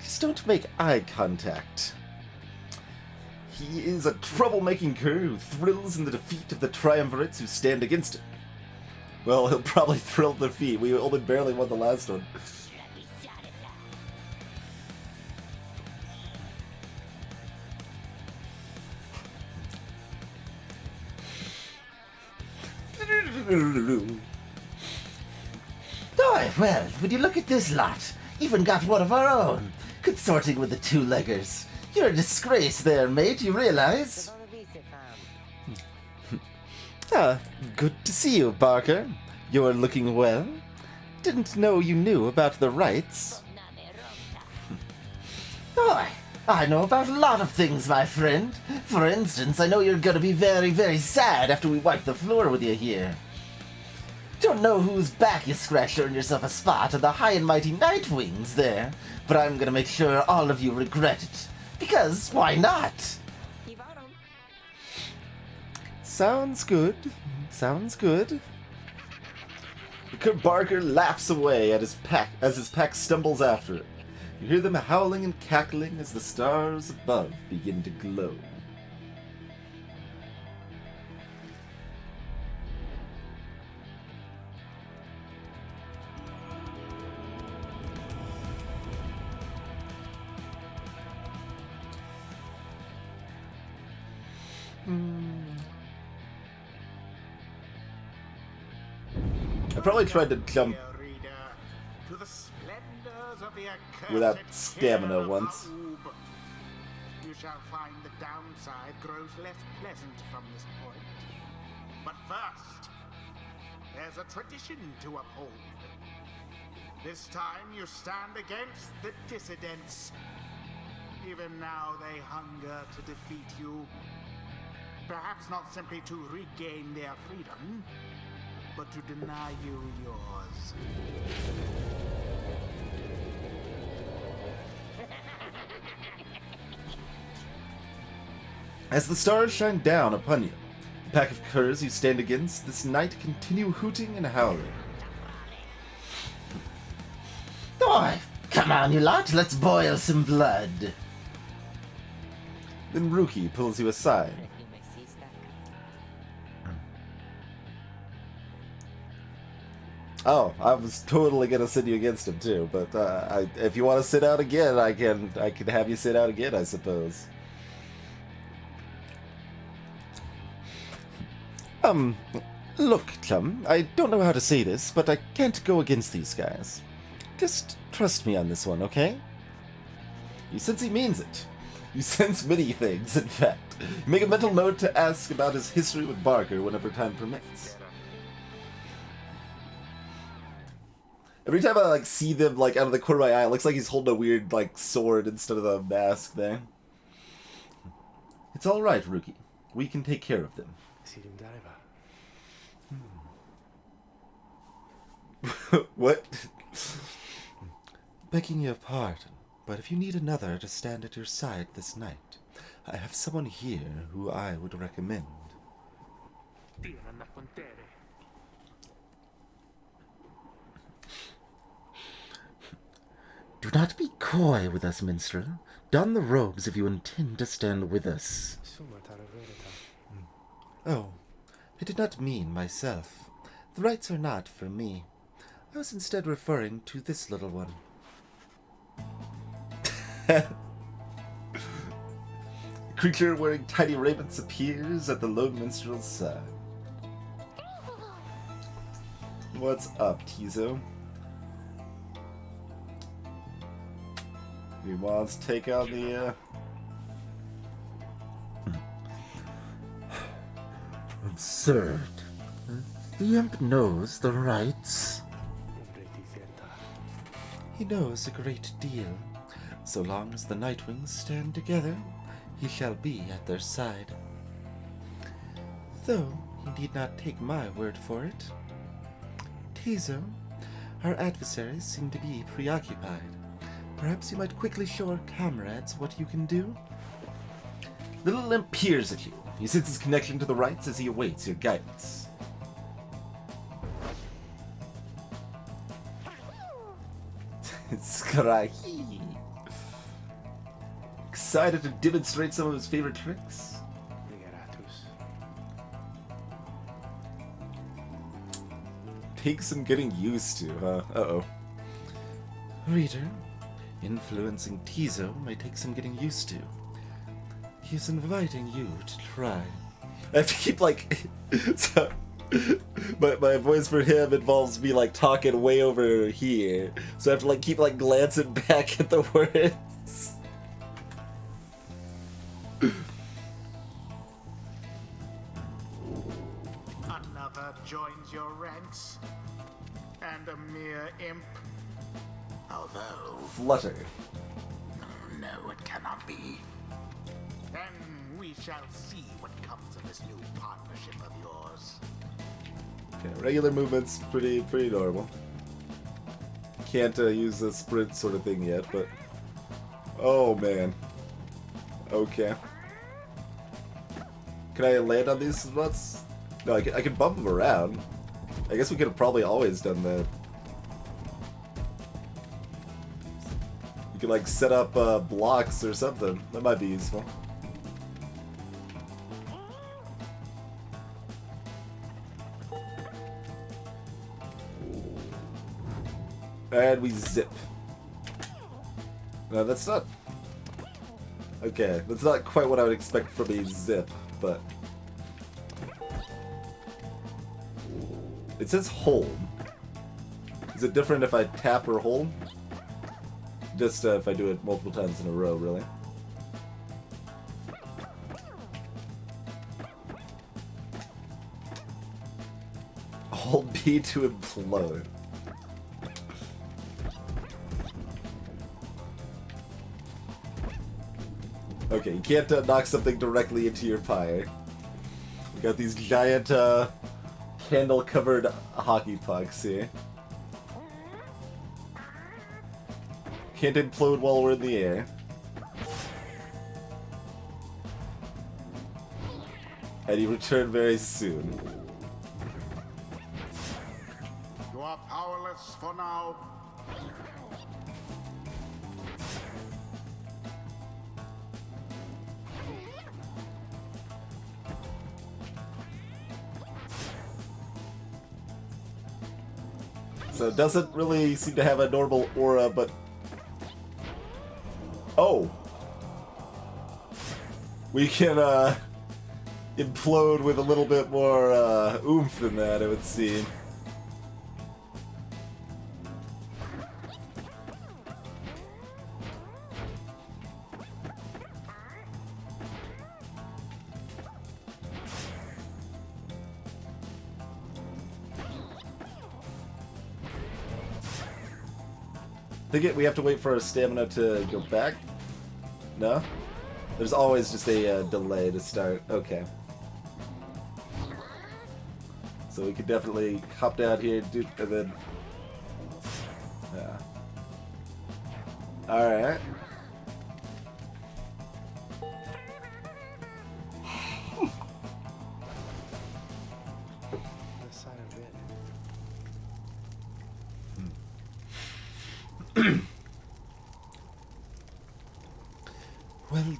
Just don't make eye contact. He is a troublemaking cur who thrills in the defeat of the triumvirates who stand against him. Well, he'll probably thrill defeat. We only barely won the last one. Oh, well, would you look at this lot? Even got one of our own. Consorting with the two-leggers. You're a disgrace there, mate, you realize? Ah, good to see you, Barker. You're looking well. Didn't know you knew about the rites. Oh, I know about a lot of things, my friend. For instance, I know you're gonna be very, very sad after we wipe the floor with you here. Don't know whose back you scratched to earn yourself a spot on the high and mighty Nightwings there, but I'm gonna make sure all of you regret it. Because why not? Sounds good. Sounds good. Barker laughs away at his pack as his pack stumbles after it. You hear them howling and cackling as the stars above begin to glow. I probably tried to jump without stamina once. You shall find the downside grows less pleasant from this point. But first, there's a tradition to uphold. This time you stand against the dissidents. Even now they hunger to defeat you. Perhaps not simply to regain their freedom, but to deny you yours. As the stars shine down upon you, the pack of curs you stand against this night continue hooting and howling. Oh, come on, you lot, let's boil some blood. Then Ruki pulls you aside. Oh, I was totally gonna send you against him too, but if you want to sit out again, I can have you sit out again, I suppose. Look, chum, I don't know how to say this, but I can't go against these guys. Just trust me on this one, okay? You sense he means it. You sense many things, in fact. You make a mental note to ask about his history with Barker whenever time permits. Every time I see them out of the corner of my eye, it looks like he's holding a weird sword instead of the mask there. It's all right, Ruki. We can take care of them. What? Begging your pardon, but if you need another to stand at your side this night, I have someone here who I would recommend. Do not be coy with us, minstrel. Don the robes if you intend to stand with us. Oh, I did not mean myself. The rites are not for me. I was instead referring to this little one. Creature wearing tiny raiments appears at the lone minstrel's side. What's up, Tizo? He wants to take out the, Absurd. The imp knows the rights. He knows a great deal. So long as the Nightwings stand together, he shall be at their side. Though he need not take my word for it. Tizo, our adversaries seem to be preoccupied. Perhaps you might quickly show our comrades what you can do? Little imp peers at you. He sits his connection to the rites as he awaits your guidance. Scrahi. Excited to demonstrate some of his favorite tricks? Takes some getting used to, huh? Uh-oh. Reader, influencing Tizo may take some getting used to. He's inviting you to try. I have to keep, like... so, my voice for him involves me, like, talking way over here. So I have to, like, keep, like, glancing back at the words. Another joins your ranks, and a mere imp. Although, Flutter. no, it cannot be. Then we shall see what comes of this new partnership of yours. Okay, regular movement's pretty normal. Can't use the sprint sort of thing yet, but... Oh, man. Okay. Can I land on these spots? No, I can bump them around. I guess we could have probably always done that. You could, like, set up blocks or something. That might be useful. And we zip. No, that's not... Okay, that's not quite what I would expect from a zip, but... It says hold. Is it different if I tap or hold? Just if I do it multiple times in a row, really. Hold B to implode. Okay, you can't knock something directly into your pyre. We got these giant candle-covered hockey pucks here. Can't implode while we're in the air. And you return very soon. You are powerless for now. So it doesn't really seem to have a normal aura, but... Oh! We can, implode with a little bit more, oomph than that, it would seem. We have to wait for our stamina to go back? No? There's always just a delay to start. Okay. So we could definitely hop down here and then... Yeah. Alright.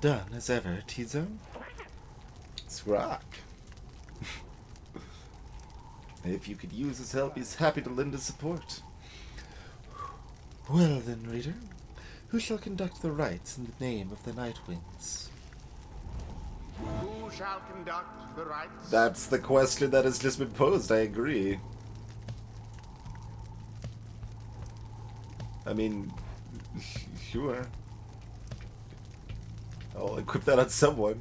done as ever, Tizo. Scrock. If you could use his help, he's happy to lend his support. Well then, reader, who shall conduct the rites in the name of the Nightwings? Who shall conduct the rites? That's the question that has just been posed, I agree. I mean, sure. I'll equip that on someone.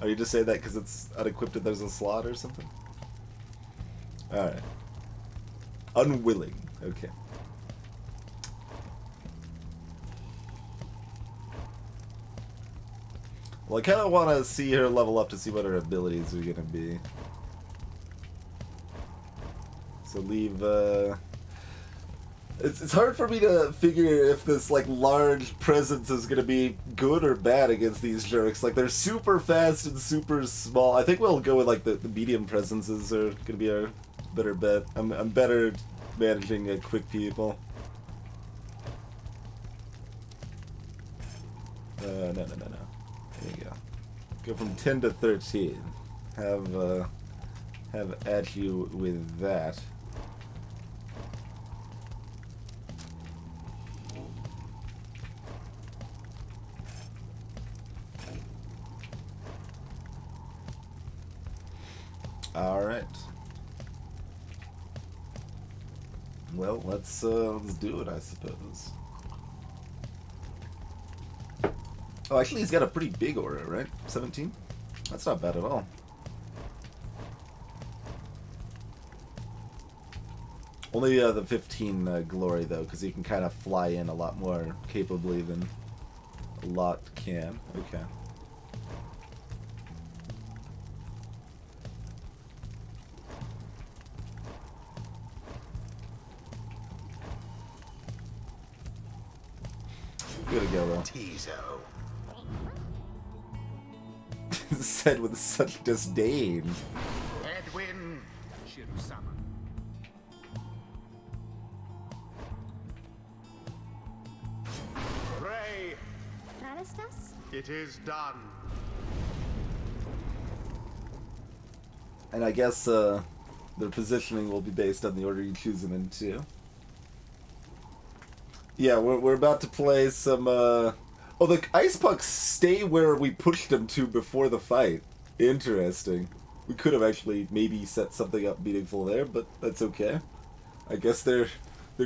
Are you just saying that because it's unequipped and there's a slot or something? Alright. Unwilling. Okay. Well, I kind of want to see her level up to see what her abilities are going to be. So leave, It's hard for me to figure if this, like, large presence is going to be good or bad against these jerks. Like, they're super fast and super small. I think we'll go with, like, the medium presences are going to be our better bet. I'm better managing quick people. No. There you go. Go from 10 to 13. Have at you with that. All right. Well, let's do it, I suppose. Oh, actually, he's got a pretty big aura, right? 17? That's not bad at all. Only the 15 glory, though, because he can kind of fly in a lot more capably than a lot can. Okay. Good to go, though. Tizo. Said with such disdain. Edwin. Shiru-sama. Ray. It is done. And I guess their positioning will be based on the order you choose them in, too. Yeah, we're about to play some, Oh, the ice pucks stay where we pushed them to before the fight. Interesting. We could have actually maybe set something up meaningful there, but that's okay. I guess they're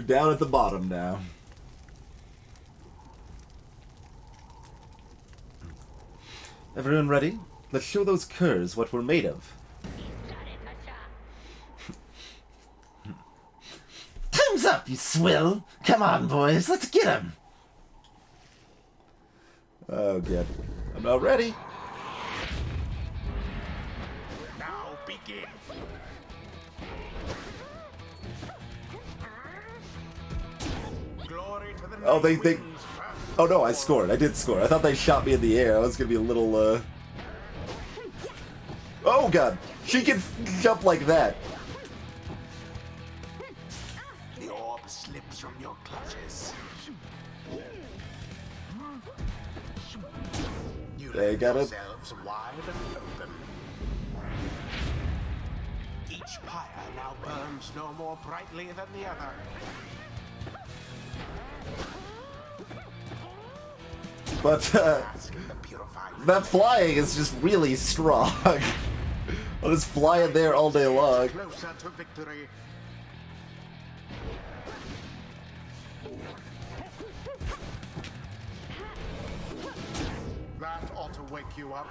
down at the bottom now. Everyone ready? Let's show those curs what we're made of. Time's up, you swill! Come on, boys, let's get him! Oh, God. I'm not ready. Now begin. Glory to the Oh, they- Nightwings first. Oh, no, I scored. I did score. I thought they shot me in the air. I was gonna be a little, Oh, God. She can jump like that. The orb slips from your clutches. You They left got it. yourselves wide and open. Each pyre now burns no more brightly than the other. But, Bask in the purified that flying is just really strong. I'll just fly in there all day long. closer to victory. That ought to wake you up.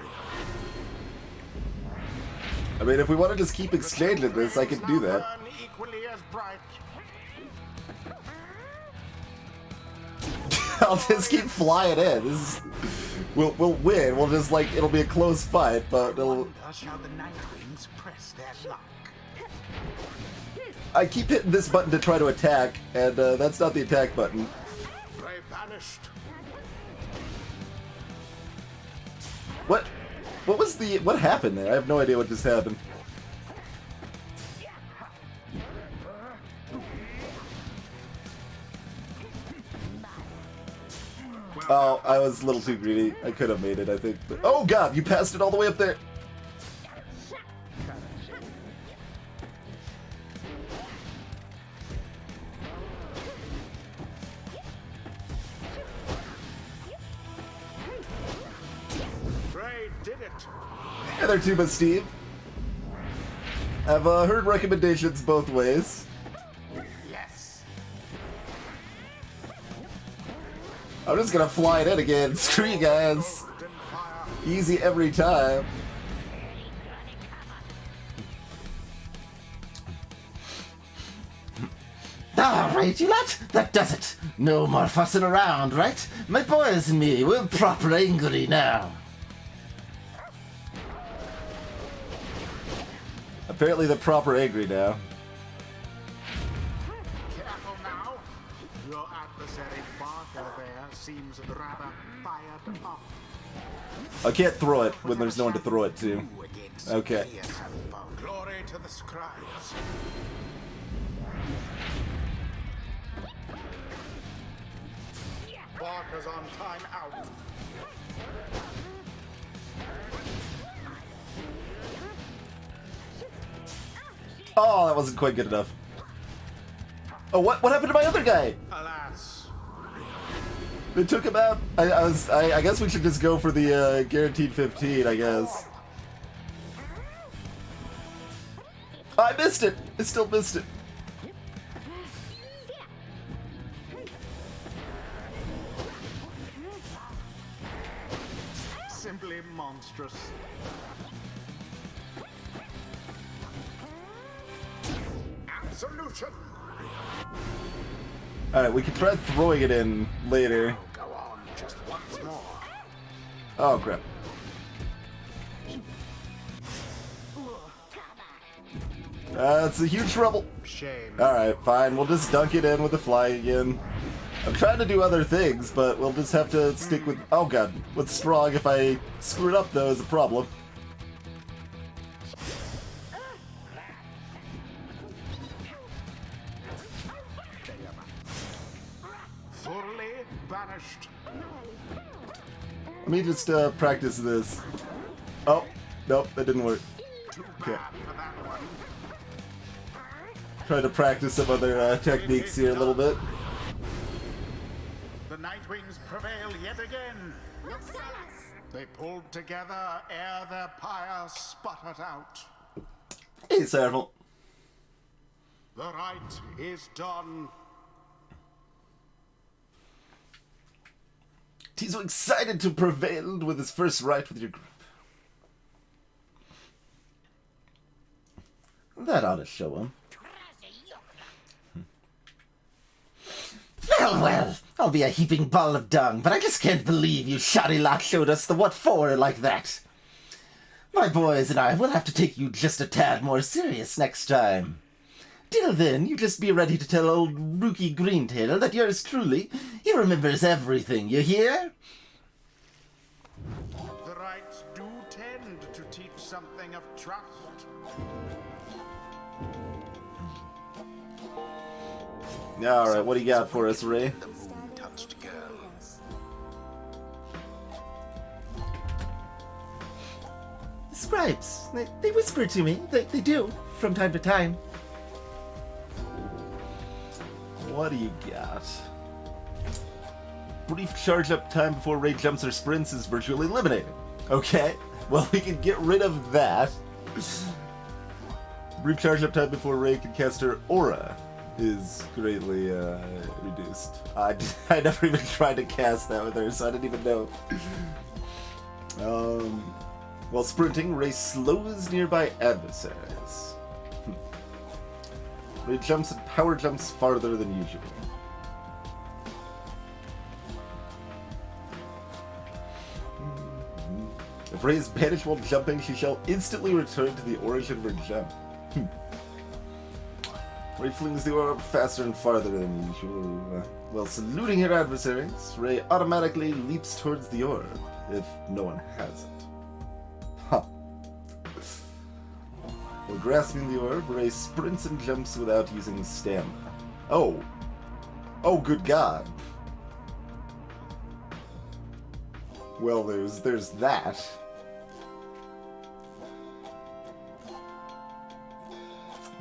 I mean, if we want to just keep exchanging this, I can do that. Burn equally as bright. I'll just keep flying in. This is, we'll win. We'll just, like, it'll be a close fight, but it'll... Wonder shall the Nightwings press their luck. I keep hitting this button to try to attack, and that's not the attack button. Prey banished. What was the... What happened there? I have no idea what just happened. Well Oh, I was a little too greedy. I could have made it, I think. But, oh god, you passed it all the way up there. Ray did it. Hey there, Tuba Steve. I've heard recommendations both ways. Yes. I'm just gonna fly it in again. Screw you guys. Easy every time. All right, you lot, that does it. No more fussing around, right? My boys and me, we're proper angry now. Apparently they're proper angry now. Careful now. Your adversary Barker there seems rather fired up. I can't throw it when there's no one to throw it to. Okay. Glory to the scribes. Barker's on time out. Oh, that wasn't quite good enough. Oh, what happened to my other guy? Alas. They took him out. I guess we should just go for the guaranteed 15, I guess. I missed it. I still missed it. Simply monstrous. Absolution. Alright, we can try throwing it in later. Go on, just once more. Oh, crap. It's a huge trouble. Shame. Alright, fine. We'll just dunk it in with the fly again. I'm trying to do other things, but we'll just have to stick with... Oh, God. What's strong? If I screw it up, though, is a problem. Fully banished. Let me just practice this. Oh, nope, that didn't work. Too Okay. bad for that one. Try to practice some other techniques here a little bit. The Nightwings prevail yet again. They pulled together ere their pyre sputtered out. Hey, Serval. The right is done. He's so excited to prevail with his first right with your group. That ought to show him. Well, I'll be a heaping ball of dung, but I just can't believe you shoddy lot showed us the what for like that. My boys and I will have to take you just a tad more serious next time. Till then, you just be ready to tell old Rookie Greentail that yours truly, he remembers everything, you hear? The rights do tend to teach something of trust. Alright, what do you got for us, Ray? The moon-touched girl. Scribes, they whisper to me. They do, from time to time. What do you got? Brief charge up time before Ray jumps or sprints is virtually eliminated. Okay, well we can get rid of that. Brief charge up time before Ray can cast her aura is greatly reduced. I never even tried to cast that with her, so I didn't even know. While sprinting, Ray slows nearby adversaries. Ray jumps and power jumps farther than usual. If Ray is banished while jumping, she shall instantly return to the origin of her jump. Ray flings the orb faster and farther than usual. While saluting her adversaries, Ray automatically leaps towards the orb, if no one has it. Huh. While grasping the orb, Ray sprints and jumps without using stamina. Oh. Oh, good God. Well, there's that.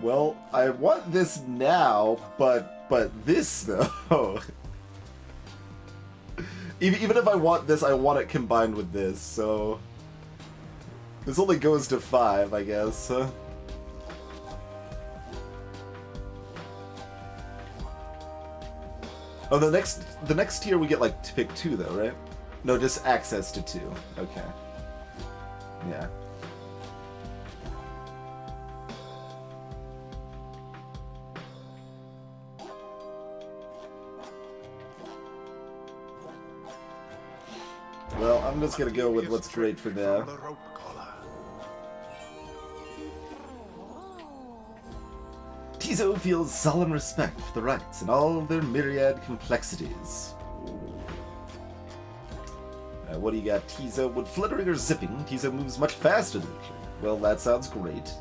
Well, I want this now, but this though. Even if I want this, I want it combined with this, so this only goes to 5, I guess. Oh, the next tier we get like to pick 2 though, right? No, just access to 2. Okay. Yeah. Well, I'm just gonna go with what's great for now. Tizo feels solemn respect for the rites and all their myriad complexities. What do you got, Tizo? When fluttering or zipping, Tizo moves much faster than usual. Well, that sounds great.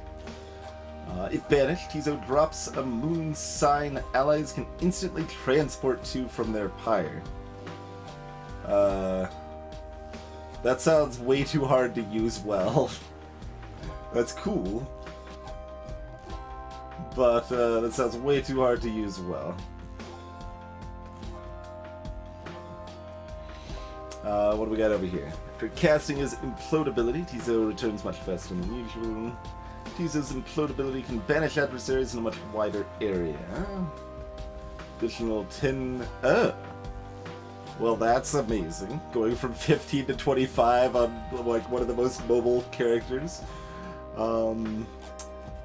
If banished, Tizo drops a moon sign allies can instantly transport to from their pyre. That sounds way too hard to use well. That's cool. But that sounds way too hard to use well. What do we got over here? After casting his implode ability, Tizo returns much faster than usual. Tizo's implode ability can banish adversaries in a much wider area. Additional 10... Well, that's amazing. Going from 15 to 25 on, like, one of the most mobile characters.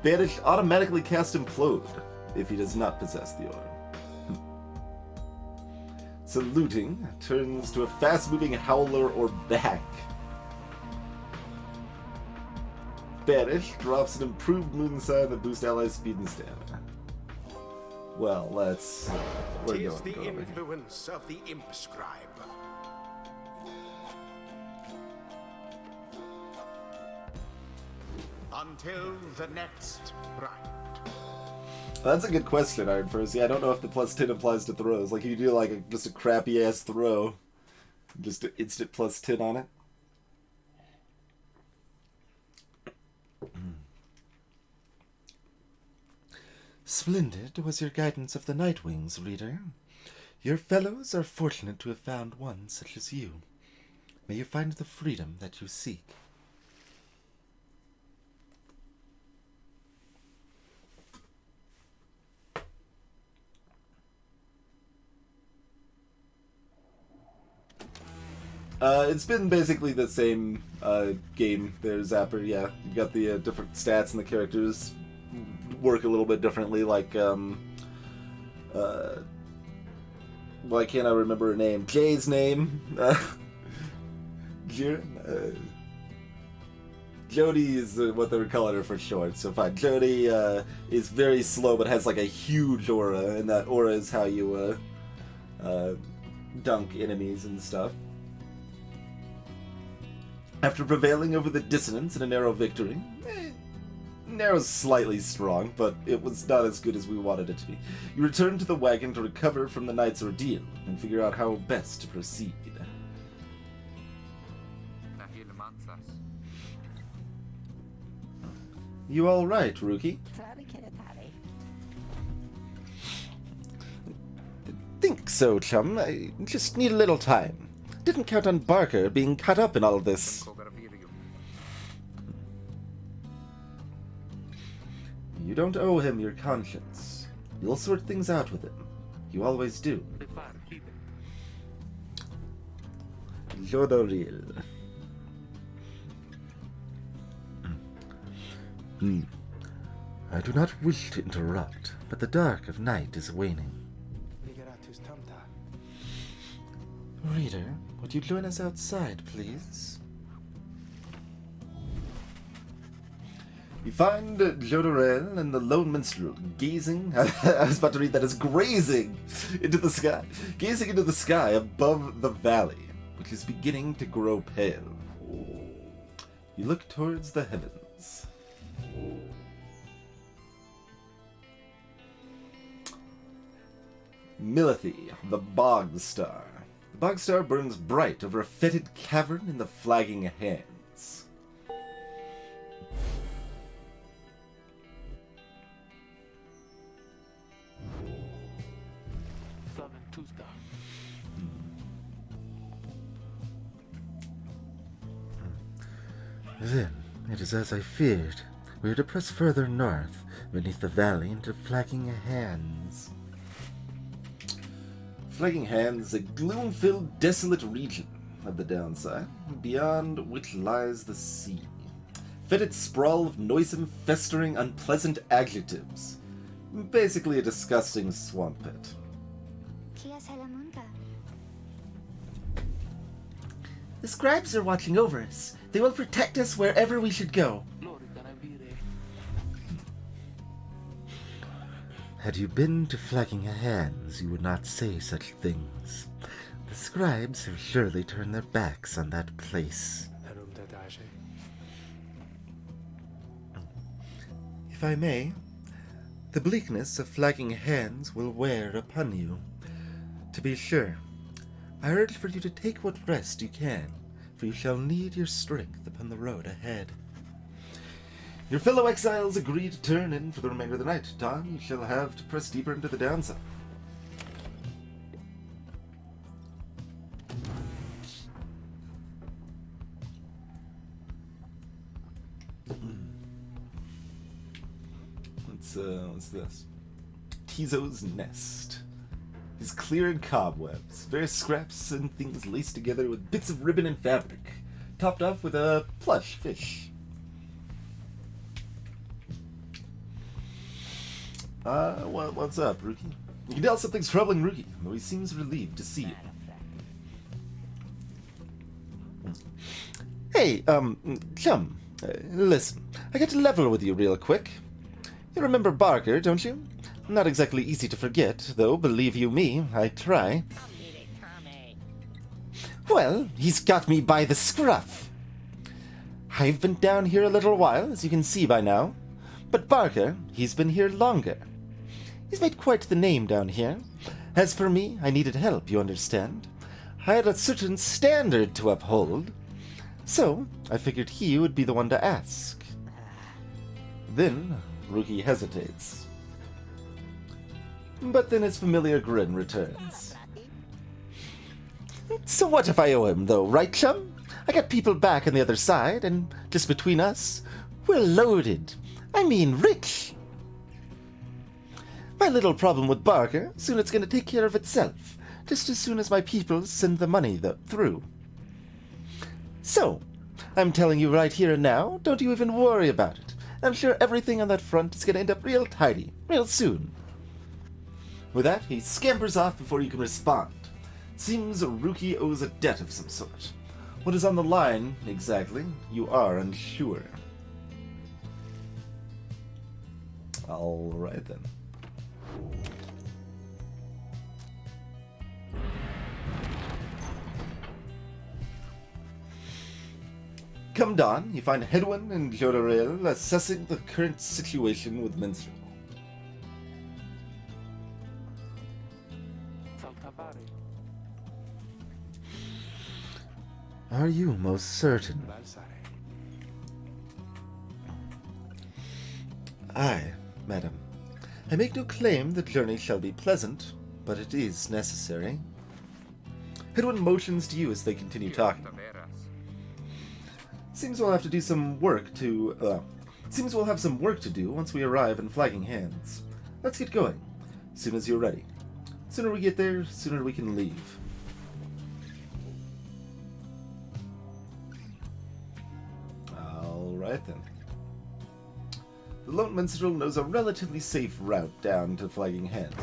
Banish automatically cast Implode if he does not possess the orb. Saluting turns to a fast-moving howler or back. Banish drops an improved moon sign that boosts allies' speed and stamina. Well, let's... Tis the influence of the Imp Scribe. Until the next rite. That's a good question, Iron First. Yeah, I don't know if the plus 10 applies to throws. Like, if you do, like, just a crappy-ass throw, just an instant plus 10 on it. Splendid was your guidance of the Nightwings, reader. Your fellows are fortunate to have found one such as you. May you find the freedom that you seek. It's been basically the same game. There's Zapper, yeah. You got the different stats and the characters work a little bit differently, like, why can't I remember her name? Jay's name? Jody is what they were calling her for short, so fine. Jody is very slow but has like a huge aura, and that aura is how you dunk enemies and stuff. After prevailing over the dissonance in a narrow victory, narrow's slightly strong, but it was not as good as we wanted it to be. You return to the wagon to recover from the night's ordeal and figure out how best to proceed. You all right, Rookie? Think so, chum. I just need a little time. Didn't count on Barker being caught up in all this. You don't owe him your conscience. You'll sort things out with him. You always do. Jodoril. I do not wish to interrupt, but the dark of night is waning. Reader, would you join us outside, please? You find Jodorel and the lone minstrel gazing, I was about to read that as grazing into the sky, gazing into the sky above the valley, which is beginning to grow pale. You look towards the heavens. Milithi, the bog star. The Bogstar burns bright over a fetid cavern in the flagging hands. Then, it is as I feared. We are to press further north, beneath the valley, into Flagging Hands. Flagging Hands is a gloom-filled, desolate region of the downside, beyond which lies the sea. Fetid sprawl of noisome, festering, unpleasant adjectives. Basically a disgusting swamp pit. The scribes are watching over us. They will protect us wherever we should go. Had you been to Flagging Hands, you would not say such things. The scribes have surely turned their backs on that place. If I may, the bleakness of Flagging Hands will wear upon you. To be sure, I urge for you to take what rest you can, for you shall need your strength upon the road ahead. Your fellow exiles agree to turn in for the remainder of the night. Dawn, you shall have to press deeper into the downside. What's this? Tizo's nest. His cleared cobwebs, various scraps and things laced together with bits of ribbon and fabric, topped off with a plush fish. What's up, Rookie? You can tell something's troubling Rookie, though he seems relieved to see you. Hey, chum, listen, I got to level with you real quick. You remember Barker, don't you? Not exactly easy to forget, though, believe you me, I try. Well, he's got me by the scruff. I've been down here a little while, as you can see by now, but Barker, he's been here longer. He's made quite the name down here. As for me, I needed help, you understand. I had a certain standard to uphold. So, I figured he would be the one to ask. Then, Rookie hesitates. But then his familiar grin returns. So what if I owe him, though, right, chum? I got people back on the other side, and just between us, we're loaded. I mean rich. My little problem with Barker, soon it's going to take care of itself, just as soon as my people send the money through. So, I'm telling you right here and now, don't you even worry about it. I'm sure everything on that front is going to end up real tidy, real soon. With that, he scampers off before you can respond. Seems Rookie owes a debt of some sort. What is on the line, exactly, you are unsure. Alright then. Come dawn, you find Hedwin and Jodorel assessing the current situation with Minstrel. Are you most certain? Aye, madam. I make no claim the journey shall be pleasant, but it is necessary. Hedwin motions to you as they continue talking. Seems we'll have some work to do once we arrive in Flagging Hands. Let's get going. Soon as you're ready. Sooner we get there, sooner we can leave. Alright then. The lone minstrel knows a relatively safe route down to Flagging Hands.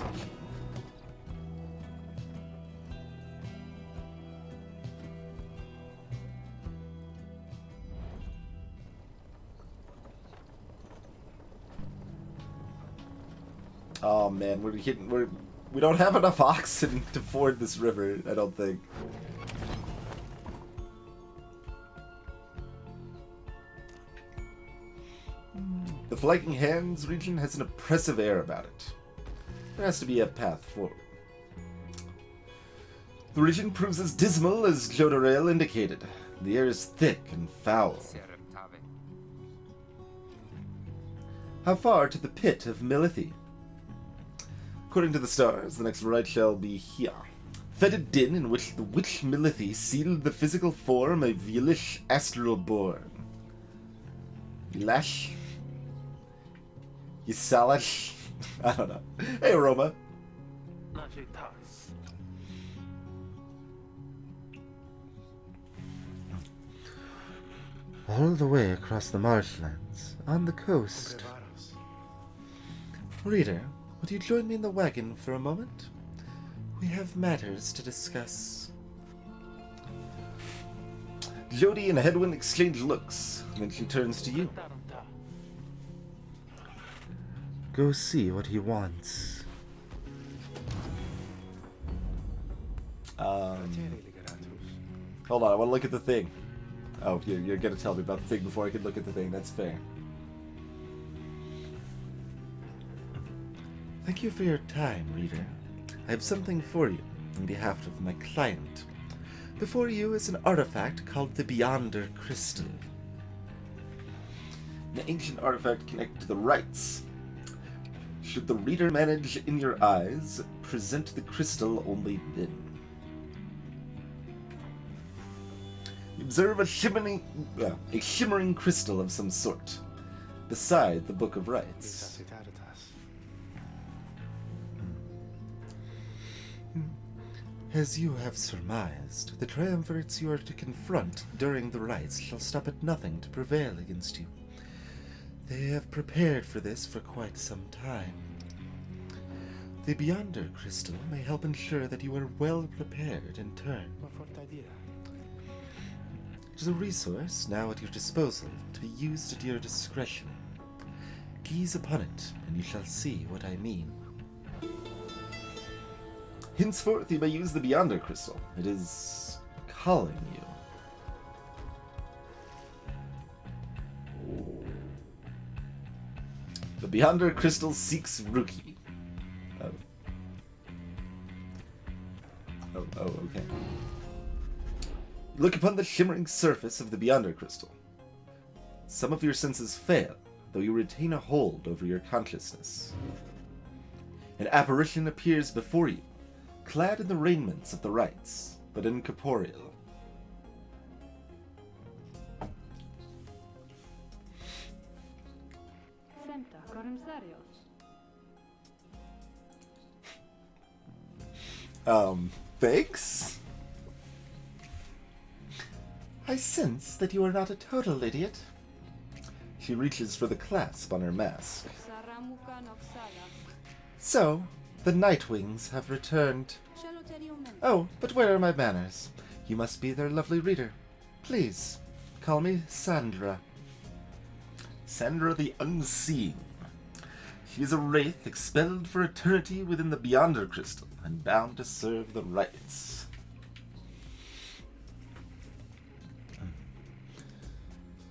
Oh man, we don't have enough oxen to ford this river, I don't think. The Flagging Hands region has an oppressive air about it. There has to be a path forward. The region proves as dismal as Jodorel indicated. The air is thick and foul. How far to the pit of Milithi? According to the stars, the next rite shall be here. Fetid din in which the witch Milithi sealed the physical form of Yilish astral born. Yilash? Yisalash? I don't know. Hey, Roma. All the way across the marshlands, on the coast. Reader, would you join me in the wagon for a moment? We have matters to discuss. Jody and Hedwin exchange looks, and then she turns to you. Go see what he wants. Hold on, I want to look at the thing. Oh, you're gonna tell me about the thing before I can look at the thing. That's fair. Thank you for your time, reader. I have something for you on behalf of my client. Before you is an artifact called the Beyonder Crystal. An ancient artifact connected to the rites. Should the reader manage in your eyes, present the crystal only then. You observe a shimmering crystal of some sort, beside the Book of Rites. As you have surmised, the triumvirates you are to confront during the rites shall stop at nothing to prevail against you. They have prepared for this for quite some time. The Beyonder Crystal may help ensure that you are well prepared in turn. It is a resource now at your disposal to be used at your discretion. Gaze upon it, and you shall see what I mean. Henceforth you may use the Beyonder Crystal. It is calling you. The Beyonder Crystal seeks Ruki. Oh, okay. Look upon the shimmering surface of the Beyonder Crystal. Some of your senses fail, though you retain a hold over your consciousness. An apparition appears before you, clad in the raiments of the rites, but incorporeal. Thanks? I sense that you are not a total idiot. She reaches for the clasp on her mask. So, the Nightwings have returned. Oh, but where are my manners? You must be their lovely reader. Please, call me Sandra. Sandra the Unseen. She is a wraith expelled for eternity within the Beyonder Crystal and bound to serve the rites.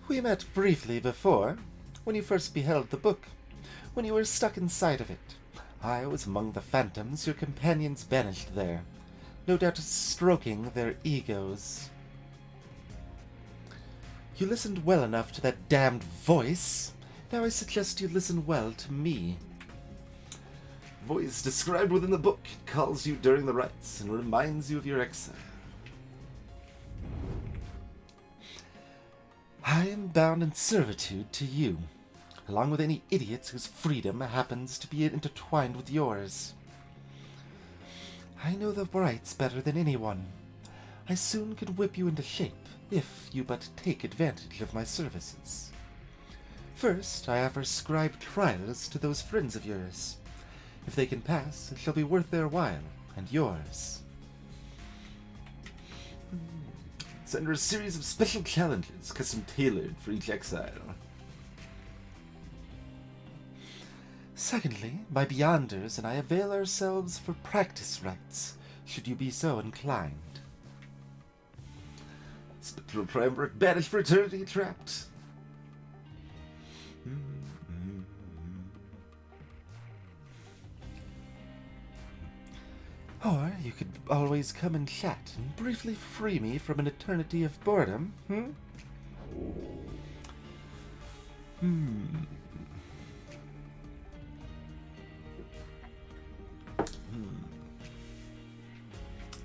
We met briefly before, when you first beheld the book, when you were stuck inside of it. I was among the phantoms your companions banished there, no doubt stroking their egos. You listened well enough to that damned voice. Now I suggest you listen well to me. Voice described within the book calls you during the rites and reminds you of your exile. I am bound in servitude to you, along with any idiots whose freedom happens to be intertwined with yours. I know the rites better than anyone. I soon can whip you into shape, if you but take advantage of my services. First, I offer scribed trials to those friends of yours. If they can pass, it shall be worth their while, and yours. Send her a series of special challenges, custom-tailored for each exile. Secondly, my Beyonders and I avail ourselves for practice rites, should you be so inclined. Spectral Triumvirate banished for eternity, trapped. Or you could always come and chat and briefly free me from an eternity of boredom, hmm?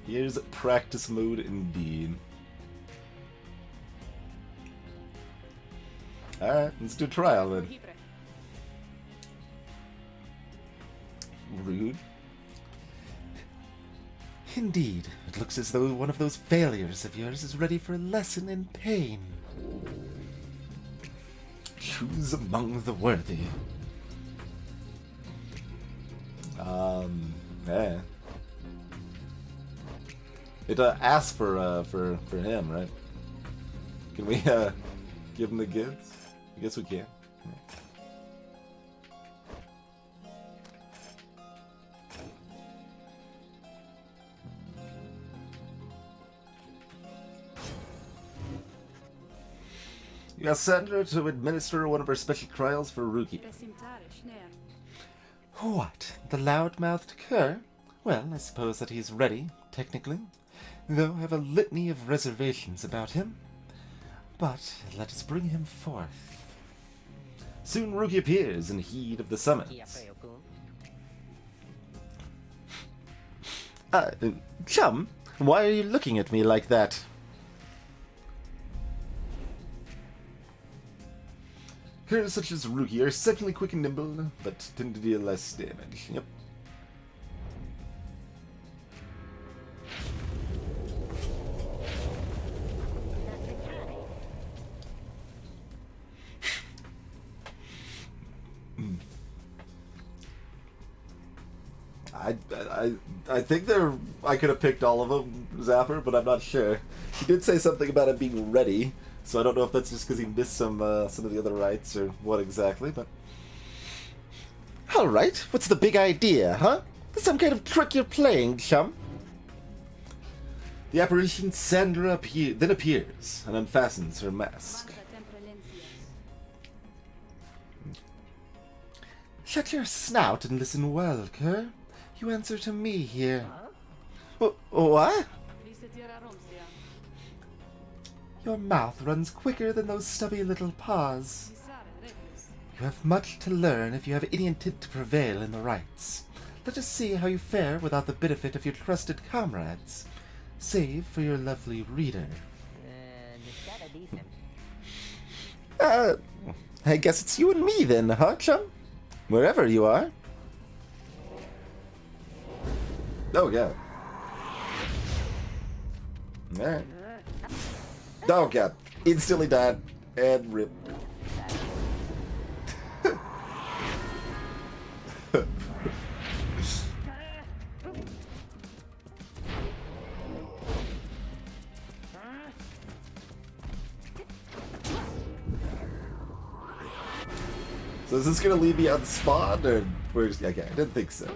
Here's practice mode indeed. Alright, let's do a trial then. Rude. Indeed, it looks as though one of those failures of yours is ready for a lesson in pain. Choose among the worthy. Yeah. It asks for him, right? Can we give him the goods? I guess we can. You asked Sandra to administer one of her special trials for Ruki. What? The loud-mouthed cur? Well, I suppose that he's ready, technically, though I have a litany of reservations about him. But let us bring him forth. Soon Ruki appears in heed of the summons. Chum, why are you looking at me like that? Curs such as Ruki are exceptionally quick and nimble, but tend to deal less damage. Yep. I think I could have picked all of them, Zapper, but I'm not sure. He did say something about it being ready, so I don't know if that's just because he missed some of the other rights or what exactly, but... Alright, what's the big idea, huh? Some kind of trick you're playing, chum? The apparition Sandra then appears and unfastens her mask. Shut your snout and listen well, cur. You answer to me here. What? Your mouth runs quicker than those stubby little paws. You have much to learn if you have any intent to prevail in the rites. Let us see how you fare without the benefit of your trusted comrades. Save for your lovely reader. I guess it's you and me then, huh, chum? Wherever you are. Oh, yeah. Alright. Oh, God. Instantly died. And ripped. So is this gonna leave me on spawn, or where's... Okay, I didn't think so.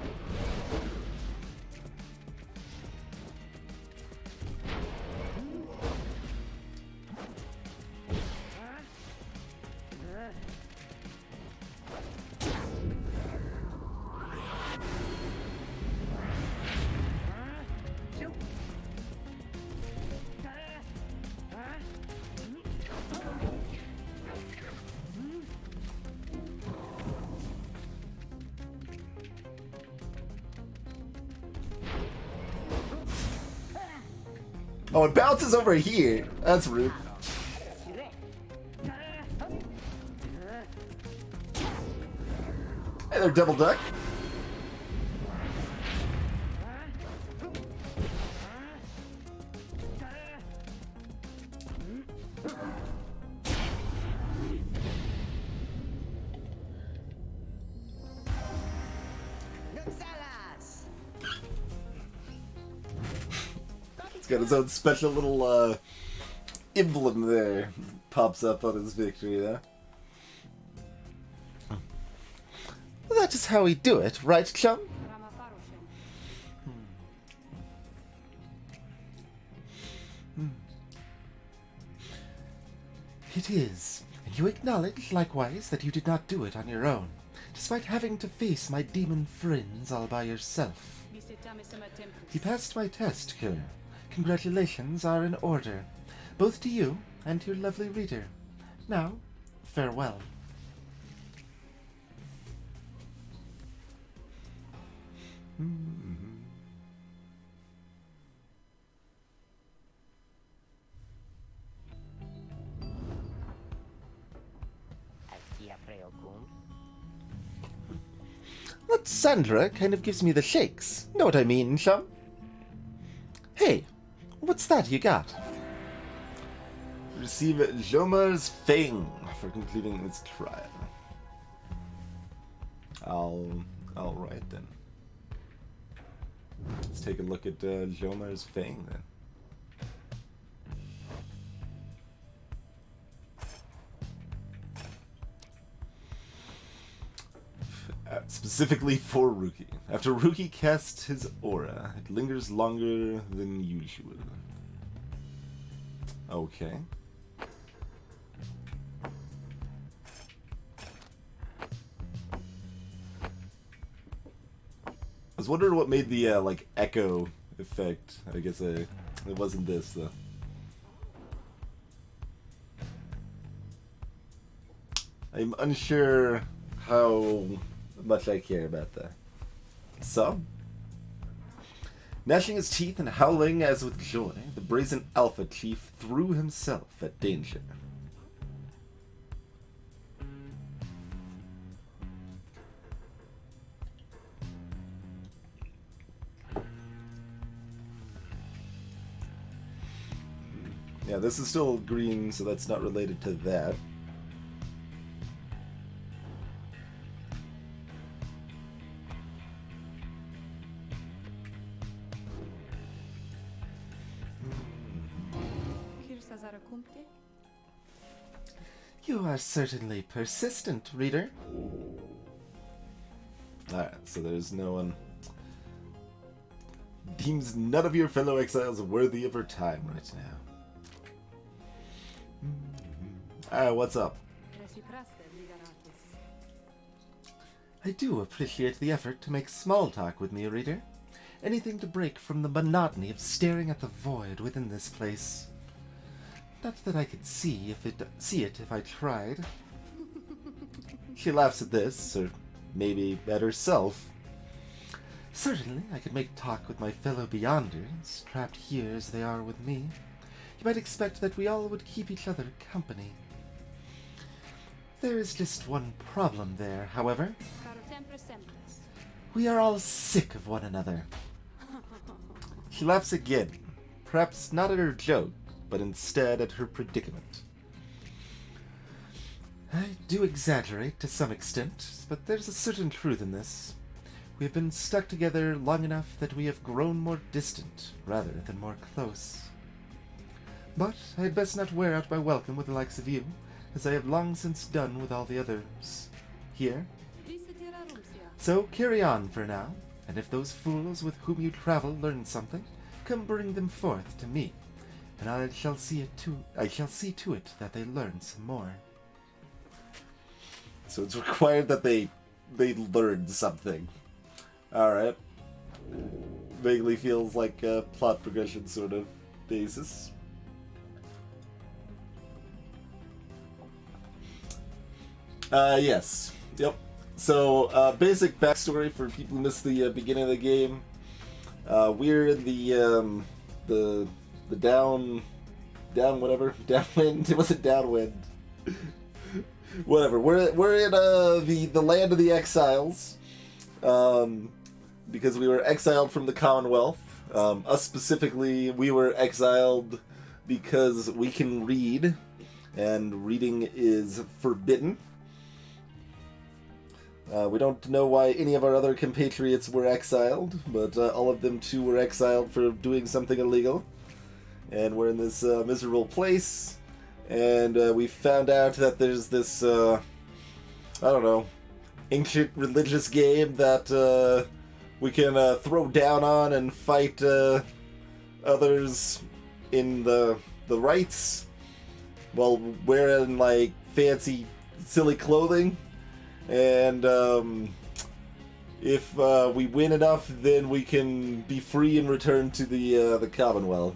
Oh, it bounces over here. That's rude. Hey there, Double Duck. It's got its own special little emblem there. Pops up on his victory there. That is how we do it, right, chum? It is, and you acknowledge, likewise, that you did not do it on your own, despite having to face my demon friends all by yourself. You passed my test, Kerr. Congratulations are in order, both to you and to your lovely reader. Now, farewell. That Sandra kind of gives me the shakes. Know what I mean, chum? Hey, what's that you got? Receive Jomar's Fang for completing its trial. All right then. Let's take a look at Jomar's Fang then. Specifically for Rookie. After Rookie casts his aura, it lingers longer than usual. Okay. I was wondering what made the like echo effect. I guess it wasn't this though. I'm unsure how much I care about that. So, gnashing his teeth and howling as with joy, the brazen Alpha Chief threw himself at danger. Yeah, this is still green, so that's not related to that. You are certainly persistent, reader. Alright, so there's no one. Deems none of your fellow exiles worthy of her time right now. Alright, what's up? I do appreciate the effort to make small talk with me, reader. Anything to break from the monotony of staring at the void within this place. Not that I could see it if I tried. She laughs at this, or maybe at herself. Certainly, I could make talk with my fellow Beyonders, trapped here as they are with me. You might expect that we all would keep each other company. There is just one problem there, however. We are all sick of one another. She laughs again, perhaps not at her joke, but instead at her predicament. I do exaggerate to some extent, but there's a certain truth in this. We have been stuck together long enough that we have grown more distant, rather than more close. But I had best not wear out my welcome with the likes of you, as I have long since done with all the others here. So carry on for now, and if those fools with whom you travel learn something, come bring them forth to me, and I shall see to it that they learn some more. So it's required that they learn something. Alright. Vaguely feels like a plot progression sort of basis. Yes. Yep. So, basic backstory for people who missed the beginning of the game. We're in the downwind. It wasn't downwind. Whatever. We're in the land of the exiles. Because we were exiled from the Commonwealth. Us specifically, we were exiled because we can read, and reading is forbidden. We don't know why any of our other compatriots were exiled, but all of them too were exiled for doing something illegal. And we're in this miserable place, and we found out that there's this, I don't know, ancient religious game that we can throw down on and fight others in the rites while wearing like fancy silly clothing. And If we win enough, then we can be free and return to the Commonwealth.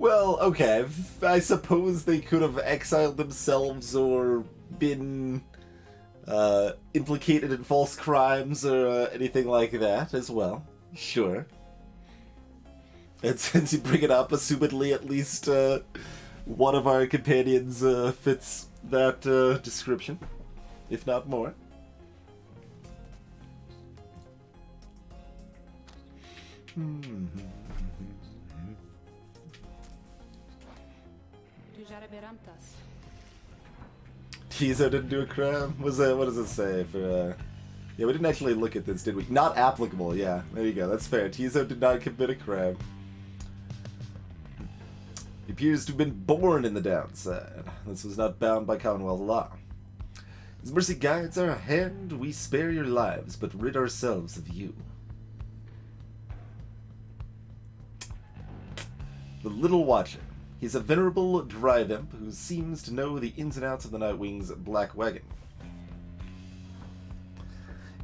Well, okay, I suppose they could have exiled themselves or been implicated in false crimes or anything like that as well. Sure. And since you bring it up, assumedly at least one of our companions fits that description, if not more. Tizo didn't do a crime? What does it say for, Yeah, we didn't actually look at this, did we? Not applicable, yeah. There you go, that's fair. Tizo did not commit a crime. He appears to have been born in the downside. This was not bound by Commonwealth law. As mercy guides our hand, we spare your lives, but rid ourselves of you. The Little Watcher. He's a venerable drive imp who seems to know the ins and outs of the Nightwing's Black Wagon.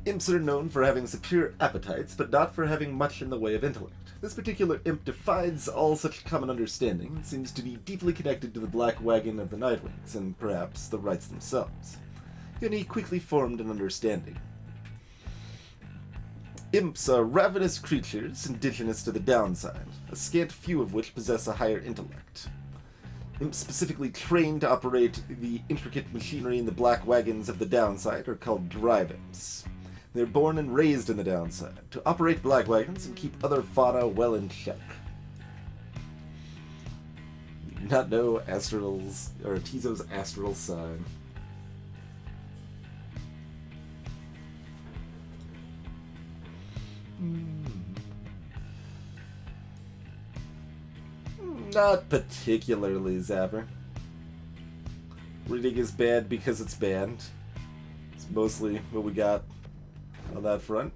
Imps are known for having superior appetites, but not for having much in the way of intellect. This particular imp defies all such common understanding and seems to be deeply connected to the Black Wagon of the Nightwings, and perhaps the rights themselves. And he quickly formed an understanding. Imps are ravenous creatures indigenous to the downside, a scant few of which possess a higher intellect. Imps specifically trained to operate the intricate machinery in the black wagons of the downside are called drive imps. They're born and raised in the downside, to operate black wagons and keep other fauna well in check. You do not know Astral's, or Tizo's astral sign. Not particularly, Zapper. Reading is bad because it's banned. It's mostly what we got on that front.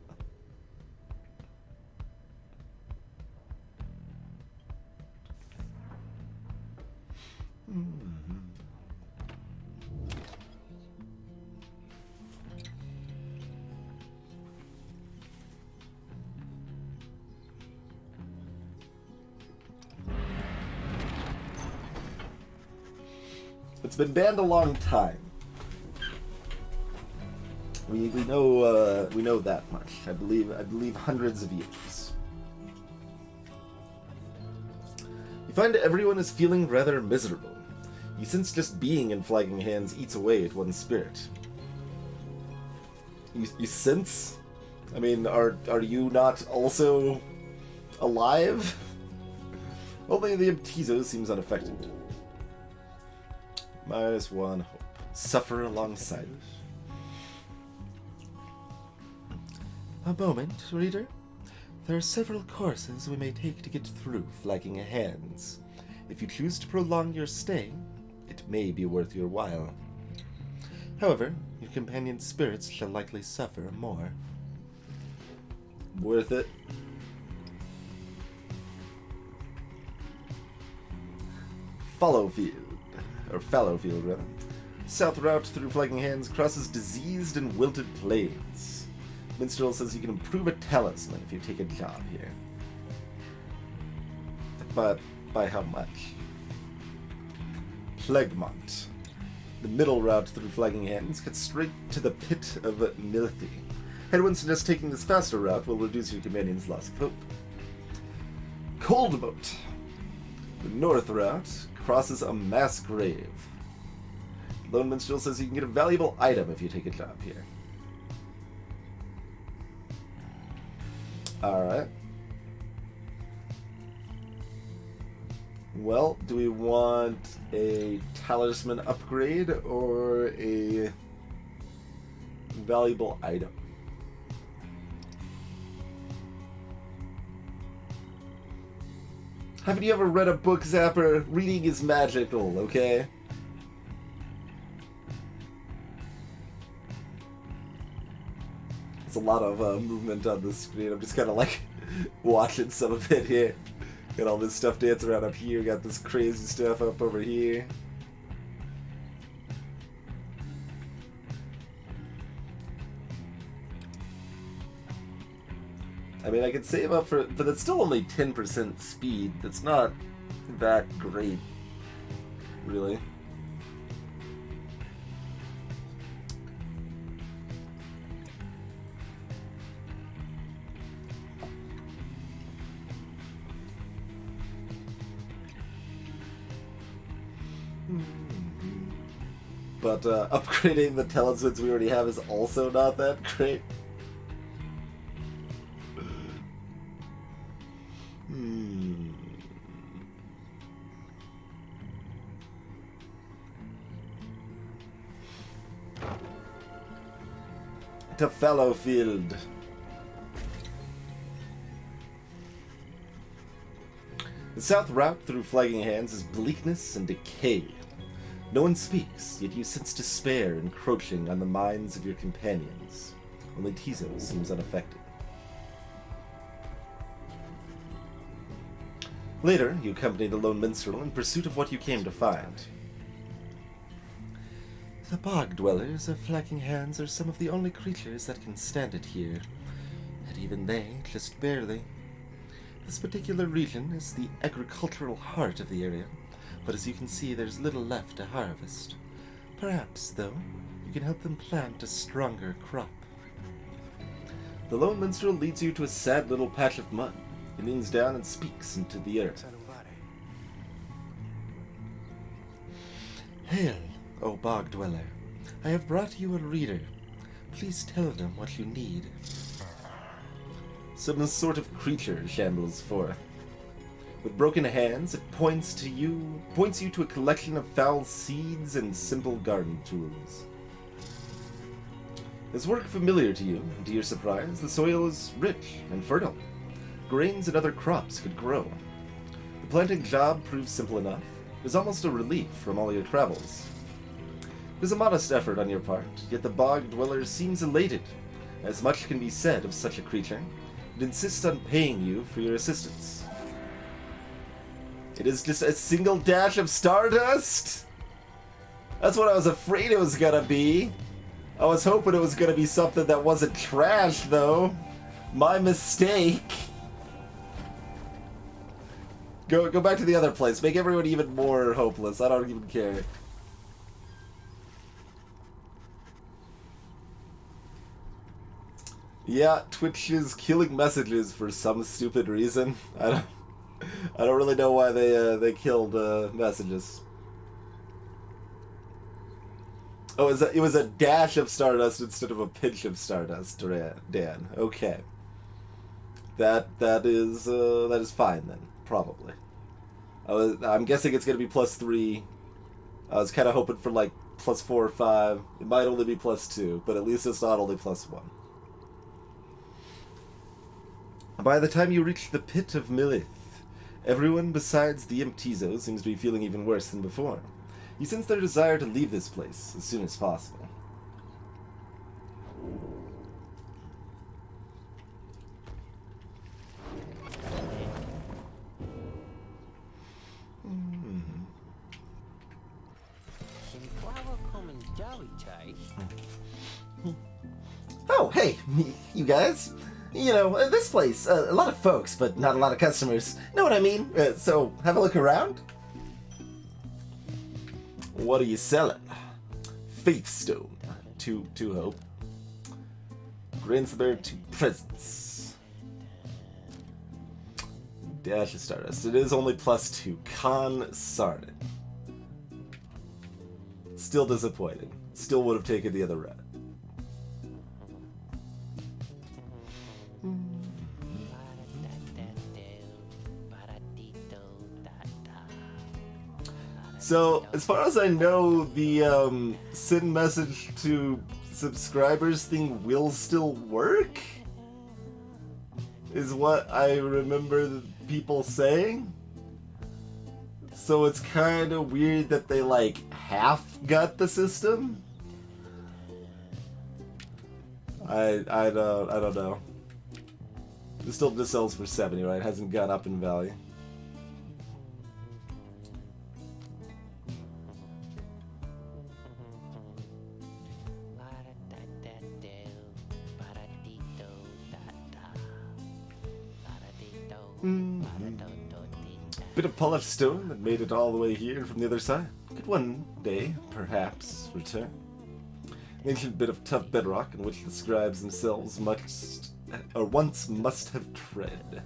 It's been banned a long time. We know that much. I believe hundreds of years. You find everyone is feeling rather miserable. You sense just being in Flagging Hands eats away at one's spirit. You sense? I mean, are you not also alive? Only the Tizo seems unaffected. -1 hope. Suffer alongside. A moment, reader. There are several courses we may take to get through Flagging Hands. If you choose to prolong your stay, it may be worth your while. However, your companion's spirits shall likely suffer more. Worth it. Fallowfield, rather. South route through Flagging Hands crosses diseased and wilted plains. Minstrel says you can improve a talisman if you take a job here. But by how much? Plegmont. The middle route through Flagging Hands cuts straight to the pit of Milithy. Headwind suggests taking this faster route will reduce your companion's loss of hope. Coldmoat. The north route crosses a mass grave. Lone Minstrel says you can get a valuable item if you take a job here. Alright. Well, do we want a talisman upgrade or a valuable item? Haven't you ever read a book, Zapper? Reading is magical, okay? It's a lot of movement on the screen. I'm just kind of like watching some of it here. Got all this stuff dancing around up here. Got this crazy stuff up over here. I mean, I could save up for, but it's still only 10% speed. That's not that great, really. But upgrading the talismans we already have is also not that great. To Fellowfield. The south route through Flagging Hands is bleakness and decay. No one speaks, yet you sense despair encroaching on the minds of your companions. Only Tizo seems unaffected. Later, you accompany the lone minstrel in pursuit of what you came to find. The bog dwellers of Flagging Hands are some of the only creatures that can stand it here, and even they just barely. This particular region is the agricultural heart of the area, but as you can see, there's little left to harvest. Perhaps, though, you can help them plant a stronger crop. The lone minstrel leads you to a sad little patch of mud. He leans down and speaks into the earth. Hail, O bog dweller. I have brought you a reader. Please tell them what you need. Some sort of creature shambles forth. With broken hands, it points you to a collection of foul seeds and simple garden tools. Is work familiar to you? To your surprise, the soil is rich and fertile. Grains and other crops could grow. The planting job proves simple enough. It is almost a relief from all your travels. It is a modest effort on your part, yet the bog dweller seems elated. As much can be said of such a creature. It insists on paying you for your assistance. It is just a single dash of stardust? That's what I was afraid it was gonna be. I was hoping it was gonna be something that wasn't trash, though. My mistake. Go back to the other place. Make everyone even more hopeless. I don't even care. Yeah, Twitch is killing messages for some stupid reason. I don't really know why they killed messages. Oh, it was a dash of stardust instead of a pinch of stardust, Dan. Okay. That is fine then, probably. I'm guessing it's gonna be +3. I was kind of hoping for like +4 or 5. It might only be +2, but at least it's not only +1. By the time you reach the pit of Millith, everyone besides the Imp Tizo seems to be feeling even worse than before. You sense their desire to leave this place as soon as possible. Oh, hey, you guys. You know, this place, a lot of folks, but not a lot of customers. Know what I mean? So, have a look around. What are you selling? Faithstone. Two hope. Grinsberg, 2 presents. Dash of Stardust. It is only +2. Sarden. Still disappointed. Still would have taken the other route. So, as far as I know, the send message to subscribers thing will still work? Is what I remember people saying. So it's kind of weird that they, like, half got the system. I don't know. This still just sells for 70, right? Hasn't gone up in value. Bit of polished stone that made it all the way here from the other side. Could one day, perhaps, return. An ancient bit of tough bedrock in which the scribes themselves once must have tread.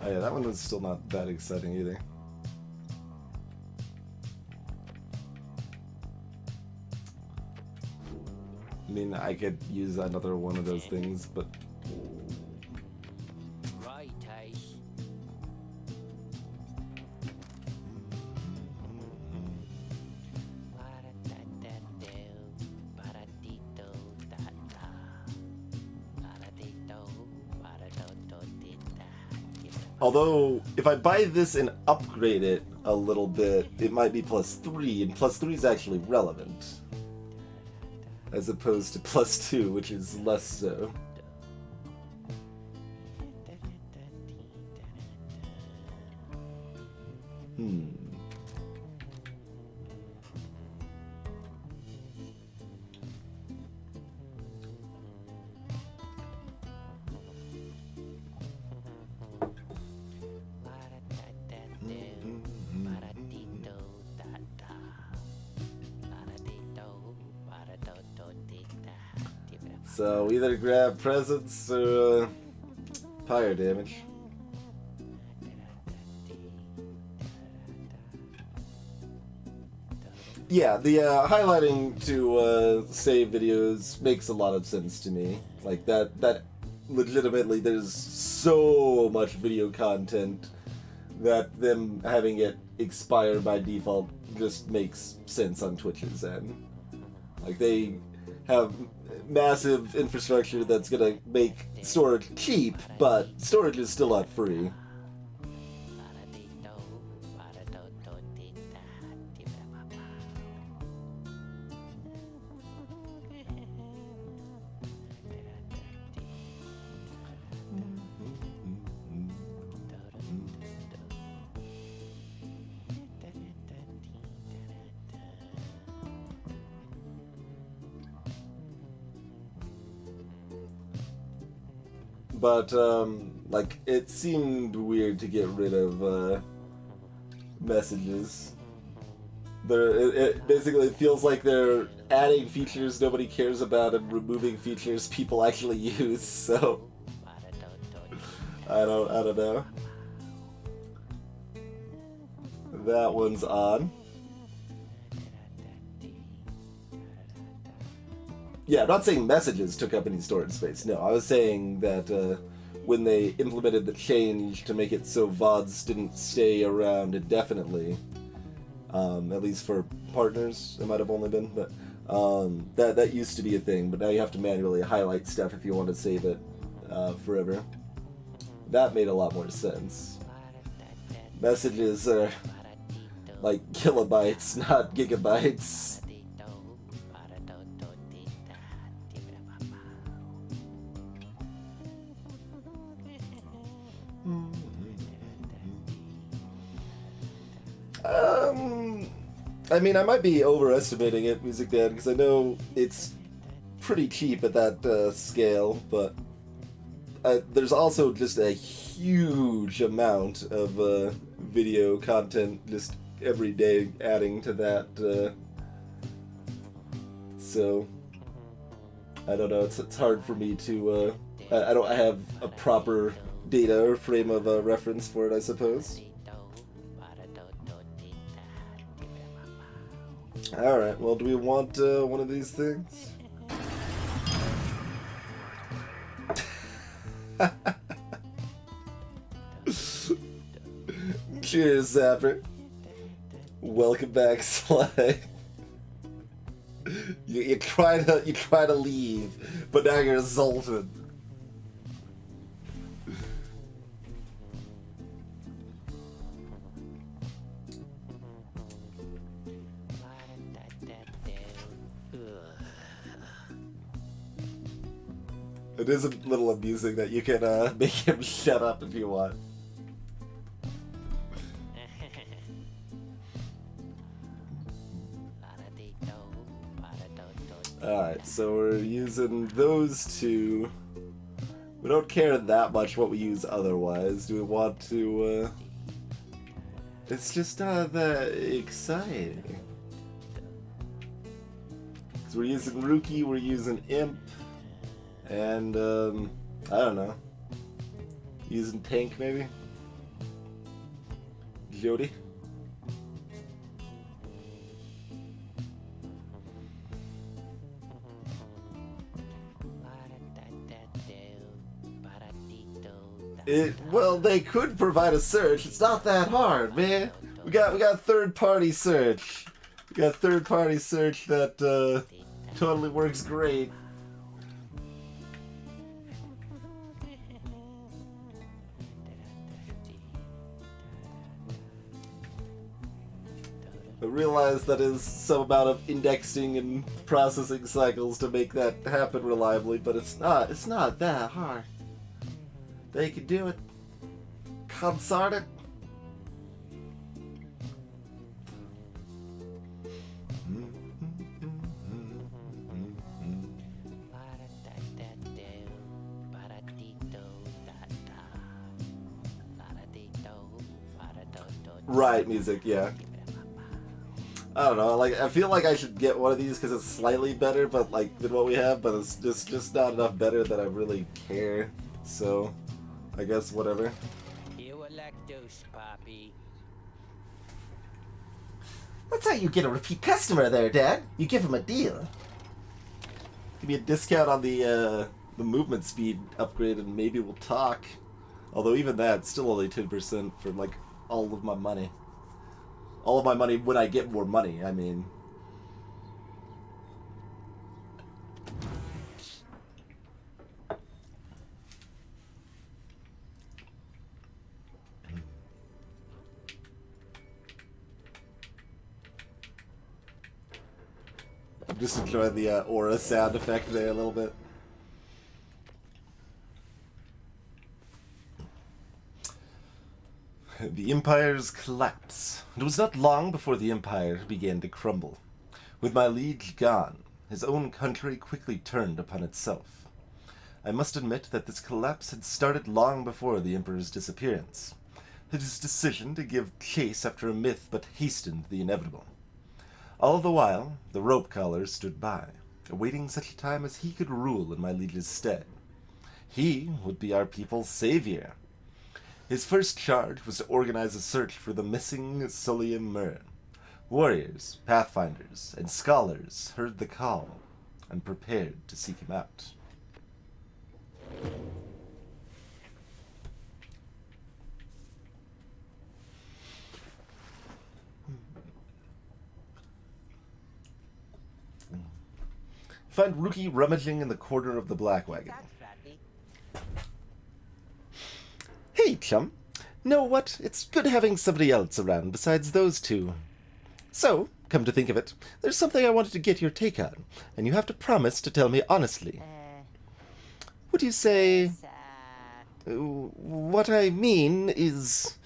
Oh yeah, that one was still not that exciting either. I mean, I could use another one of those things, but... Right, Ace. Although, if I buy this and upgrade it a little bit, it might be +3, and +3 is actually relevant. As opposed to +2, which is less so. So either grab presents or pyre damage. Yeah, the highlighting to save videos makes a lot of sense to me. Like that legitimately, there's so much video content that them having it expire by default just makes sense on Twitch's end. Like they have massive infrastructure that's gonna make storage cheap, but storage is still not free. But, like, it seemed weird to get rid of, messages. It basically feels like they're adding features nobody cares about and removing features people actually use, so... I don't know. That one's on. Yeah, I'm not saying messages took up any storage space. No, I was saying that when they implemented the change to make it so VODs didn't stay around indefinitely, at least for partners, it might have only been, but that used to be a thing, but now you have to manually highlight stuff if you want to save it forever. That made a lot more sense. Messages are like kilobytes, not gigabytes. I mean, I might be overestimating it, Music Dad, because I know it's pretty cheap at that scale, but there's also just a huge amount of video content just every day adding to that, so I don't know, it's hard for me to, I don't have a proper data or frame of reference for it, I suppose. Alright, well, do we want one of these things? Cheers, Zapper. Welcome back, Sly. You try to leave, but now you're assaulted. It is a little amusing that you can make him shut up if you want. Alright, so we're using those two. We don't care that much what we use otherwise. Do we want to, It's just not that exciting. Because we're using Rookie, we're using Imp, and, I don't know. Using Tank, maybe? Jody? Well, they could provide a search. It's not that hard, man. We got third-party search. We got third-party search that totally works great. I realize that is some amount of indexing and processing cycles to make that happen reliably, but it's not that hard. They can do it. Consort it. Right, music, yeah. I don't know, like, I feel like I should get one of these because it's slightly better, but like, than what we have, but it's just not enough better that I really care, so I guess whatever. You will like those, Poppy. That's how you get a repeat customer there, Dad. You give him a deal. Give me a discount on the movement speed upgrade and maybe we'll talk. Although even that's still only 10% for like all of my money. All of my money when I get more money, I mean. I'm just enjoying the aura sound effect there a little bit. The Empire's collapse. It was not long before the Empire began to crumble. With my liege gone, his own country quickly turned upon itself. I must admit that this collapse had started long before the Emperor's disappearance. His decision to give chase after a myth but hastened the inevitable. All the while, the rope collar stood by, awaiting such a time as he could rule in my liege's stead. He would be our people's savior. His first charge was to organize a search for the missing Solium Mur. Warriors, pathfinders, and scholars heard the call and prepared to seek him out. Find Rookie rummaging in the corner of the black wagon. Hey, chum. Know what? It's good having somebody else around besides those two. So, come to think of it, there's something I wanted to get your take on, and you have to promise to tell me honestly. Would you say... what I mean is...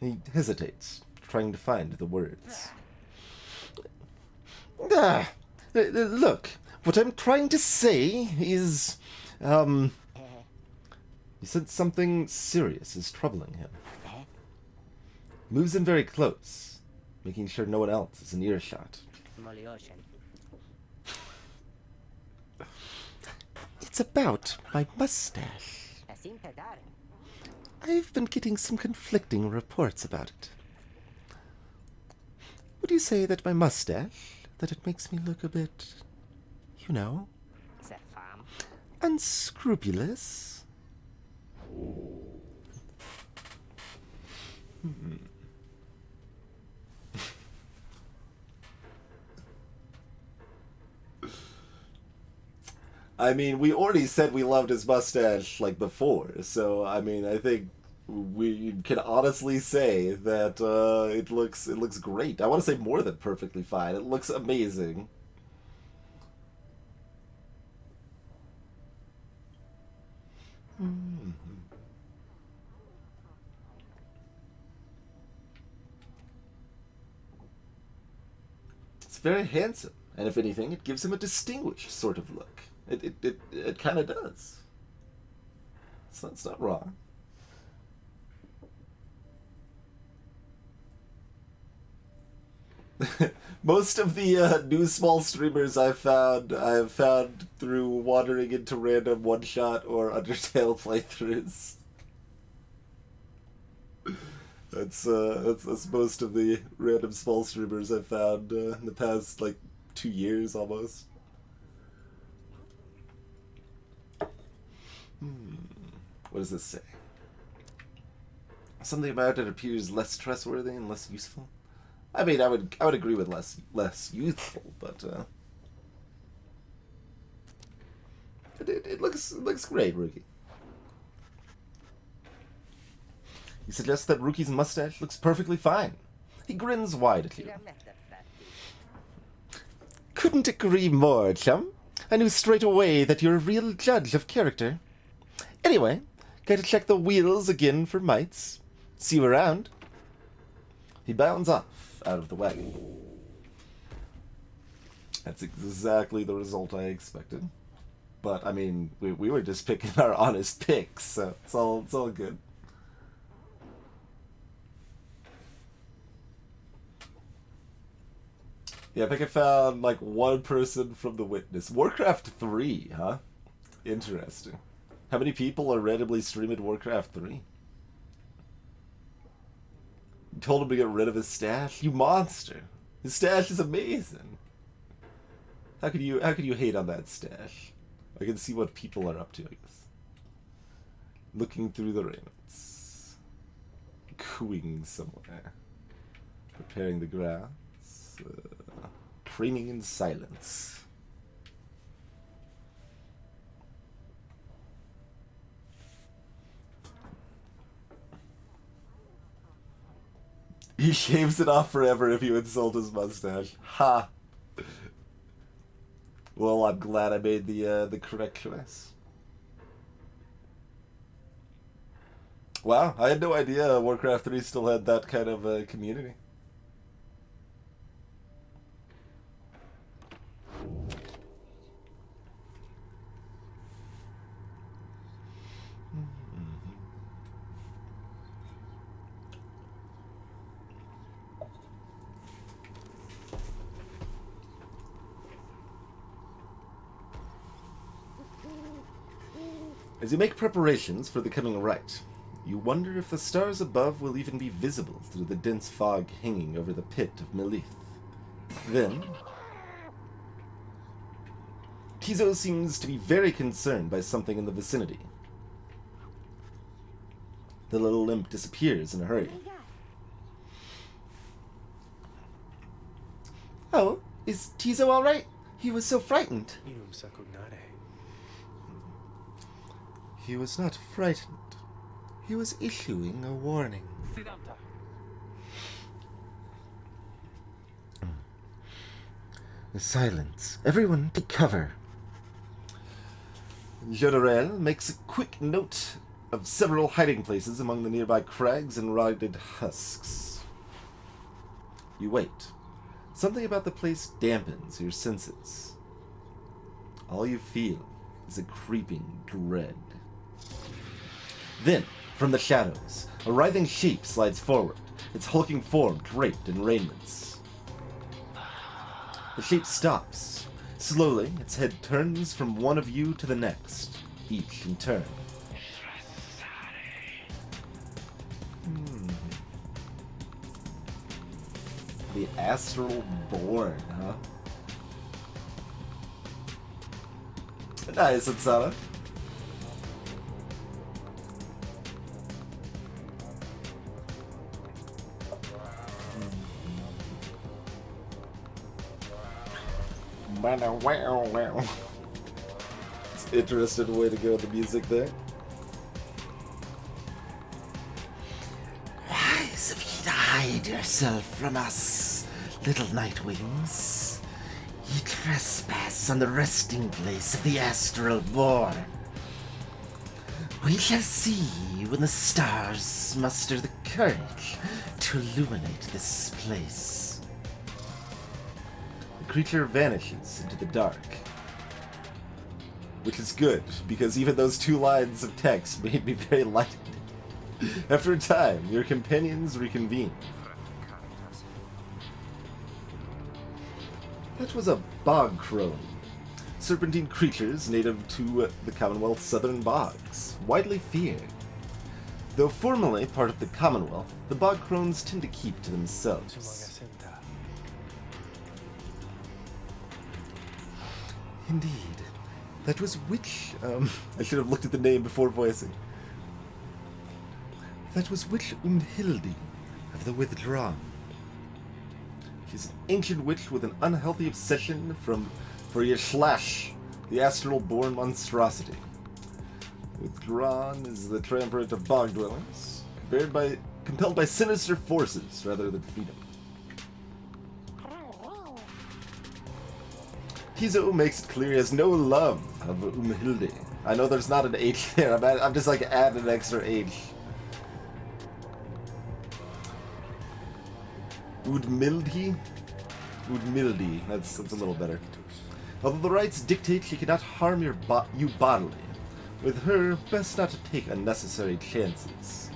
He hesitates, trying to find the words. Look, what I'm trying to say is... He said something serious is troubling him. Moves in very close, making sure no one else is in earshot. It's about my mustache. I've been getting some conflicting reports about it. Would you say that my mustache, that it makes me look a bit, you know, unscrupulous? I mean, we already said we loved his mustache, like, before, so, I mean, I think we can honestly say that it looks great. I want to say more than perfectly fine. It looks amazing. It's very handsome, and if anything, it gives him a distinguished sort of look. It kind of does. It's not wrong. Most of the new small streamers I've found through wandering into random one-shot or Undertale playthroughs. That's most of the random small streamers I've found in the past, like, 2 years almost. What does this say? Something about it appears less trustworthy and less useful. I mean, I would agree with less youthful, but it looks great, Rookie. He suggests that Rookie's mustache looks perfectly fine. He grins wide at you. Couldn't agree more, chum. I knew straight away that you're a real judge of character. Anyway, gotta check the wheels again for mites. See you around. He bounds off out of the wagon. That's exactly the result I expected. But, I mean, we were just picking our honest picks, so it's all good. Yeah, I think I found, like, one person from the Witness. Warcraft 3, huh? Interesting. How many people are randomly streaming Warcraft 3? You told him to get rid of his stash? You monster! His stash is amazing! How could you hate on that stash? I can see what people are up to, I guess. Looking through the raiments. Cooing somewhere. Preparing the grass. Preening in silence. He shaves it off forever if you insult his mustache. Ha! Well, I'm glad I made the correct choice. Wow, I had no idea Warcraft 3 still had that kind of community. As you make preparations for the coming rite, you wonder if the stars above will even be visible through the dense fog hanging over the pit of Melith. Then, Tizo seems to be very concerned by something in the vicinity. The little imp disappears in a hurry. Oh, is Tizo all right? He was so frightened. He was not frightened. He was issuing a warning. Silence. Everyone take cover. General makes a quick note of several hiding places among the nearby crags and rugged husks. You wait. Something about the place dampens your senses. All you feel is a creeping dread. Then, from the shadows, a writhing shape slides forward, its hulking form draped in raiments. The shape stops. Slowly, its head turns from one of you to the next, each in turn. The Astral Born, huh? Nice, Ansana. interesting way to go with the music there. Wise of ye to hide yourself from us, little Nightwings. Ye trespass on the resting place of the Astral Born. We shall see when the stars muster the courage to illuminate this place. The creature vanishes into the dark. Which is good, because even those 2 lines of text made me very lighted. After a time, your companions reconvene. That was a bog crone. Serpentine creatures native to the Commonwealth's southern bogs, widely feared. Though formerly part of the Commonwealth, the bog crones tend to keep to themselves. Indeed. That was which, I should have looked at the name before voicing. That was which Umhildi of the Withdrawn. She's an ancient witch with an unhealthy obsession for Yishlash, the astral-born monstrosity. Withdrawn is the triumvirate of bog dwellers, compelled by sinister forces rather than freedom. Kizo makes it clear he has no love of Umhilde. I know there's not an H there, I'm just like adding an extra H. Udmildi? Udmildi, that's a little better. Although the rites dictate she cannot harm you bodily, with her, best not to take unnecessary chances.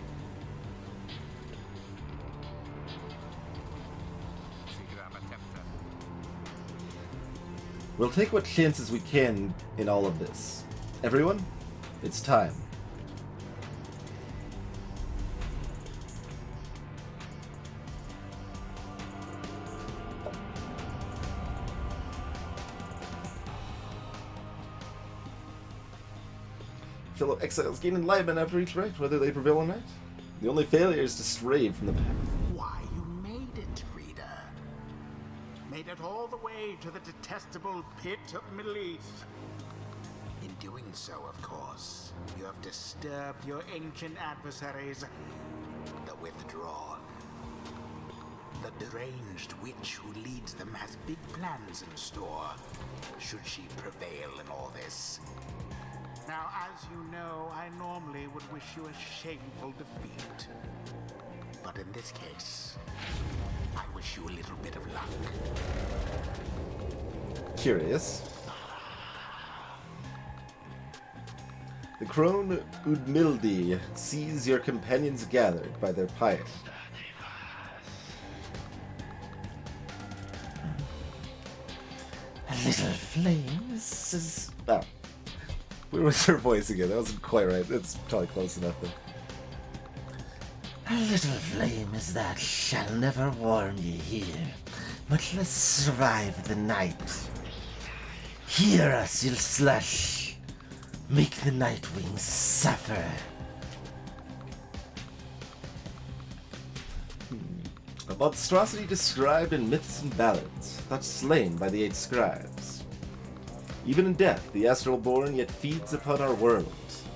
We'll take what chances we can in all of this. Everyone, it's time. Fellow exiles gain enlightenment after each rite, whether they prevail or not. The only failure is to stray from the path. Why, you made it, reader. Made it all the way to the detestable pit of Milith. In doing so, of course, you have disturbed your ancient adversaries, the Withdrawn. The deranged witch who leads them has big plans in store, should she prevail in all this. Now, as you know, I normally would wish you a shameful defeat. But in this case, I wish you a little bit of luck. Curious. The crone Udmildi sees your companions gathered by their pyre. A little flames is... Oh. Where was her voice again? That wasn't quite right. It's probably close enough, though. A little flame as that shall never warm ye here, much less survive the night. Hear us, you'll slush. Make the Nightwings suffer. A monstrosity described in myths and ballads, thought slain by the 8 scribes. Even in death, the astral born yet feeds upon our world,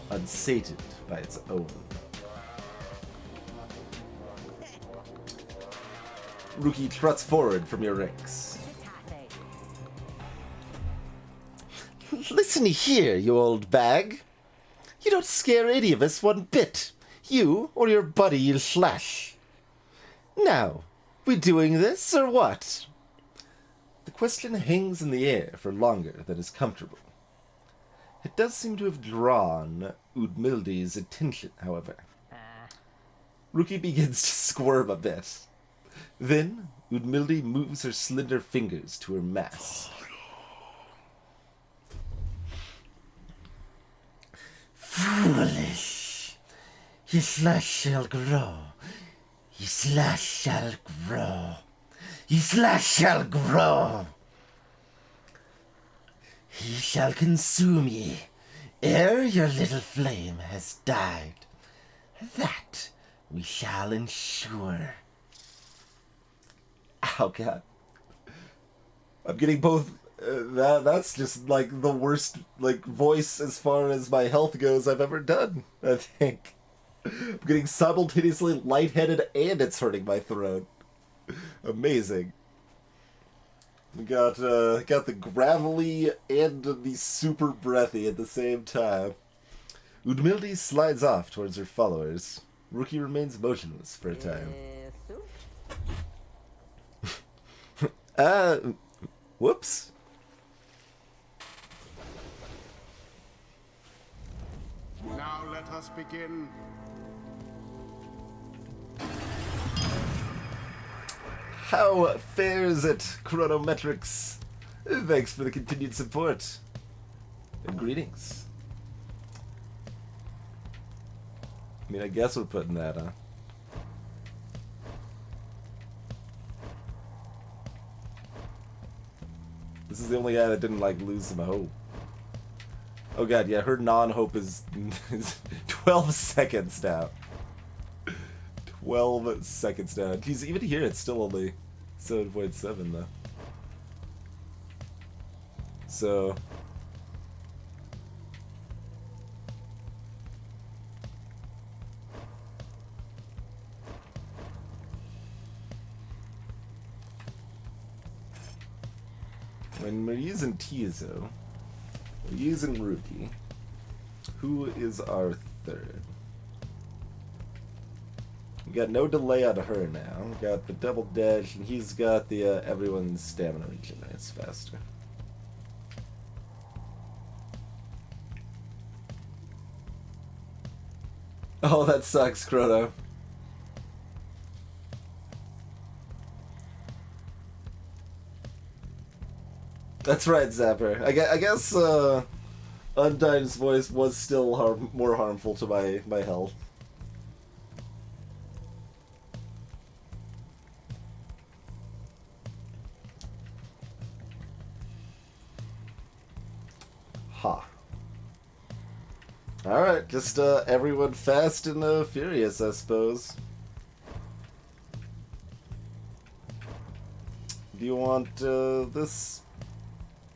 unsated by its own. Rookie trots forward from your ranks. Listen here, you old bag. You don't scare any of us one bit. You or your buddy you'll slash. Now, we doing this or what? The question hangs in the air for longer than is comfortable. It does seem to have drawn Udmildi's attention, however. Rookie begins to squirm a bit. Then, Udmildi moves her slender fingers to her mask. Foolish. Ye slash shall grow. Ye slash shall grow. Ye slash shall grow. He shall consume ye ere your little flame has died. That we shall ensure. Oh, God. I'm getting both That's just like the worst like voice as far as my health goes I've ever done. I think I'm getting simultaneously lightheaded and it's hurting my throat. Amazing. We got the gravelly and the super breathy at the same time. Udmilde slides off towards her followers. Rookie remains motionless for a time. Whoops. Now let us begin. How fares it, Chronometrics? Thanks for the continued support. And greetings. I mean, I guess we're putting that, huh? This is the only guy that didn't, like, lose some hope. Oh god, yeah, her non-hope is 12 seconds now. 12 seconds now. Geez, even here it's still only 7.7 though. So... when we're using Tizo, we're using Rookie. Who is our third? We got no delay on her now. We got the double dash, and he's got the everyone's stamina regenerates faster. Oh, that sucks, Chrono. That's right, Zapper. I guess Undyne's voice was still more harmful to my health. Ha. Alright, just everyone fast and furious, I suppose. Do you want this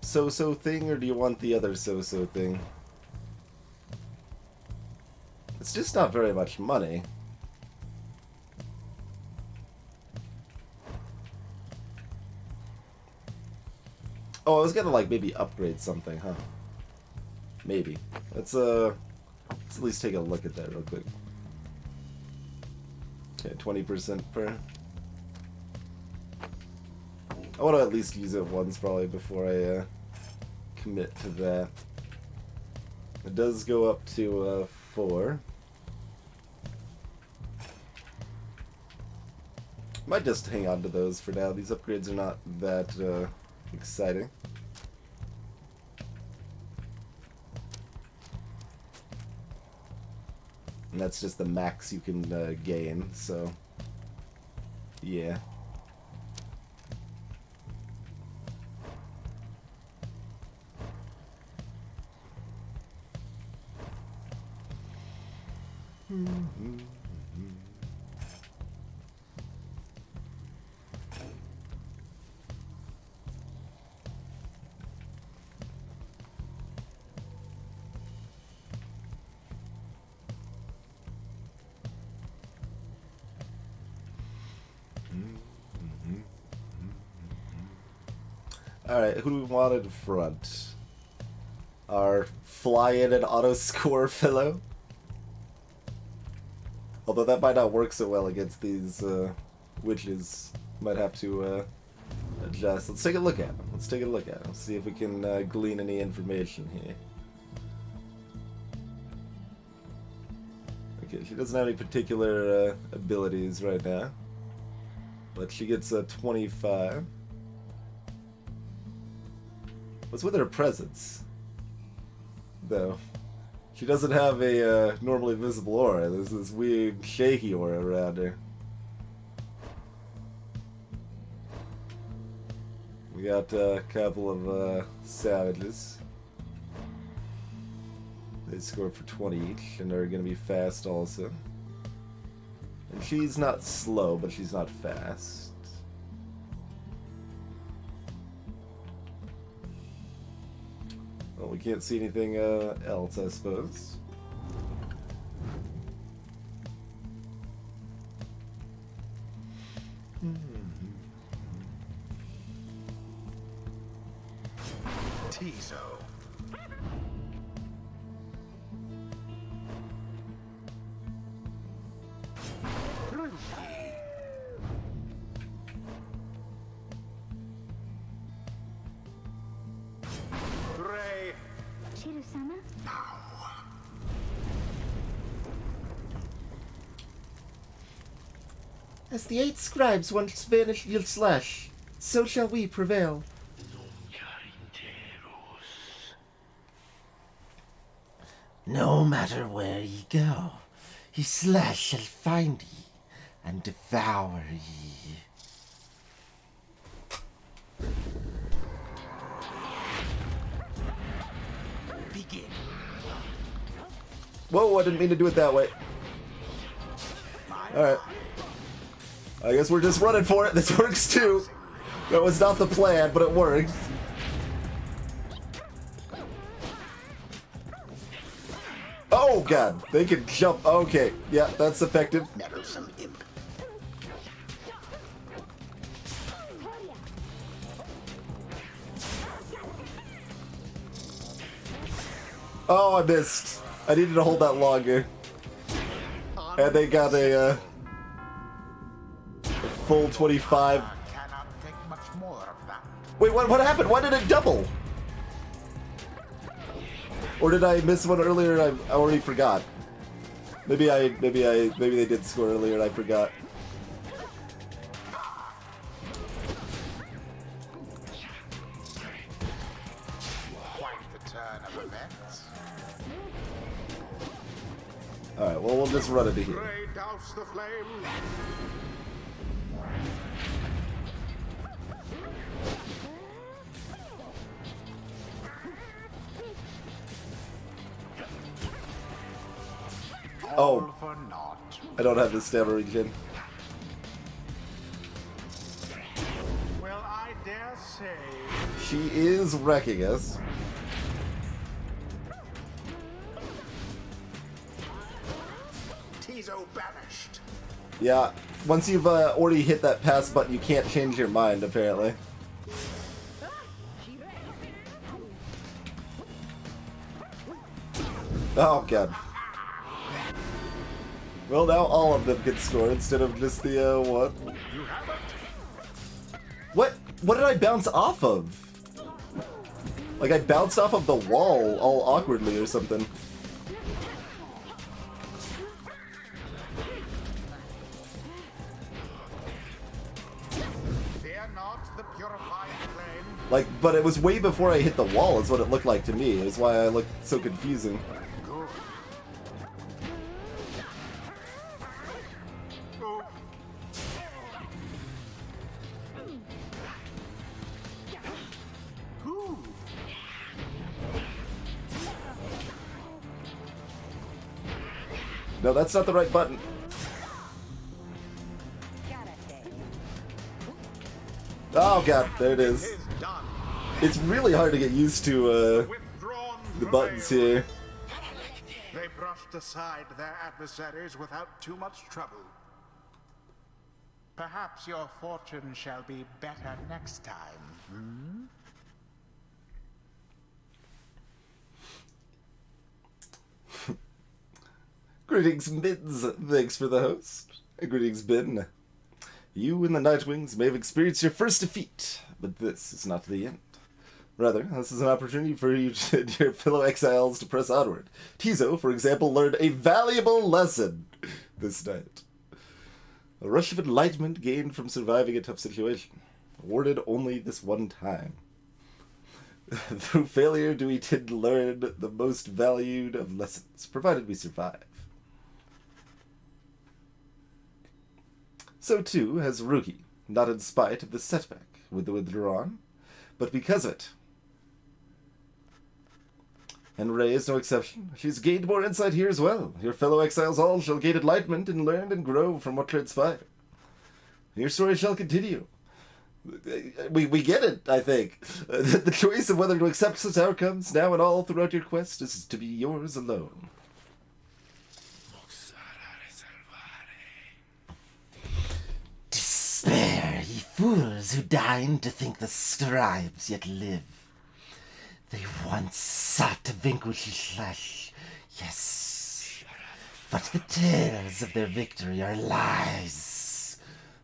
so-so thing, or do you want the other so-so thing? It's just not very much money. Oh, I was gonna like maybe upgrade something, huh? Maybe. Let's at least take a look at that real quick. Okay, 20% per. I want to at least use it once probably before I commit to that. It does go up to 4. Might just hang on to those for now. These upgrades are not that exciting. And that's just the max you can gain, so yeah. Alright, who do we want in front? Our fly-in and auto-score fellow? Although that might not work so well against these witches. Might have to adjust. Let's take a look at them. Let's take a look at them. See if we can glean any information here. Okay, she doesn't have any particular abilities right now. But she gets a 25. What's with her presence? Though. She doesn't have a normally visible aura. There's this weird shaky aura around her. We got a couple of savages. They score for 20 each, and they're going to be fast also. And she's not slow, but she's not fast. Well, we can't see anything else, I suppose. Tizo. Ruki. Ray. Shiru-sama? As the 8 scribes once vanished Yilslash, so shall we prevail. No matter where ye go, Yilslash shall find ye and devour ye. Begin. Whoa, I didn't mean to do it that way. Alright. I guess we're just running for it. This works too. That was not the plan, but it worked. Oh god, they can jump. Okay, yeah, that's effective. Meddlesome imp. Oh, I missed. I needed to hold that longer. And they got a full 25. Cannot take much more of that. Wait, what happened? Why did it double? Or did I miss one earlier and I already forgot? Maybe they did score earlier and I forgot. Quite the turn of events. Alright, well, we'll just run into here. Ray, douse the flame. Oh. All for naught. I don't have the stamina regen. Well, I dare say. She is wrecking us. Tizo banished. Yeah, once you've already hit that pass button, you can't change your mind, apparently. Oh, god. Well, now all of them get scored instead of just the, one. You have it. What did I bounce off of? Like, I bounced off of the wall all awkwardly or something. Fear not the purified flame. Like, but it was way before I hit the wall is what it looked like to me. Is why I looked so confusing. Good. Oh. Who? No, that's not the right button. Oh god, there it is. Is done. It's really hard to get used to Withdrawn the from buttons aim. here. They brushed aside their adversaries without too much trouble. Perhaps your fortune shall be better next time. Greetings, Mids. Thanks for the host. Greetings, Ben. You and the Nightwings may have experienced your first defeat, but this is not the end. Rather, this is an opportunity for you and your fellow exiles to press onward. Tizo, for example, learned a valuable lesson this night. A rush of enlightenment gained from surviving a tough situation, awarded only this one time. Through failure do we tend to learn the most valued of lessons, provided we survive. So too has Ruki, not in spite of the setback with the withdrawn, but because of it. And Ray is no exception. She's gained more insight here as well. Your fellow exiles all shall gain enlightenment and learn and grow from what transpired. Your story shall continue. We get it, I think. The choice of whether to accept such outcomes now and all throughout your quest is to be yours alone. Despair, ye fools who deign to think the scribes yet live. They once sought to vanquish his flesh, yes. But the tales of their victory are lies.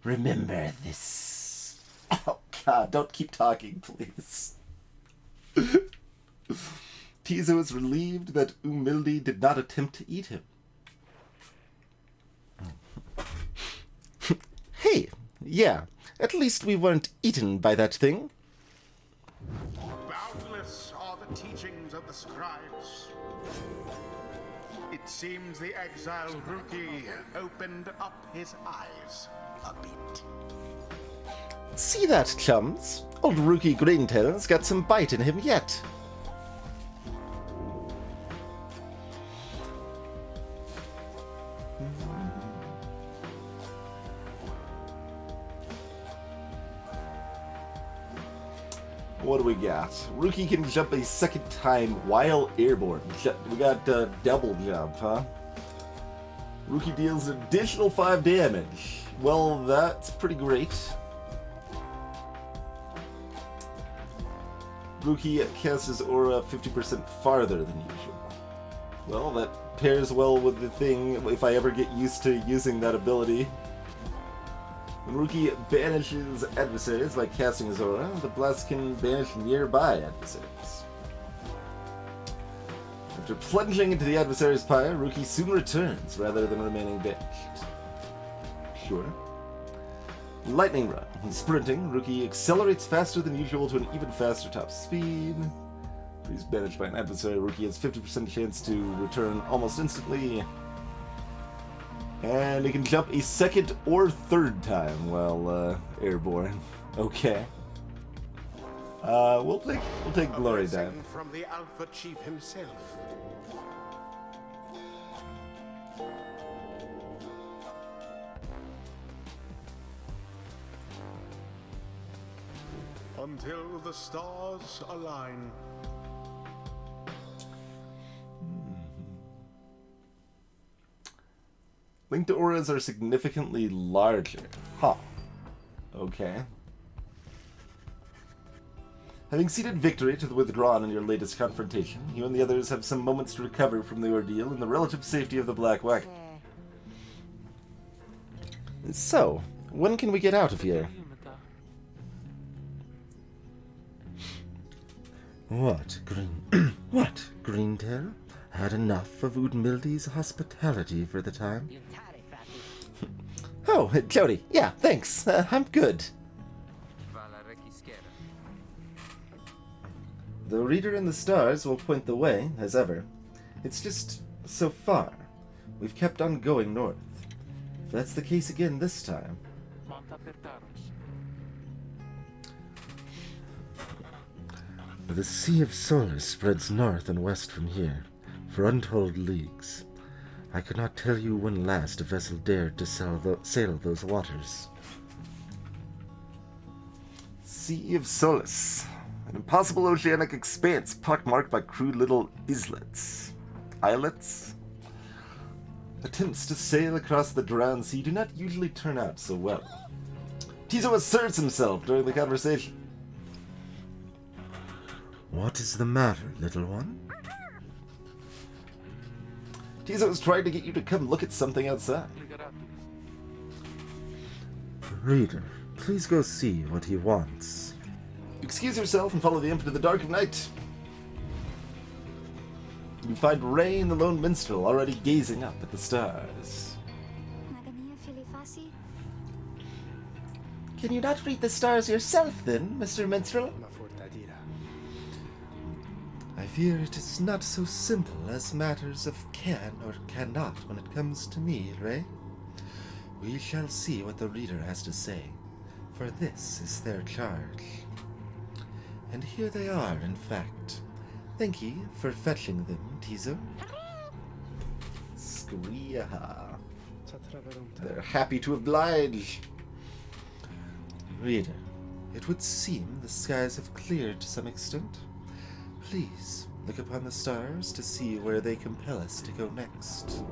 Remember this. Oh, God, don't keep talking, please. Tizo is relieved that Umildi did not attempt to eat him. Hey, yeah, at least we weren't eaten by that thing. Boundless are the teachings of the scribes. It seems the exiled Rookie opened up his eyes a bit. See that, chums? Old Rookie Graintail's got some bite in him yet. What do we got? Rookie can jump a second time while airborne. We got double jump, huh? Rookie deals an additional 5 damage. Well, that's pretty great. Rookie casts his aura 50% farther than usual. Well, that pairs well with the thing if I ever get used to using that ability. When Rookie banishes adversaries by casting his aura, the blast can banish nearby adversaries. After plunging into the adversary's pyre, Rookie soon returns rather than remaining banished. Sure. Lightning Run. When sprinting, Rookie accelerates faster than usual to an even faster top speed. If he's banished by an adversary, Rookie has 50% chance to return almost instantly. And he can jump a second or third time while airborne. Okay. We'll take glory dive. From the Alpha Chief himself. Until the stars align. Linked auras are significantly larger. Huh. Okay. Having ceded victory to the Withdrawn in your latest confrontation, you and the others have some moments to recover from the ordeal in the relative safety of the Black Wagon. So, when can we get out of here? What, Greentail? Had enough of Udmildy's hospitality for the time? Oh, Jody. Yeah, thanks. I'm good. The reader in the stars will point the way, as ever. It's just so far. We've kept on going north. If that's the case again this time... The Sea of Solace spreads north and west from here, for untold leagues. I could not tell you when last a vessel dared to sail those waters. Sea of Solace. An impossible oceanic expanse pockmarked by crude little islets. Islets? Attempts to sail across the drowned sea do not usually turn out so well. Tizo asserts himself during the conversation. What is the matter, little one? Tizo is trying to get you to come look at something outside. Reader, please go see what he wants. Excuse yourself and follow the imp into the dark of night. You find Rain, the lone minstrel, already gazing up at the stars. Can you not read the stars yourself, then, Mr. Minstrel? I fear it is not so simple as matters of can or cannot when it comes to me, Ray. We shall see what the reader has to say, for this is their charge. And here they are, in fact. Thank ye for fetching them, Tizo. Screeha. They're happy to oblige. Reader, It would seem the skies have cleared to some extent. Please look upon the stars to see where they compel us to go next.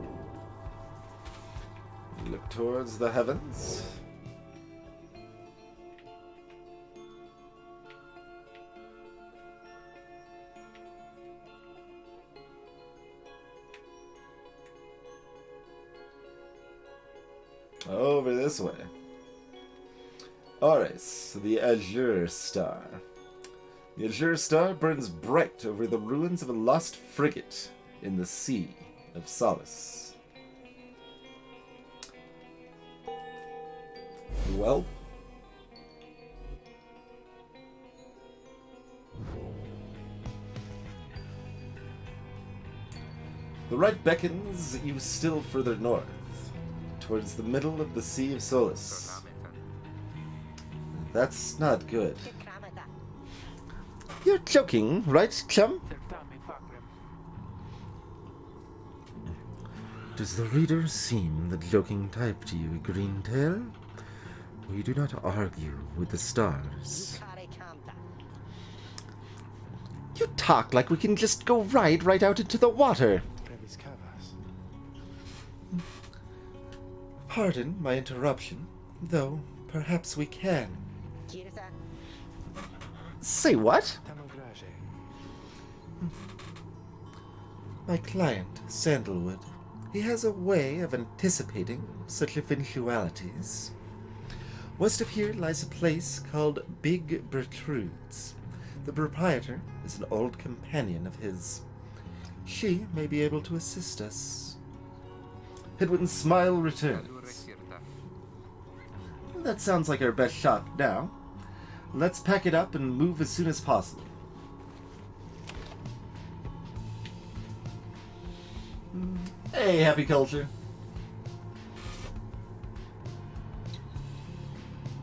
Look towards the heavens. Over this way. Oris, the Azure Star. The Azure Star burns bright over the ruins of a lost frigate in the Sea of Solace. Well, the right beckons you still further north, towards the middle of the Sea of Solace. That's not good. You're joking, right, chum? Does the reader seem the joking type to you, Greentail? We do not argue with the stars. You talk like we can just go right out into the water. Pardon my interruption, though perhaps we can. Say what? My client, Sandalwood, he has a way of anticipating such eventualities. West of here lies a place called Big Bertrude's. The proprietor is an old companion of his. She may be able to assist us. Hidwin's smile returns. That sounds like our best shot now. Let's pack it up and move as soon as possible. Hey, Happy Culture.